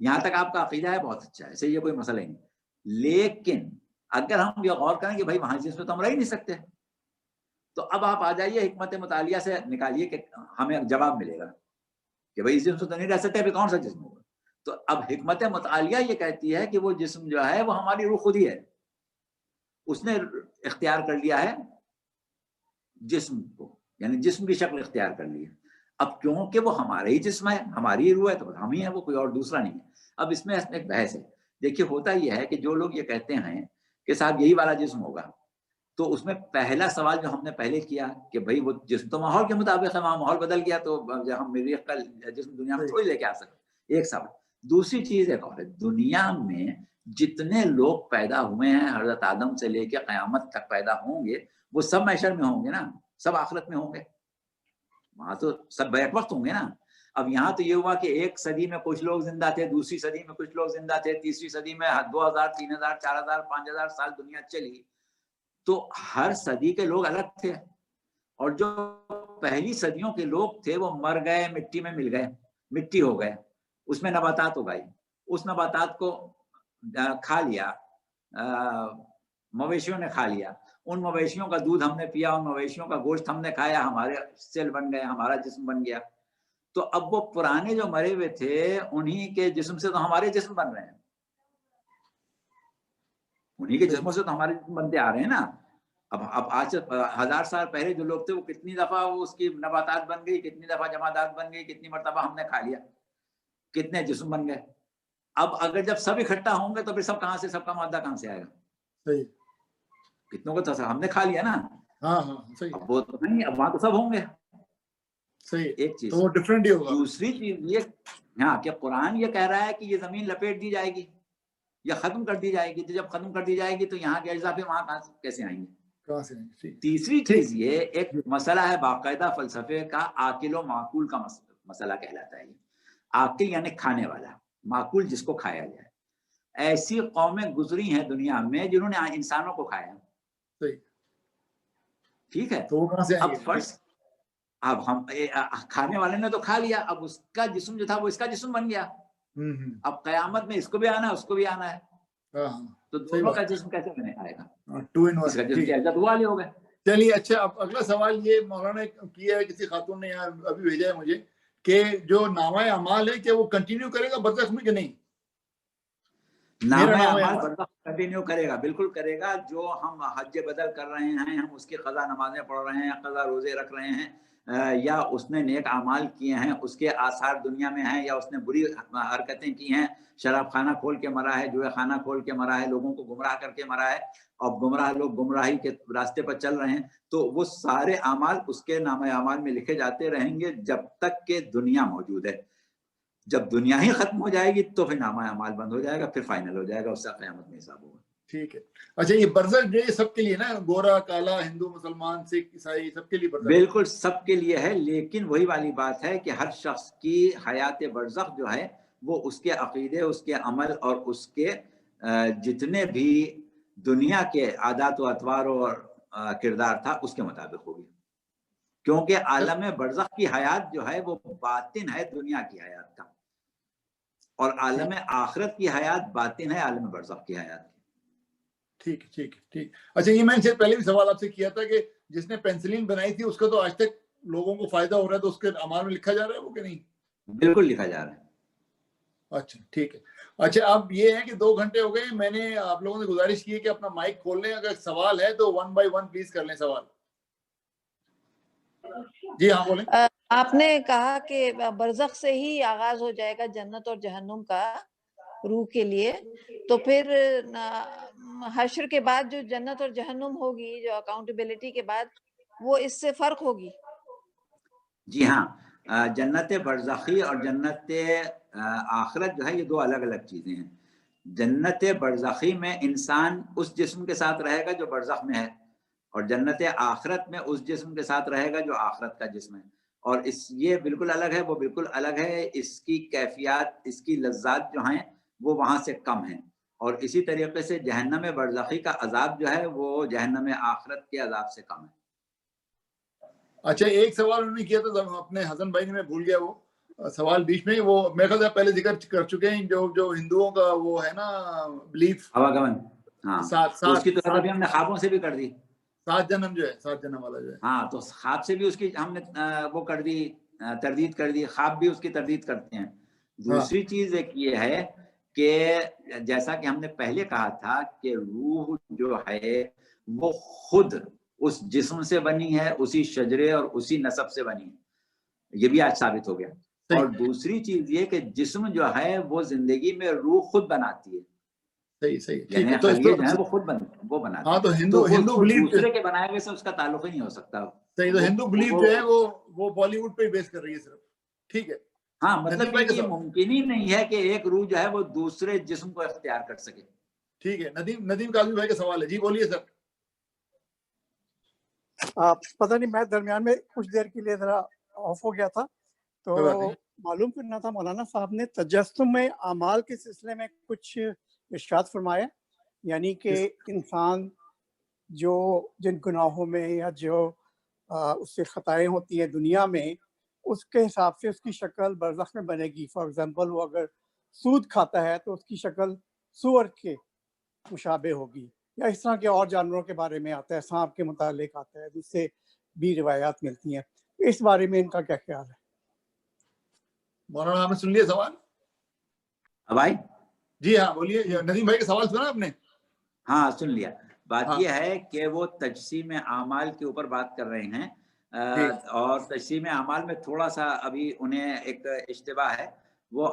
یہاں تک آپ کا عقیدہ ہے، بہت اچھا ہے، صحیح ہے، کوئی مسئلہ ہی نہیں. لیکن اگر ہم یہ غور کریں کہ بھائی وہاں جسم تو ہم رہ ہی نہیں سکتے، تو اب آپ آ جائیے حکمت مطالعہ سے نکالیے کہ ہمیں جواب ملے گا کہ بھائی اس جسم سے تو نہیں رہ سکتے، کون سا جسم ہوگا. تو اب حکمت مطالعہ یہ کہتی ہے کہ وہ جسم جو ہے وہ ہماری روح خود ہی ہے. اس نے اختیار کر لیا ہے جسم کو، یعنی جسم کی شکل اختیار کر لی ہے. اب کیونکہ وہ ہمارا ہی جسم ہے، ہماری ہی روح ہے، تو ہم ہی ہیں، وہ کوئی اور دوسرا نہیں ہے. اب اس میں ایک بحث ہے. دیکھیے ہوتا یہ ہے کہ جو لوگ یہ کہتے ہیں کہ صاحب یہی والا جسم ہوگا، تو اس میں پہلا سوال جو ہم نے پہلے کیا کہ بھائی وہ جسم تو ماحول کے مطابق ہے، وہاں ماحول بدل گیا تو ہم مریخ کا جسم دنیا میں تھوڑی لے کے آ سکتے. ایک سوال. دوسری چیز ایک اور ہے، دنیا میں جتنے لوگ پیدا ہوئے ہیں حضرت آدم سے لے کے قیامت تک پیدا ہوں گے وہ سب محشر میں ہوں گے نا، سب آخرت میں ہوں گے، وہاں تو سب بیک وقت ہوں گے نا. اب یہاں تو یہ ہوا کہ ایک صدی میں کچھ لوگ زندہ تھے، دوسری صدی میں کچھ لوگ زندہ تھے، تیسری صدی میں 2000 3000 4000 5000 سال دنیا چلی، تو ہر صدی کے لوگ الگ تھے. اور جو پہلی صدیوں کے لوگ تھے وہ مر گئے، مٹی میں مل گئے، مٹی ہو گئے، اس میں نباتات اگائی، اس نباتات کو کھا لیا، مویشیوں نے کھا لیا، ان مویشیوں کا دودھ ہم نے پیا، ان مویشیوں کا گوشت ہم نے کھایا، ہمارے سیل بن گئے، ہمارا جسم بن گیا. تو اب وہ پرانے جو مرے ہوئے تھے انہی کے جسم سے تو ہمارے جسم بن رہے ہیں، انہی کے جسموں سے تو ہمارے جسم بنتے آ رہے ہیں نا. اب آج سے 1000 سال پہلے جو لوگ تھے وہ کتنی دفعہ وہ اس کی نباتات بن گئی، کتنی دفعہ جمادات بن گئی، کتنی مرتبہ ہم نے کھا لیا، کتنے جسم بن گئے. اب اگر جب سب اکٹھا ہوں گے تو پھر سب کہاں سے، سب کا مادہ کہاں سے آئے گا؟ صحیح. کتنوں کو تو ہم نے کھا لیا نا. ہاں صحیح. اب وہ تو نہیں، اب وہاں تو سب ہوں گے. صحیح. ایک چیز. تو وہ ڈفرینٹ ہی ہوگا. دوسری چیز یہ کہ قرآن یہ کہہ رہا ہے کہ یہ زمین لپیٹ دی جائے گی یا ختم کر دی جائے گی. تو جب ختم کر دی جائے گی تو یہاں کے اجزا پہ وہاں کیسے آئیں گے؟ کہاں سے آئیں گے؟ تیسری چیز یہ ایک مسئلہ ہے باقاعدہ فلسفے کا، عاقل و معقول کا مسئلہ کہلاتا ہے. عاقل یعنی کھانے والا، معقول جس کو کھایا جائے. ایسی قومیں گزری ہیں دنیا میں جنہوں نے انسانوں کو کھایا. ٹھیک ہے. تو وہ کہاں سے آئیں گے؟ اب فرض اب ہم کھانے والے نے تو کھا لیا، اب اس کا جسم جو تھا وہ اس کا جسم بن گیا. اب قیامت میں اس کو بھی آنا ہے، اس کو بھی آنا ہے، تو دونوں کا جسم کیسے بنے آئے گا؟ اس کا جسم کی عزت ہوا لے ہوگا. چلیے اچھا. اب اگلا سوال یہ مولانا کیا ہے، کسی خاتون نے یہاں ابھی بھیجا ہے مجھے کہ جو نامہ اعمال ہے کہ وہ کنٹینیو کرے گا برزخ میں کہ نہیں؟ نامہ اعمال برزخ کنٹینیو کرے گا، بالکل کرے گا. جو ہم حج بدل کر رہے ہیں، ہم اس کی قضا نمازیں پڑھ رہے ہیں، قضا روزے رکھ رہے ہیں، یا اس نے نیک اعمال کیے ہیں اس کے آثار دنیا میں ہیں، یا اس نے بری حرکتیں کی ہیں، شراب خانہ کھول کے مرا ہے، جوئے خانہ کھول کے مرا ہے، لوگوں کو گمراہ کر کے مرا ہے، اور گمراہ لوگ گمراہی کے راستے پر چل رہے ہیں، تو وہ سارے اعمال اس کے نامہ اعمال میں لکھے جاتے رہیں گے جب تک کہ دنیا موجود ہے۔ جب دنیا ہی ختم ہو جائے گی تو پھر نامہ اعمال بند ہو جائے گا، پھر فائنل ہو جائے گا، اس سے قیامت میں حساب ہوگا۔ ٹھیک ہے، اچھا یہ برزخ جو ہے سب کے لیے نا، گورا کالا، ہندو مسلمان سکھ عیسائی سب کے لیے برزخ؟ بالکل سب کے لیے ہے، لیکن وہی والی بات ہے کہ ہر شخص کی حیات برزخ جو ہے وہ اس کے عقیدے، اس کے عمل اور اس کے جتنے بھی دنیا کے عادات و اطوار اور کردار تھا اس کے مطابق ہوگی، کیونکہ عالم برزخ کی حیات جو ہے وہ باطن ہے دنیا کی حیات کا، اور عالم آخرت کی حیات باطن ہے عالم برزخ کی حیات کی۔ ٹھیک ٹھیک ٹھیک، اچھا یہ میں نے پہلے بھی سوال آپ سے کیا تھا کہ جس نے پینسلین بنائی تھی اس کا تو آج تک لوگوں کو فائدہ ہو رہا ہے، تو اس کے اعمال میں لکھا جا رہا ہے وہ کہ نہیں؟ بالکل لکھا جا رہا ہے۔ اچھا ٹھیک ہے، اچھا اب یہ ہے کہ 2 گھنٹے ہو گئے، میں نے آپ لوگوں سے گزارش کی ہے کہ اپنا مائک کھول لیں، اگر سوال ہے تو 1 بائی 1 پلیز کر لیں سوال۔ جی ہاں بولیں۔ آپ نے کہا کہ برزخ سے ہی آغاز ہو جائے گا جنت اور جہنم کا روح کے لیے، تو پھر حشر کے بعد جو جنت اور جہنم ہوگی، جو اکاؤنٹیبلٹی کے بعد، وہ اس سے فرق ہوگی؟ جی ہاں، جنت برزخی اور جنت آخرت جو ہے یہ 2 الگ الگ چیزیں ہیں۔ جنت برزخی میں انسان اس جسم کے ساتھ رہے گا جو برزخ میں ہے، اور جنت آخرت میں اس جسم کے ساتھ رہے گا جو آخرت کا جسم ہے، اور یہ بالکل الگ ہے، وہ بالکل الگ ہے، اس کی کیفیات، اس کی لذات جو ہیں وہ وہاں سے کم ہیں، اور اسی طریقے سے جہنم برزخی کا عذاب جو ہے وہ جہنم آخرت کے عذاب سے کم ہے۔ اچھا ایک سوال انہوں نے کیا تھا اپنے حسن بھائی نے، میں بھول گیا وہ سوال بیچ میں، وہ میرے خیال سے پہلے ذکر کر چکے ہیں، جو ہندوؤں کا وہ ہے نا بلیف، اواگمن، ہاں، تو اس کی تو ابھی ہم نے خوابوں سے بھی کر دی، 7 جنم جو ہے، 7 جنم والا جو ہے، ہاں، تو خواب سے بھی اس کی ہم نے وہ کر دی، تردید کر دی، خواب بھی اس کی تردید کرتے ہیں۔ دوسری چیز ایک یہ ہے کہ جیسا کہ ہم نے پہلے کہا تھا کہ روح جو ہے وہ خود اس جسم سے بنی ہے، اسی شجرے اور اسی نسب سے بنی ہے، یہ بھی آج ثابت ہو گیا۔ اور دوسری چیز یہ کہ جسم جو ہے وہ زندگی میں روح خود بناتی ہے، صحیح یعنی خلیے جو ہے وہ خود وہ بناتی ہے، ہاں، تو ہندو بلیف دوسرے کے بنائے ہوئے سے اس کا تعلق ہی نہیں ہو سکتا۔ صحیح، تو ہندو بلیف جو ہے وہ بالی ووڈ پہ بیس کر رہی ہے صرف، ٹھیک ہے۔ ہاں، مطلب یہ ممکن ہی نہیں ہے کہ ایک روح جو ہے وہ دوسرے جسم کو اختیار کر سکے۔ ٹھیک ہے، ندیم کاظمی بھائی کا سوال ہے، جی بولیے سر۔ پتہ نہیں میں درمیان میں کچھ دیر کے لیے ذرا آف ہو گیا تھا، تو معلوم کرنا تھا مولانا صاحب نے تجسم میں اعمال کے سلسلے میں کچھ ارشاد فرمایا، یعنی کہ انسان جو جن گناہوں میں یا جو اس سے خطائیں ہوتی ہیں دنیا میں، اس کے حساب سے اس کی شکل برزخ میں بنے گی۔ فار ایگزامپل وہ اگر سود کھاتا ہے تو اس کی شکل سور کے مشابہ ہوگی، یا اس طرح کے اور جانوروں کے بارے میں آتا ہے، سانپ کے متعلق آتا ہے، جس سے بھی روایات ملتی ہیں۔ اس بارے میں ان کا کیا خیال ہے؟ مولانا آپ نے سن لیا سوال؟ بھائی جی ہاں بولیے، ندیم بھائی کا سوال سنا آپ نے؟ ہاں سن لیا۔ بات یہ ہے کہ وہ تجسیم اعمال کے اوپر بات کر رہے ہیں، اور تجسیم اعمال میں تھوڑا سا ابھی انہیں ایک اشتباہ ہے۔ وہ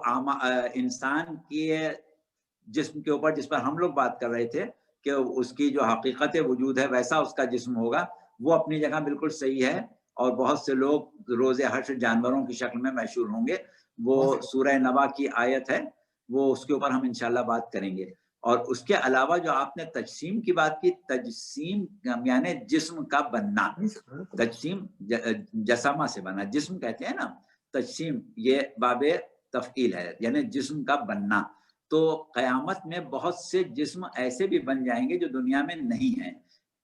انسان کی جسم کے اوپر جس پر ہم لوگ بات کر رہے تھے کہ اس کی جو حقیقت وجود ہے ویسا اس کا جسم ہوگا، وہ اپنی جگہ بالکل صحیح ہے، اور بہت سے لوگ روز حشر جانوروں کی شکل میں محشور ہوں گے۔ وہ سورہ نبا کی آیت ہے، وہ اس کے اوپر ہم انشاءاللہ بات کریں گے۔ اور اس کے علاوہ جو آپ نے تجسیم کی بات کی، تجسیم یعنی جسم کا بننا، تجسیم جسامہ سے بنا، جسم کہتے ہیں نا، تجسیم یہ باب تفعیل ہے، یعنی جسم کا بننا۔ تو قیامت میں بہت سے جسم ایسے بھی بن جائیں گے جو دنیا میں نہیں ہیں۔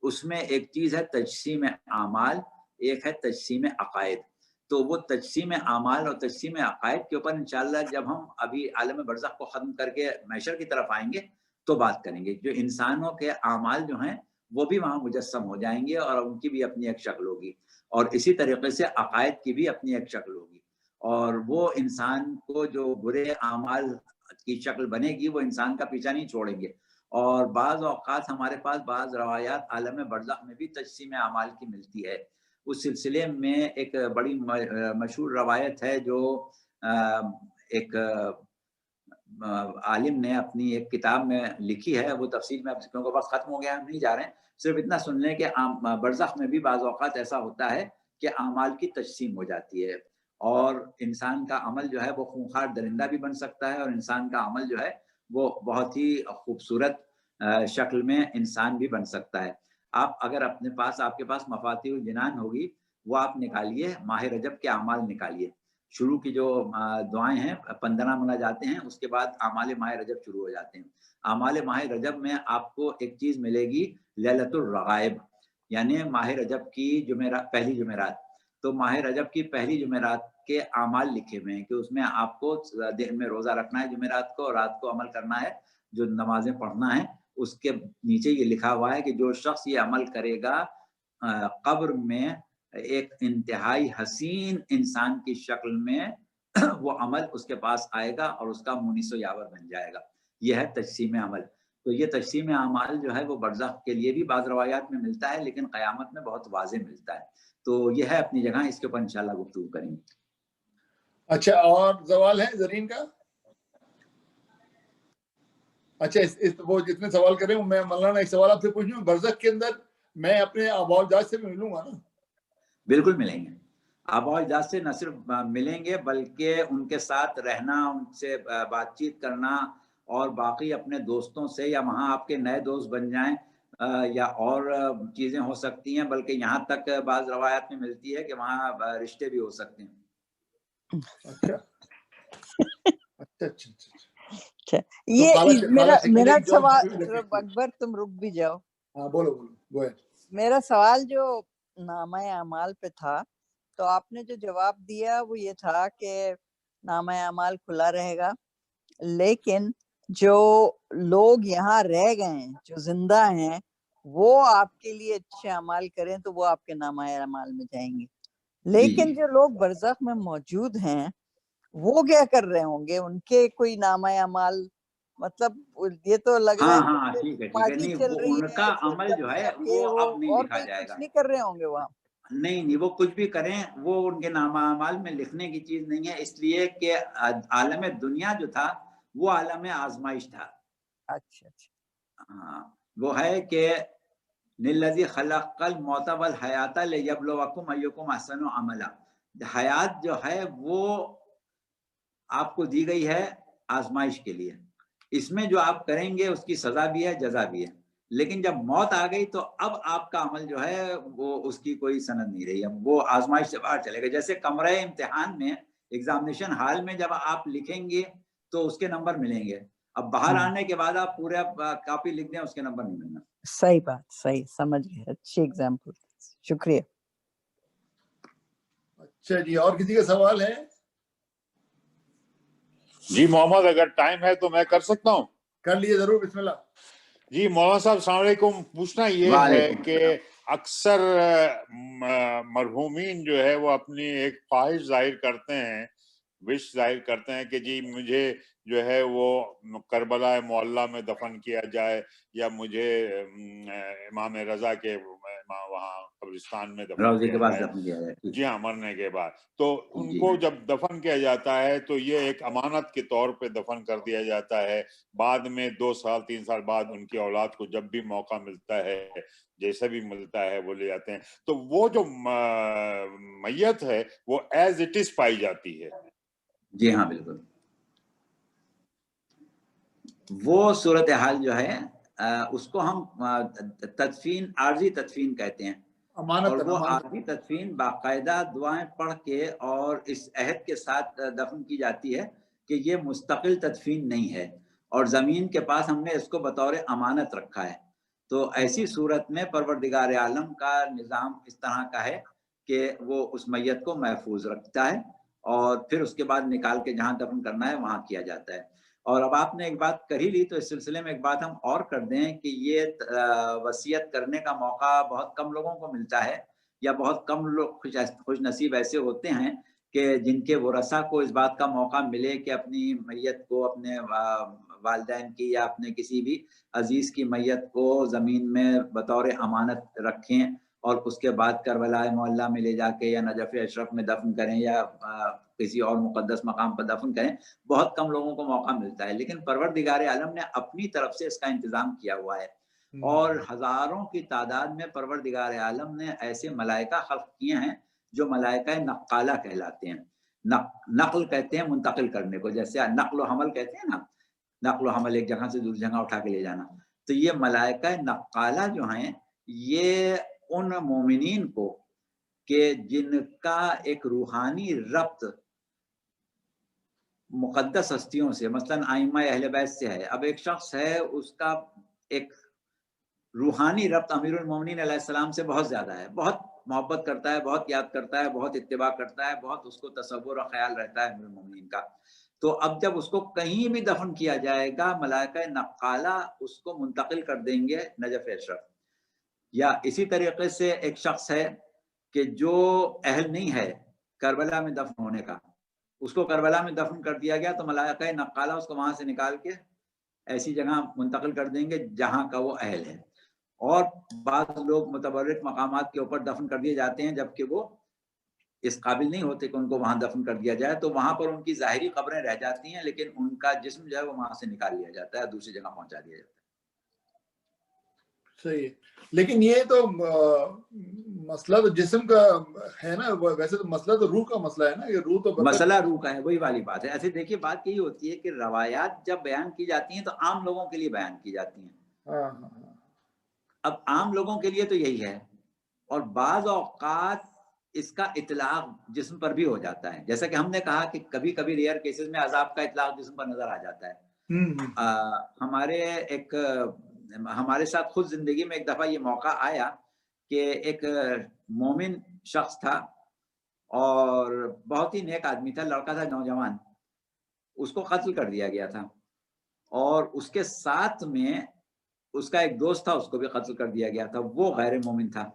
اس میں ایک چیز ہے تجسیم اعمال، ایک ہے تجسیم عقائد۔ تو وہ تجسیم اعمال اور تجسیم عقائد کے اوپر انشاءاللہ جب ہم ابھی عالم برزخ کو ختم کر کے محشر کی طرف آئیں گے تو بات کریں گے۔ جو انسانوں کے اعمال جو ہیں وہ بھی وہاں مجسم ہو جائیں گے، اور ان کی بھی اپنی ایک شکل ہوگی، اور اسی طریقے سے عقائد کی بھی اپنی ایک شکل ہوگی، اور وہ انسان کو جو برے اعمال کی شکل بنے گی وہ انسان کا پیچھا نہیں چھوڑیں گے۔ اور بعض اوقات ہمارے پاس بعض روایات عالم برزخ میں بھی تجسیم اعمال کی ملتی ہے، اس سلسلے میں ایک بڑی مشہور روایت ہے جو ایک عالم نے اپنی ایک کتاب میں لکھی ہے، وہ تفصیل میں اب کیونکہ وقت ختم ہو گیا ہم نہیں جا رہے ہیں، صرف اتنا سن لیں کہ برزخ میں بھی بعض اوقات ایسا ہوتا ہے کہ اعمال کی تجسیم ہو جاتی ہے، اور انسان کا عمل جو ہے وہ خونخوار درندہ بھی بن سکتا ہے، اور انسان کا عمل جو ہے وہ بہت ہی خوبصورت شکل میں انسان بھی بن سکتا ہے۔ آپ اگر اپنے پاس آپ کے پاس مفاتیح الجنان ہوگی، وہ آپ نکالیے، ماہ رجب کے اعمال نکالیے، شروع کی جو دعائیں ہیں 15 مناجاتیں ہیں، اس کے بعد اعمال ماہ رجب شروع ہو جاتے ہیں۔ اعمال ماہ رجب میں آپ کو ایک چیز ملے گی، لیلۃ الرغائب، یعنی ماہ رجب کی جمعرات، پہلی جمعرات۔ تو ماہ رجب کی پہلی جمعرات کے اعمال لکھے ہوئے ہیں کہ اس میں آپ کو دن میں روزہ رکھنا ہے جمعرات کو، اور رات کو عمل کرنا ہے، جو نمازیں پڑھنا ہے۔ اس کے نیچے یہ لکھا ہوا ہے کہ جو شخص یہ عمل کرے گا قبر میں ایک انتہائی حسین انسان کی شکل میں وہ عمل اس کے پاس آئے گا اور اس کا مونس و یاور بن جائے گا۔ یہ ہے تجسیم عمل۔ تو یہ تجسیم اعمال جو ہے وہ برزخ کے لیے بھی بعض روایات میں ملتا ہے، لیکن قیامت میں بہت واضح ملتا ہے۔ تو یہ ہے اپنی جگہ، اس کے اوپر انشاءاللہ گفتگو کریں گے۔ اچھا، اور سوال ہے زرین کا؟ اچھا، وہ جتنے سوال کریں میں مولانا ایک سوال آپ سے پوچھوں، برزخ کے اندر میں اپنے آباء و اجداد سے بھی ملوں گا نا؟ بالکل ملیں گے، آباء و اجداد سے نہ صرف ملیں گے بلکہ ان کے ساتھ رہنا، ان سے بات چیت کرنا، اور باقی اپنے دوستوں سے، یا وہاں آپ کے نئے دوست بن جائیں، یا اور چیزیں ہو سکتی ہیں، بلکہ یہاں تک بعض روایات میں ملتی ہے کہ وہاں رشتے بھی ہو سکتے ہیں۔ اچھا اچھا اچھا اچھا، یہ میرا سوال، اکبر تم رک بھی جاؤ۔ ہاں بولو بولو۔ میرا سوال جو نامہ اعمال پہ تھا، تو آپ نے جو جواب دیا وہ یہ تھا کہ نامہ اعمال کھلا رہے گا، لیکن جو لوگ یہاں رہ گئے ہیں، جو زندہ ہیں، وہ آپ کے لیے اچھے اعمال کریں تو وہ آپ کے نامہ اعمال میں جائیں گے، لیکن جو لوگ برزخ میں موجود ہیں وہ کیا کر رہے ہوں گے؟ ان کے کوئی نامہ اعمال، مطلب یہ تو لگ رہا ہے ہاں ٹھیک ہے، پارٹی چل رہی ان کا ہے، عمل جو ہے وہ اب نہیں اور لکھا کوئی جائے کچھ گا۔ نہیں کر رہے ہوں گے وہاں؟ نہیں، وہ کچھ بھی کریں، وہ ان کے نامہ اعمال میں لکھنے کی چیز نہیں ہے، اس لیے کہ عالم دنیا جو تھا وہ عالم آزمائش تھا۔ اچھا اچھا، ہاں، وہ ہے کہ للذی خلق الموت والحیات لیبلوکم ایکم احسن عملا، حیات جو ہے وہ آپ کو دی گئی ہے آزمائش کے لیے، اس میں جو آپ کریں گے اس کی سزا بھی ہے، جزا بھی ہے، لیکن جب موت آ گئی تو اب آپ کا عمل جو ہے وہ اس کی کوئی سند نہیں رہی، اب وہ آزمائش سے باہر چلے گا۔ جیسے کمرہ امتحان میں، ایگزامینیشن ہال میں جب آپ لکھیں گے تو اس کے نمبر ملیں گے، اب باہر آنے کے بعد آپ پورے کاپی لکھ دیں، اس کے نمبر نہیں ملنا۔ صحیح بات، صحیح سمجھ گئے، اچھی ایگزامپل، شکریہ۔ اچھا جی، اور کسی کا سوال ہے؟ جی محمد، اگر ٹائم ہے تو میں کر سکتا ہوں؟ کر لیے ضرور، بسم اللہ۔ جی مولانا صاحب السلام علیکم، پوچھنا یہ ہے کہ اکثر مرحومین جو ہے وہ اپنی ایک خواہش ظاہر کرتے ہیں، وش ظاہر کرتے ہیں کہ جی مجھے جو ہے وہ کربلا معلیٰ میں دفن کیا جائے، یا مجھے امام رضا کے وہاں قبرستان میں دفن کیا جائے، جی ہاں، مرنے کے بعد۔ تو ان کو جب دفن کیا جاتا ہے تو یہ ایک امانت کے طور پہ دفن کر دیا جاتا ہے، بعد میں 2 سال 3 سال بعد ان کی اولاد کو جب بھی موقع ملتا ہے، جیسا بھی ملتا ہے وہ لے جاتے ہیں، تو وہ جو میت ہے وہ ایز اٹ از پائی جاتی ہے؟ جی ہاں بالکل، وہ صورتحال جو ہے اس کو ہم تدفین، عارضی تدفین کہتے ہیں، اور وہ عارضی تدفین باقاعدہ دعائیں پڑھ کے اور اس عہد کے ساتھ دفن کی جاتی ہے کہ یہ مستقل تدفین نہیں ہے، اور زمین کے پاس ہم نے اس کو بطور امانت رکھا ہے۔ تو ایسی صورت میں پروردگار عالم کا نظام اس طرح کا ہے کہ وہ اس میت کو محفوظ رکھتا ہے، اور پھر اس کے بعد نکال کے جہاں دفن کرنا ہے وہاں کیا جاتا ہے۔ اور اب آپ نے ایک بات کر ہی لی تو اس سلسلے میں ایک بات ہم اور کر دیں کہ یہ وصیت کرنے کا موقع بہت کم لوگوں کو ملتا ہے، یا بہت کم لوگ خوش نصیب ایسے ہوتے ہیں کہ جن کے ورثاء کو اس بات کا موقع ملے کہ اپنی میت کو، اپنے والدین کی یا اپنے کسی بھی عزیز کی میت کو زمین میں بطور امانت رکھیں اور اس کے بعد کربلا معلیٰ میں لے جا کے یا نجف اشرف میں دفن کریں یا کسی اور مقدس مقام پر دفن کریں، بہت کم لوگوں کو موقع ملتا ہے، لیکن پروردگار عالم نے اپنی طرف سے اس کا انتظام کیا ہوا ہے، اور ہزاروں کی تعداد میں پروردگار عالم نے ایسے ملائکہ خلق کیے ہیں جو ملائکہ نقالہ کہلاتے ہیں۔ نقل کہتے ہیں منتقل کرنے کو، جیسے نقل و حمل کہتے ہیں نا، نقل و حمل ایک جگہ سے دوسری جگہ اٹھا کے لے جانا، تو یہ ملائکہ نقالہ جو ہیں یہ ان مومنین کو کہ جن کا ایک روحانی ربط مقدس ہستیوں سے، مثلا ائمہ اہل بیت سے ہے، اب ایک شخص ہے اس کا ایک روحانی ربط امیر المومنین علیہ السلام سے بہت زیادہ ہے، بہت محبت کرتا ہے، بہت یاد کرتا ہے، بہت اتباع کرتا ہے، بہت اس کو تصور اور خیال رہتا ہے امیر المومنین کا، تو اب جب اس کو کہیں بھی دفن کیا جائے گا ملائکہ نقالہ اس کو منتقل کر دیں گے نجف اشرف۔ یا اسی طریقے سے ایک شخص ہے کہ جو اہل نہیں ہے کربلا میں دفن ہونے کا، اس کو کربلا میں دفن کر دیا گیا تو ملائکہ نقالہ اس کو وہاں سے نکال کے ایسی جگہ منتقل کر دیں گے جہاں کا وہ اہل ہے، اور بعض لوگ متبرک مقامات کے اوپر دفن کر دیے جاتے ہیں جبکہ وہ اس قابل نہیں ہوتے کہ ان کو وہاں دفن کر دیا جائے، تو وہاں پر ان کی ظاہری قبریں رہ جاتی ہیں لیکن ان کا جسم جو ہے وہ وہاں سے نکال لیا جاتا ہے، دوسری جگہ پہنچا دیا جاتا ہے۔ صحیح ہے، لیکن یہ تو مسئلہ تو جسم کا ہے نا، ویسے تو مسئلہ تو روح کا مسئلہ ہے نا، یہ روح تو مسئلہ روح کا ہے، وہی والی بات ہے۔ ایسے دیکھیے بات یہی ہوتی ہے کہ روایات جب بیان کی جاتی ہیں تو عام لوگوں کے لیے بیان کی جاتی ہیں، اب عام لوگوں کے لیے تو یہی ہے، اور بعض اوقات اس کا اطلاق جسم پر بھی ہو جاتا ہے، جیسا کہ ہم نے کہا کہ کبھی کبھی ریئر کیسز میں عذاب کا اطلاق جسم پر نظر آ جاتا ہے۔ ہمارے ساتھ خود زندگی میں ایک دفعہ یہ موقع آیا کہ ایک مومن شخص تھا اور بہت ہی نیک آدمی تھا، لڑکا تھا نوجوان، اس کو قتل کر دیا گیا تھا، اور اس کے ساتھ میں اس کا ایک دوست تھا، اس کو بھی قتل کر دیا گیا تھا، وہ غیر مومن تھا۔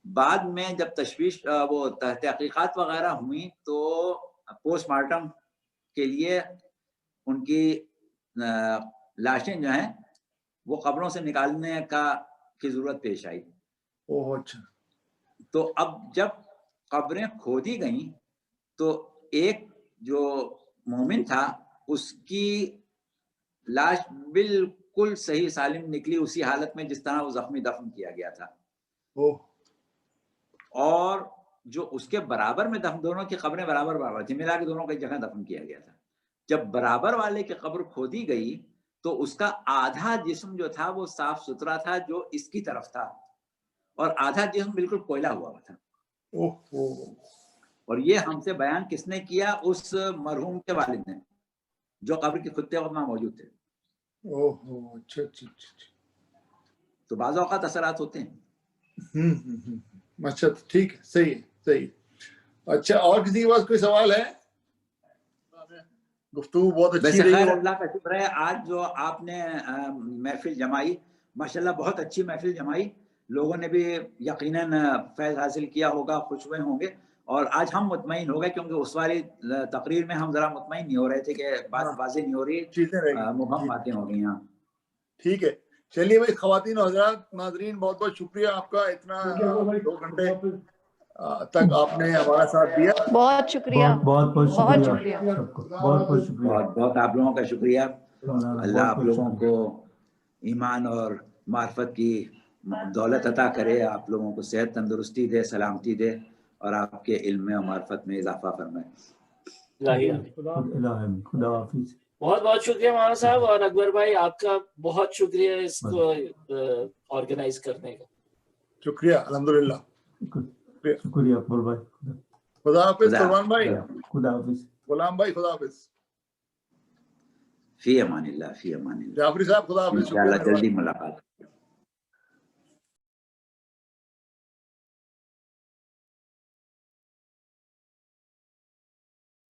بعد میں جب تشویش وہ تحقیقات وغیرہ ہوئی تو پوسٹ مارٹم کے لیے ان کی لاشیں جو ہیں وہ قبروں سے نکالنے کی ضرورت پیش آئی۔ اچھا، تو اب جب قبریں کھودی گئیں تو ایک جو مومن تھا اس کی لاش بالکل صحیح سالم نکلی، اسی حالت میں جس طرح وہ زخمی دفن کیا گیا تھا، اور جو اس کے برابر میں دفن، دونوں کی قبریں برابر تھی، ملا کے دونوں کو ایک جگہ دفن کیا گیا تھا۔ جب برابر والے کی قبر کھودی گئی تو اس کا آدھا جسم جو تھا وہ صاف ستھرا تھا جو اس کی طرف تھا، اور آدھا جسم بالکل کوئلہ ہوا تھا۔ اور یہ ہم سے بیان کس نے کیا؟ اس مرحوم کے والد نے، جو قبر کے کھدتے وقت وہاں موجود تھے۔ اچھا، تو بعض اوقات اثرات ہوتے ہیں۔ اچھا، ٹھیک ہے، صحیح۔ اچھا، اور کسی کے پاس کوئی سوال ہے؟ گفتگو بہت اچھی رہی۔ خیر اللہ کا شکر ہے، آج جو آپ نے محفل جمائی ماشاءاللہ بہت اچھی محفل جمائی، لوگوں نے بھی یقیناً فیض حاصل کیا ہوگا، خوش ہوئے ہوں گے، اور آج ہم مطمئن ہو گئے کیونکہ اس والی تقریر میں ہم ذرا مطمئن نہیں ہو رہے تھے کہ بات واضح نہیں ہو رہی، مبہم باتیں ہو گئی ہیں۔ ٹھیک ہے، چلیے بھائی، خواتین و حضرات، ناظرین، بہت بہت شکریہ آپ کا، اتنا 2 گھنٹے تک آپ نے ہمارا ساتھ دیا، بہت شکریہ، بہت شکریہ، بہت آپ لوگوں کا شکریہ۔ اللہ آپ لوگوں کو ایمان اور معرفت کی دولت عطا کرے، آپ لوگوں کو صحت تندرستی دے، سلامتی دے، اور آپ کے علم میں اور معرفت میں اضافہ فرمائے۔ خدا حافظ۔ بہت شکریہ مولانا صاحب، اور اکبر بھائی آپ کا بہت شکریہ اس کو آرگنائز کرنے کا۔ شکریہ، الحمدللہ، شکریہ اکبر بھائی۔ خدا حافظ قربان بھائی، خدا حافظ غلام بھائی، خدا حافظ، فی امان اللہ، فی امان اللہ، جعفری صاحب خدا حافظ، انشاءاللہ جلدی ملاقات۔